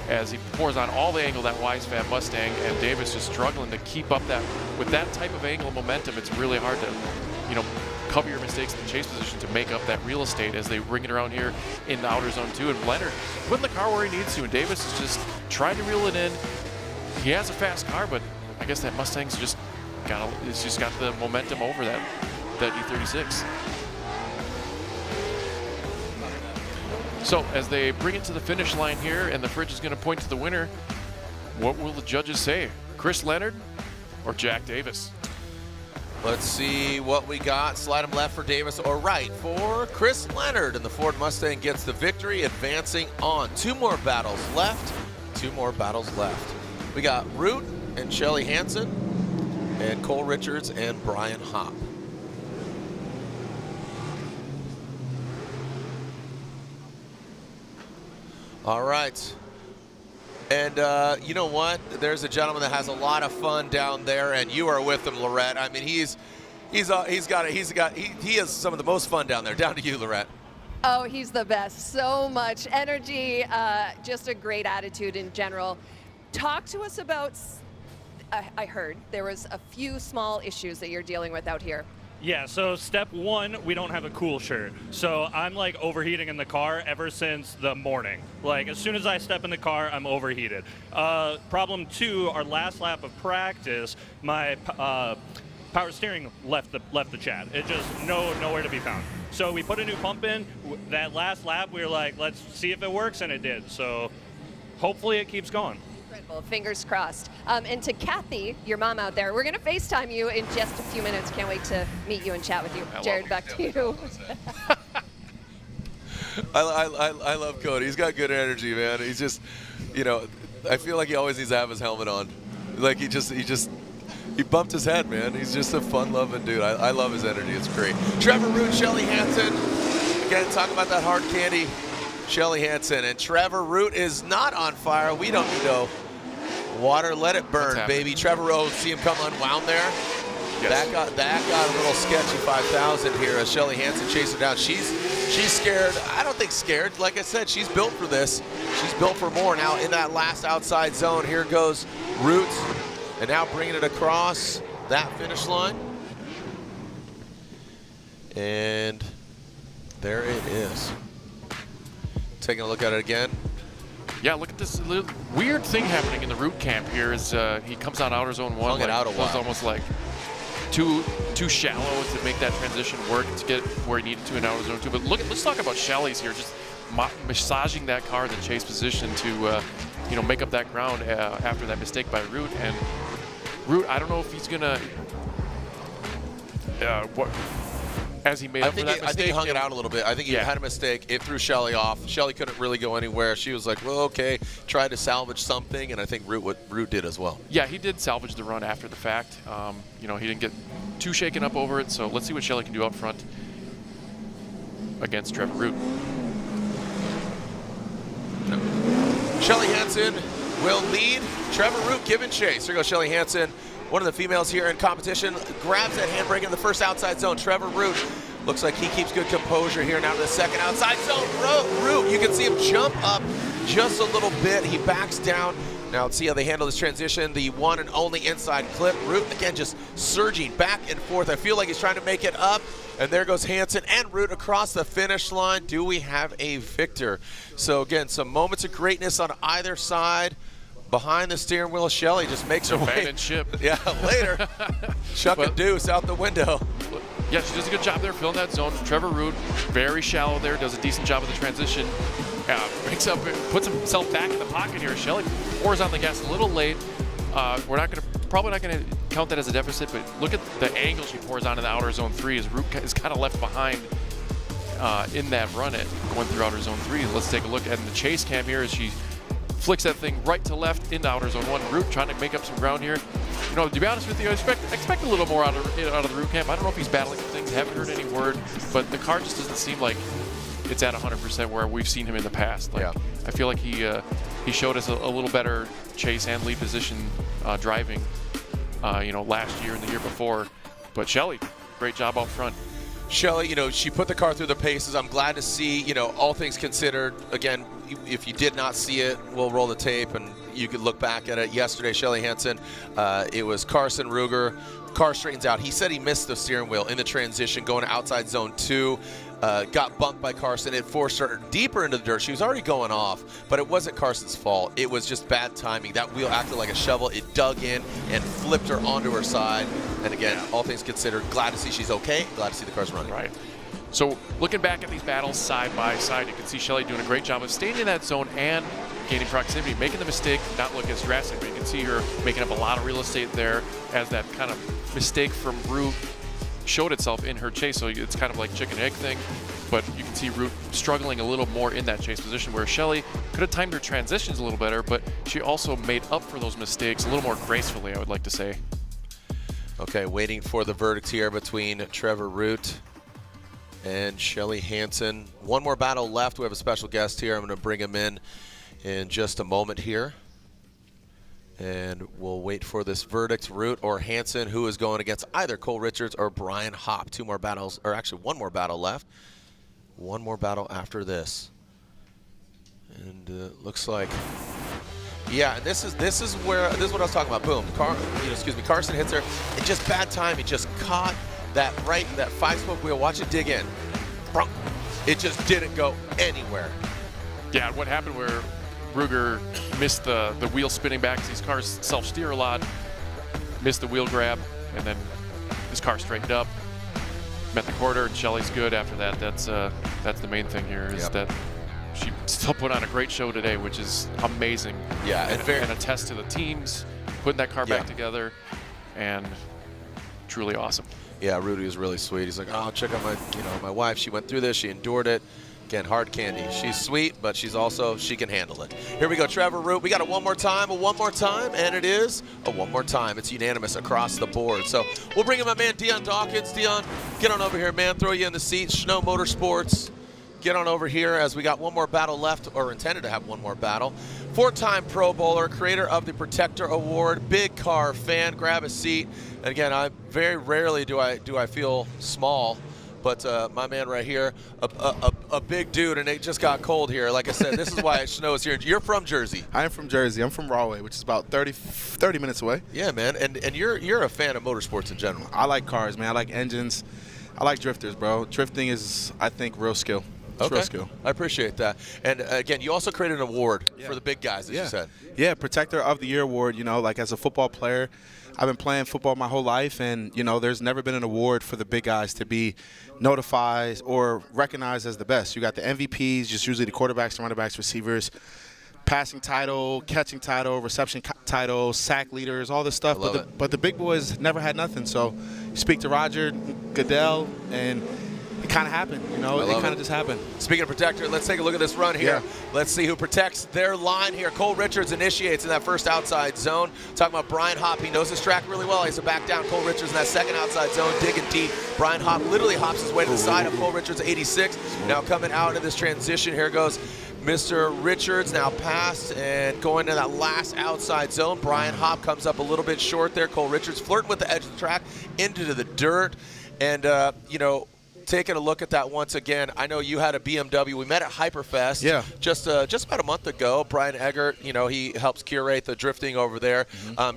as he pours on all the angle, that Wisefab Mustang, and Davis just struggling to keep up that. With that type of angle momentum, it's really hard to, cover your mistakes in the chase position to make up that real estate as they bring it around here in the outer zone too. And Leonard putting the car where he needs to, and Davis is just trying to reel it in. He has a fast car, but I guess that Mustang's just it's just got the momentum over that E36. So as they bring it to the finish line here, and the fridge is going to point to the winner, what will the judges say? Chris Leonard or Jack Davis? Let's see what we got. Slide him left for Davis or right for Chris Leonard, and the Ford Mustang gets the victory, advancing on. Two more battles left. We got Ruth and Shelly Hansen, and Cole Richards and Brian Hopp. All right. And you know what? There's a gentleman that has a lot of fun down there, and you are with him, Lorette. I mean, he has some of the most fun down there. Down to you, Lorette. Oh, he's the best. So much energy, just a great attitude in general. Talk to us about, I heard there was a few small issues that you're dealing with out here. Yeah, so step one, we don't have a cool shirt. So I'm like overheating in the car ever since the morning. Like as soon as I step in the car, I'm overheated. Problem two, our last lap of practice, my power steering left the chat. It just nowhere to be found. So we put a new pump in. That last lap, we were like, let's see if it works, and it did. So hopefully it keeps going. Incredible. Fingers crossed. And to Kathy, your mom out there, we're going to FaceTime you in just a few minutes. Can't wait to meet you and chat with you. Jared, back to you. I love Cody. He's got good energy, man. He's just, I feel like he always needs to have his helmet on. Like he bumped his head, man. He's just a fun-loving dude. I love his energy. It's great. Trevor Root, Shelly Hansen. Again, talking about that hard candy. Shelly Hansen, and Trevor Root is not on fire. We don't need no water. Let it burn, baby. Trevor Root, see him come unwound there. Yes. That got a little sketchy 5,000 here as Shelly Hansen chased her down. She's scared. I don't think scared. Like I said, she's built for this. She's built for more. Now in that last outside zone, here goes Root, and now bringing it across that finish line. And there it is. Taking a look at it again. Yeah, look at this little weird thing happening in the Root camp here as he comes out outer zone one. Hung it out a while. Almost like too shallow to make that transition work to get where he needed to in outer zone 2. But let's talk about Shelly's here, just massaging that car in the chase position to make up that ground after that mistake by Ruth. And Ruth, I don't know if he's gonna as he made up for that mistake. I think he hung it out a little bit. I think he had a mistake. It threw Shelly off. Shelly couldn't really go anywhere. She was like, well, okay, try to salvage something, and I think Ruth did as well. Yeah, he did salvage the run after the fact. He didn't get too shaken up over it, so let's see what Shelly can do up front against Trevor Ruth. Shelly Hansen will lead. Trevor Ruth giving chase. Here goes Shelly Hansen. One of the females here in competition grabs that handbrake in the first outside zone. Trevor Ruth looks like he keeps good composure here. Now to the second outside zone. Ruth, you can see him jump up just a little bit. He backs down. Now let's see how they handle this transition. The one and only inside clip. Ruth again just surging back and forth. I feel like he's trying to make it up. And there goes Hansen and Ruth across the finish line. Do we have a victor? So again, some moments of greatness on either side. Behind the steering wheel, Shelly just makes her way. Abandoned ship. Yeah, later. Chuck a deuce out the window. Yeah, she does a good job there filling that zone. Trevor Ruth, very shallow there, does a decent job of the transition. Breaks up, puts himself back in the pocket here. Shelly pours on the gas a little late. We're probably not gonna count that as a deficit, but look at the angle she pours on in the outer zone 3 as Ruth is kind of left behind in that run going through outer zone 3. Let's take a look at the chase cam here as she flicks that thing right to left into outer zone 1. Ruth trying to make up some ground here. To be honest with you, I expect a little more out of the Ruth camp. I don't know if he's battling some things. Haven't heard any word, but the car just doesn't seem like it's at 100% where we've seen him in the past. I feel like he showed us a little better chase and lead position driving, last year and the year before. But Shelly, great job out front. Shelly, she put the car through the paces. I'm glad to see, all things considered. Again, if you did not see it, we'll roll the tape and you could look back at it. Yesterday, Shelly Hansen, it was Carson Ruger. Car straightens out. He said he missed the steering wheel in the transition going to outside zone 2. Got bumped by Carson. It forced her deeper into the dirt. She was already going off, but it wasn't Carson's fault. It was just bad timing. That wheel acted like a shovel. It dug in and flipped her onto her side. And again, all things considered, glad to see she's okay. Glad to see the car's running. Right. So looking back at these battles side by side, you can see Shelly doing a great job of staying in that zone and gaining proximity, making the mistake, not look as drastic, but you can see her making up a lot of real estate there as that kind of mistake from Ruth showed itself in her chase. So it's kind of like chicken egg thing, but you can see Ruth struggling a little more in that chase position where Shelly could have timed her transitions a little better, but she also made up for those mistakes a little more gracefully, I would like to say. Okay, waiting for the verdict here between Trevor Ruth and Shelly Hansen. One more battle left. We have a special guest here. I'm going to bring him in just a moment here. And we'll wait for this verdict. Ruth or Hansen, who is going against either Cole Richards or Brian Hopp. Two more battles, or actually one more battle left. One more battle after this. And looks like, yeah, and this is what I was talking about. Boom, Carson hits her. And just bad time. It just caught that 5-spoke wheel. Watch it dig in. It just didn't go anywhere. Yeah, what happened where Ruger missed the wheel spinning back because these cars self-steer a lot, missed the wheel grab, and then his car straightened up, met the quarter, and Shelly's good after that. That's the main thing here is that she still put on a great show today, which is amazing. Yeah, and a test to the teams, putting that car back together, and truly awesome. Yeah, Rudy was really sweet. He's like, oh, check out my wife. She went through this. She endured it. Again, hard candy. She's sweet, but she can handle it. Here we go, Trevor Ruth. We got a one more time, and it is a one more time. It's unanimous across the board. So we'll bring in my man, Dion Dawkins. Dion, get on over here, man. Throw you in the seat. Snow Motorsports. Get on over here as we got one more battle left, or intended to have one more battle. 4-time Pro Bowler, creator of the Protector Award, big car fan. Grab a seat. And again, I very rarely do I feel small. But my man right here, a big dude, and it just got cold here. Like I said, this is why it snows here. You're from Jersey. I am from Jersey. I'm from Rahway, which is about 30 minutes away. Yeah, man. And you're a fan of motorsports in general. I like cars, man. I like engines. I like drifters, bro. Drifting is, I think, real skill. It's real skill. I appreciate that. And again, you also created an award for the big guys, as you said. Yeah, Protector of the Year award. You know, like as a football player, I've been playing football my whole life, and you know, there's never been an award for the big guys to be notified or recognized as the best. You got the MVPs, just usually the quarterbacks, the running backs, receivers, passing title, catching title, reception title, sack leaders, all this stuff. But the big boys never had nothing. So you speak to Roger Goodell, and it kind of happened. You know, it kind of just happened. Speaking of Protector, let's take a look at this run here. Let's see who protects their line here. Cole Richards initiates in that first outside zone. Talking about Brian Hopp. He knows his track really well. He has to back down Cole Richards in that second outside zone, digging deep. Brian Hopp literally hops his way to the side of Cole Richards, 86. Now coming out into this transition, here goes Mr. Richards, now passed and going to that last outside zone. Brian Hopp comes up a little bit short there. Cole Richards flirting with the edge of the track into the dirt. And, you know, taking a look at that once again, I know you had a BMW. We met at Hyperfest just about a month ago. Brian Eggert, you know, he helps curate the drifting over there.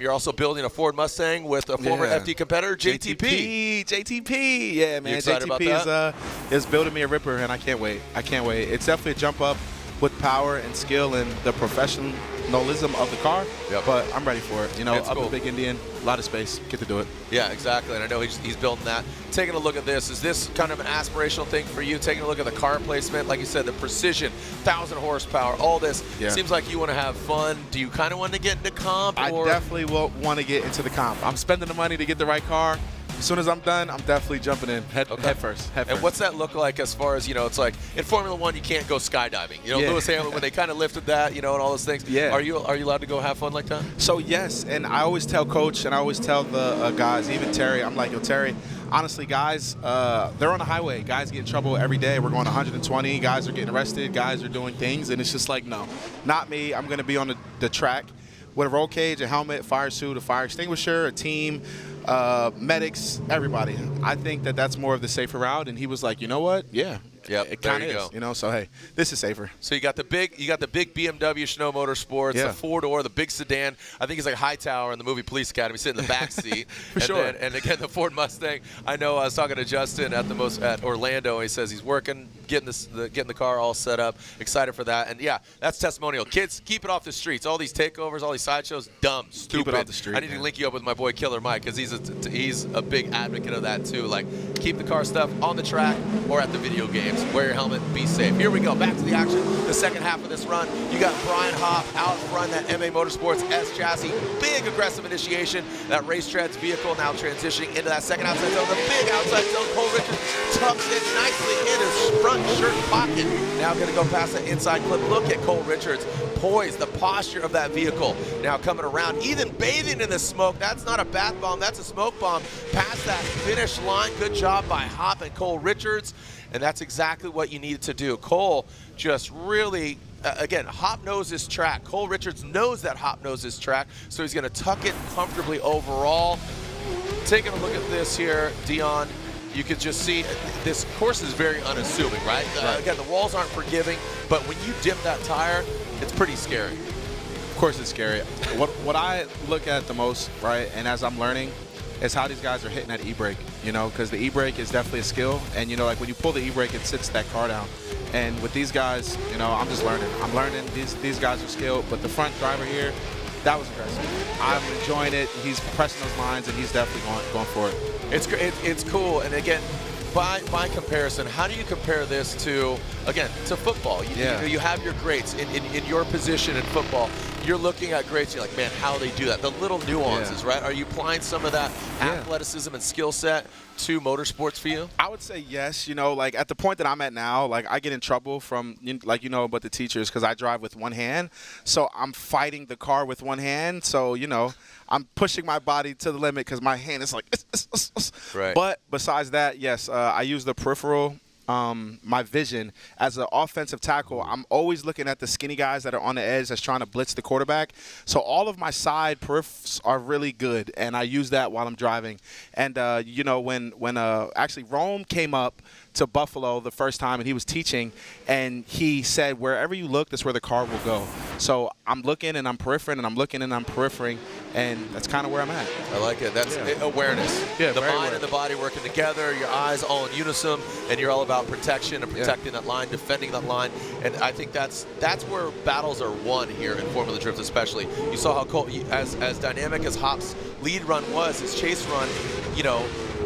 You're also building a Ford Mustang with a former FD competitor, JTP. JTP, yeah, man. You excited JTP is building me a ripper, and I can't wait. It's definitely a jump up with power and skill and the professionalism of the car, but I'm ready for it. You know, up in Big Indian, a lot of space, get to do it. Yeah, exactly, and I know he's building that. Taking a look at this, is this kind of an aspirational thing for you? Taking a look at the car placement, like you said, the precision, 1,000 horsepower, all this. Seems like you want to have fun. Do you kind of want to get into comp? I definitely will want to get into the comp. I'm spending the money to get the right car. As soon as I'm done, I'm definitely jumping in head first. And what's that look like as far as, you know, it's like in Formula One, you can't go skydiving. You know, Lewis Hamilton, when they kind of lifted that, you know, and all those things. Yeah. Are you allowed to go have fun like that? So, yes, and I always tell Coach and I always tell the guys, even Terry, I'm like, yo, Terry, honestly, guys, they're on the highway. Guys get in trouble every day. We're going 120. Guys are getting arrested. Guys are doing things. And it's just like, no, not me. I'm going to be on the track with a roll cage, a helmet, fire suit, a fire extinguisher, a team, medics, everybody. I think that's more of the safer route. And he was like, you know what? Yeah. It kind of is. You know, so hey, this is safer. So you got the big BMW Snow Motorsports, the 4-door, the big sedan. I think he's like Hightower in the movie Police Academy, sitting in the back seat. And again, the Ford Mustang. I know I was talking to Justin at Orlando. He says he's working, getting the car all set up. Excited for that. And yeah, that's testimonial. Kids, keep it off the streets. All these takeovers, all these sideshows, dumb, stupid. Keep it off the street. I need to link you up with my boy Killer Mike because he's a big advocate of that too. Like, keep the car stuff on the track or at the video games. Wear your helmet, be safe. Here we go, back to the action. The second half of this run, you got Brian Hopp out front, that MA Motorsports S chassis, big aggressive initiation. That Racetreds vehicle now transitioning into that second outside zone. The big outside zone, Cole Richards tucks it nicely in his front shirt pocket. Now going to go past that inside clip. Look at Cole Richards, poise, the posture of that vehicle. Now coming around, even bathing in the smoke. That's not a bath bomb, that's a smoke bomb. Past that finish line, good job by Hopp and Cole Richards. And that's exactly what you needed to do. Cole just really, again, Hopp knows his track. Cole Richards knows that Hopp knows his track, so he's going to tuck it comfortably overall. Taking a look at this here, Dion, you could just see this course is very unassuming, right? Again, the walls aren't forgiving, but when you dip that tire, it's pretty scary. Of course it's scary. What I look at the most, right, and as I'm learning, is how these guys are hitting that e-brake, you know, because the e-brake is definitely a skill. And, you know, like when you pull the e-brake, it sits that car down. And with these guys, you know, I'm just learning. I'm learning. These guys are skilled. But the front driver here, that was aggressive. I'm enjoying it. He's pressing those lines, and he's definitely going for it. It's cool. And, again, by comparison, how do you compare this to, again, to football? You have your greats in your position in football. You're looking at greats, you're like, man, how they do that. The little nuances, right? Are you applying some of that athleticism and skill set to motorsports for you? I would say yes. You know, like at the point that I'm at now, like I get in trouble from, like, you know, about the teachers because I drive with one hand. So I'm fighting the car with one hand. So, you know, I'm pushing my body to the limit because my hand is like, right. But besides that, yes, I use the peripheral. My vision as an offensive tackle, I'm always looking at the skinny guys that are on the edge that's trying to blitz the quarterback. So all of my side periffs are really good, and I use that while I'm driving. And, you know, when actually Rome came up to Buffalo the first time and he was teaching, and he said, wherever you look, that's where the car will go. So I'm looking and I'm periffering and I'm looking and I'm periffering. and that's kind of where I'm at. I like it. That's awareness. Yeah, the very mind aware. and the body working together, your eyes all in unison, and you're all about protection and protecting that line, defending that line. And I think that's where battles are won here in Formula Drift especially. You saw how Cole, as dynamic as Hop's lead run was, his chase run, you know,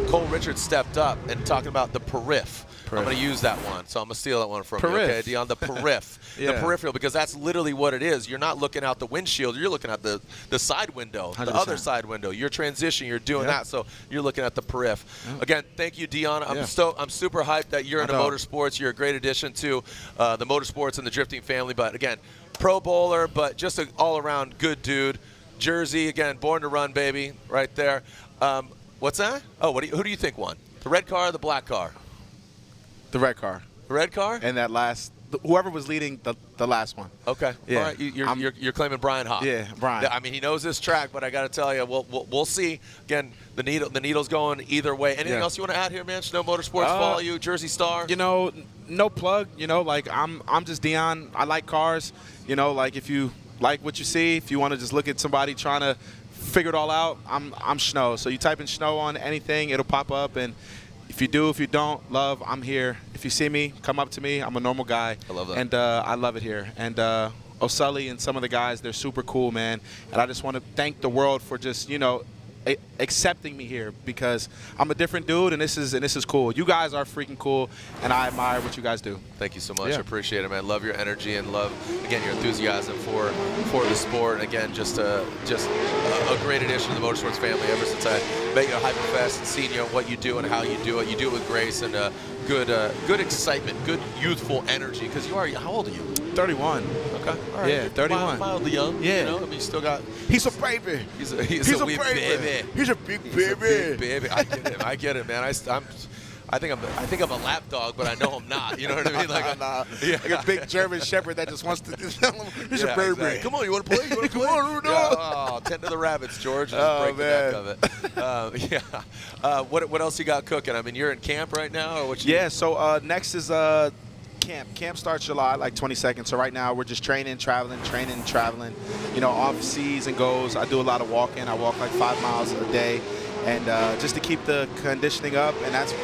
Cole Richards stepped up and talking about the periph. I'm going to use that one, so I'm going to steal that one from you, okay, Dion? The periph, the peripheral, because that's literally what it is. You're not looking out the windshield. You're looking at the side window, 100%. The other side window. You're transitioning. You're doing that, so you're looking at the periph. Again, thank you, Dion. I'm super hyped that you're into motorsports. You're a great addition to the motorsports and the drifting family. But, again, pro bowler, but just an all-around good dude. Jersey, again, born to run, baby, right there. What's that? Oh, who do you think won? The red car or the black car? The red car. The red car? And that last, whoever was leading the last one. Okay. Yeah. All right. You're claiming Brian Hop. Yeah, Brian. I mean, he knows this track, but I got to tell you, we'll see. Again, the needle's going either way. Anything else you want to add here, man? Snow Motorsports, follow you, Jersey Star. You know, no plug. You know, like I'm just Dion. I like cars. You know, like if you like what you see, if you want to just look at somebody trying to figure it all out, I'm Snow. So you type in Snow on anything, it'll pop up. And if you do, if you don't, love, I'm here. If you see me, come up to me. I'm a normal guy. I love that. And I love it here. And O'Sully and some of the guys, they're super cool, man. And I just want to thank the world for just, you know, accepting me here, because I'm a different dude, and this is cool. You guys are freaking cool, and I admire what you guys do. Thank you so much. I appreciate it, man. Love your energy and love, again, your enthusiasm for the sport. And again, just a great addition to the Motorsports family ever since I met you at Hyperfest and seen what you do and how you do it. You do it with grace and good excitement, good youthful energy. Because you are, how old are you? 31. Okay. All right. Yeah, 31. Mildly young. Yeah. You know, I mean, you still got. He's a baby. He's a wee baby. baby. He's a big baby. He's a big baby. I get it, man. I think I'm a lap dog, but I know I'm not. You know what I mean? Like, like a big German Shepherd that just wants to. He's a baby. Exactly. Come on, you want to play? You want to play? Come on, Oh, tend to the rabbits, George. Just break the neck of it. What else you got cooking? I mean, you're in camp right now, or what? So next is camp. Camp starts July, like 22nd. So right now we're just training, traveling. You know, off season goes. I do a lot of walking. I walk like 5 miles a day. And just to keep the conditioning up, and that's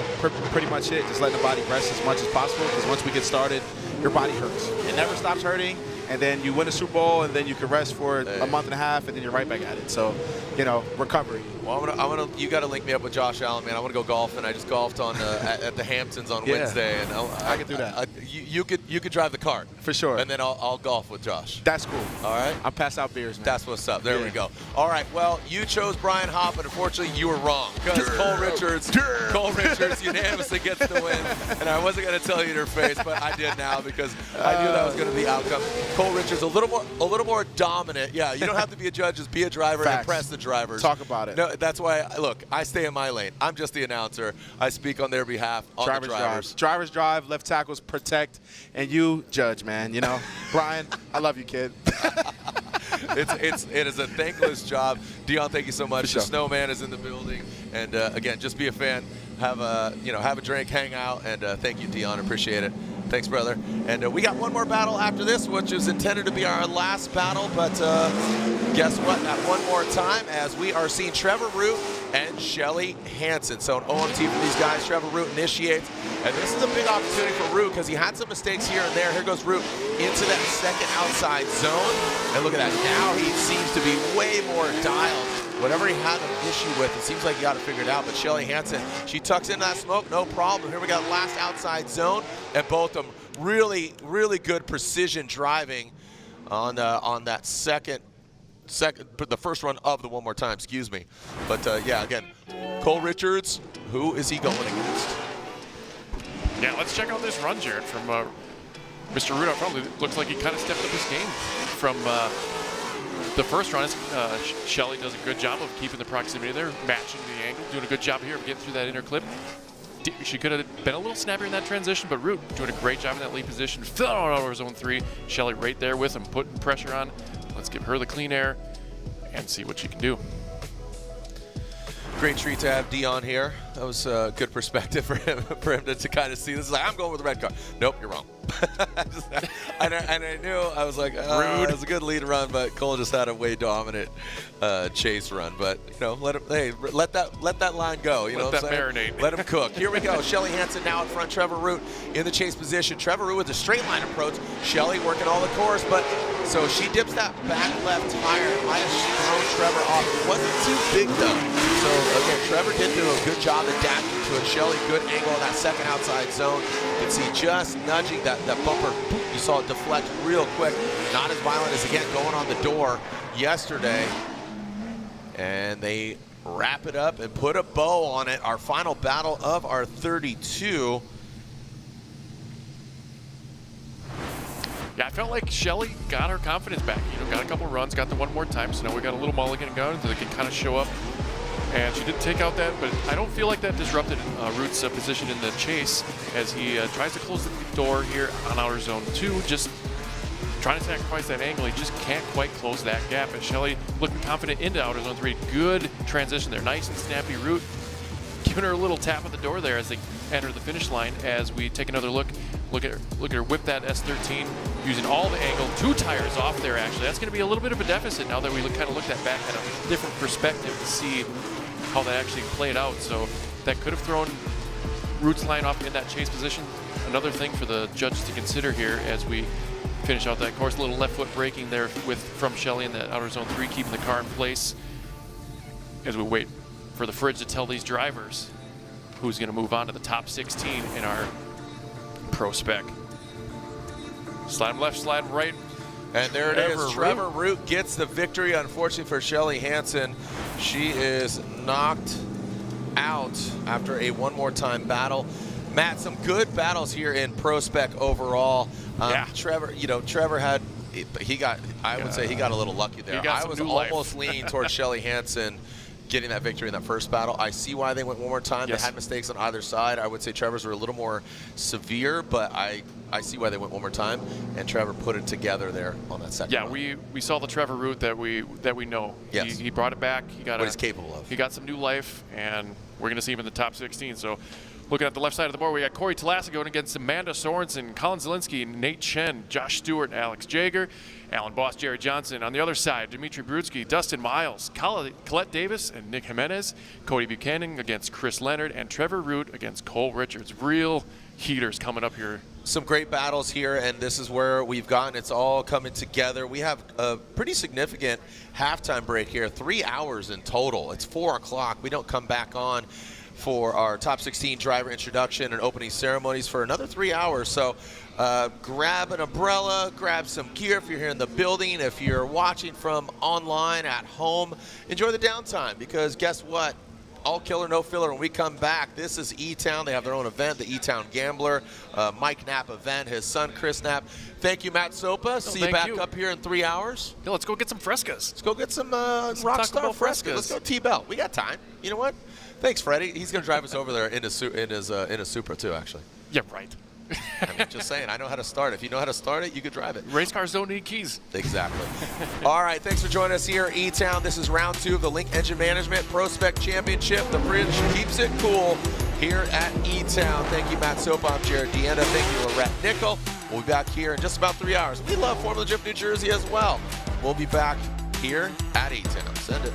pretty much it. Just letting the body rest as much as possible, because once we get started, your body hurts. It never stops hurting, and then you win a Super Bowl, and then you can rest for a month and a half, and then you're right back at it. So, you know, recovery. Well, you got to link me up with Josh Allen, man. I want to go golfing. I just golfed on at the Hamptons on Wednesday, and I can do that. You could drive the cart for sure, and then I'll golf with Josh. That's cool. All right, I'll pass out beers, man. That's what's up. There we go. All right. Well, you chose Brian Hop, and unfortunately, you were wrong, because Cole Richards unanimously gets the win. And I wasn't going to tell you in her face, but I did now, because I knew that was going to be the outcome. Cole Richards a little more dominant. Yeah, you don't have to be a judge; just be a driver and impress the drivers. Talk about it. No, that's why. Look, I stay in my lane. I'm just the announcer. I speak on their behalf. On the drivers. Drivers drive, left tackles protect, and you judge, man. You know, Brian, I love you, kid. It is a thankless job. Dion, thank you so much. Sure. The Snowman is in the building, and again, just be a fan. Have a drink, hang out, and thank you, Dion. Appreciate it. Thanks, brother. And we got one more battle after this, which is intended to be our last battle. But guess what? Not one more time, as we are seeing Trevor Root and Shelly Hansen. So an OMT for these guys. Trevor Root initiates. And this is a big opportunity for Root, because he had some mistakes here and there. Here goes Root into that second outside zone. And look at that. Now he seems to be way more dialed. Whatever he had an issue with, it seems like he got it figured out. But Shelly Hansen, she tucks in that smoke, no problem. Here we got last outside zone, and both of them really, really good precision driving on that the first run of the one more time. Excuse me. But yeah, again, Cole Richards, who is he going against? Yeah, let's check out this run, Jared, from Mr. Root. Probably looks like he kind of stepped up his game from. The first run, Shelly does a good job of keeping the proximity there, matching the angle, doing a good job here of getting through that inner clip. She could have been a little snappier in that transition, but Root doing a great job in that lead position. Fill out over zone 3. Shelly right there with him, putting pressure on. Let's give her the clean air and see what she can do. Great treat to have Dion here. That was a good perspective for him to kind of see. This is like, I'm going with the red car. Nope, you're wrong. and I knew, I was like, it was a good lead run, but Cole just had a way dominant chase run. But, you know, let that line go. You know let what that I'm saying? marinate. Let him cook. Here we go. Shelly Hansen now in front. Trevor Root in the chase position. Trevor Root with a straight line approach. Shelly working all the course, but so she dips that back left tire. Might have thrown Trevor off. It wasn't too big, though. So, again, Trevor did do a good job adapting to it. Shelly, good angle on that second outside zone. You can see just nudging that bumper. You saw it deflect real quick. Not as violent as, again, going on the door yesterday. And they wrap it up and put a bow on it. Our final battle of our 32. Yeah, I felt like Shelly got her confidence back. You know, got a couple runs, got the one more time, so now we got a little mulligan going so they can kind of show up. And she did take out that, but I don't feel like that disrupted Ruth's position in the chase as he tries to close the door here on outer zone 2, just trying to sacrifice that angle. He just can't quite close that gap. And Shelly looking confident into outer zone 3. Good transition there, nice and snappy. Ruth giving her a little tap at the door there as they enter the finish line. As we take another look at her whip that S13 using all the angle. 2 tires off there, actually. That's going to be a little bit of a deficit now that we kind of looked at back at a different perspective to see how that actually played out. So that could have thrown Ruth's line off in that chase position. Another thing for the judges to consider here as we finish out that course. A little left foot braking there from Shelly in that outer zone 3, keeping the car in place as we wait for the fridge to tell these drivers who's going to move on to the top 16 in our PROSPEC. Slide left, slide right. And there it is. Trevor Root gets the victory. Unfortunately for Shelly Hansen, she is knocked out after a one more time battle. Matt, some good battles here in PROSPEC overall. Yeah. Trevor had, I would say he got a little lucky there. I was almost leaning towards Shelly Hansen getting that victory in that first battle. I see why they went one more time. Yes. They had mistakes on either side. I would say Trevor's were a little more severe, but I see why they went one more time, and Trevor put it together there on that second round. we saw the Trevor Root that we know. Yes. He brought it back. He got what he's capable of. He got some new life, and we're going to see him in the top 16. So looking at the left side of the board, we got Corey Talaska going against Amanda Sorenson, Colin Zielinski, Nate Chen, Josh Stewart, Alex Jagger, Alan Boss, Jerry Johnson. On the other side, Dimitri Brutzky, Dustin Miles, Colette Davis, and Nick Jimenez. Cody Buchanan against Chris Leonard, and Trevor Root against Cole Richards. Real heaters coming up here. Some great battles here, and this is where we've gotten. It's all coming together. We have a pretty significant halftime break here, 3 hours in total. It's 4 o'clock. We don't come back on for our top 16 driver introduction and opening ceremonies for another 3 hours. So grab an umbrella, grab some gear if you're here in the building. If you're watching from online at home, enjoy the downtime, because guess what? All killer, no filler. When we come back, this is E-Town. They have their own event, the E-Town Gambler, Mike Knapp event, his son, Chris Knapp. Thank you, Matt Sopa. See you back up here in 3 hours. Yeah, let's go get some frescas. Let's go get some Rockstar frescas. Let's go T-Belt. We got time. You know what? Thanks, Freddie. He's going to drive us over there in his Supra, too, actually. Yeah, right. I mean, just saying, I know how to start it. If you know how to start it, you could drive it. Race cars don't need keys. Exactly. All right, thanks for joining us here at E-Town. This is round 2 of the Link Engine Management PROSPEC Championship. The bridge keeps it cool here at E-Town. Thank you, Matt Sopa. I'm Jared Deenda. Thank you, Lorette Nickel. We'll be back here in just about 3 hours. We love Formula Drift New Jersey as well. We'll be back here at E-Town. Send it.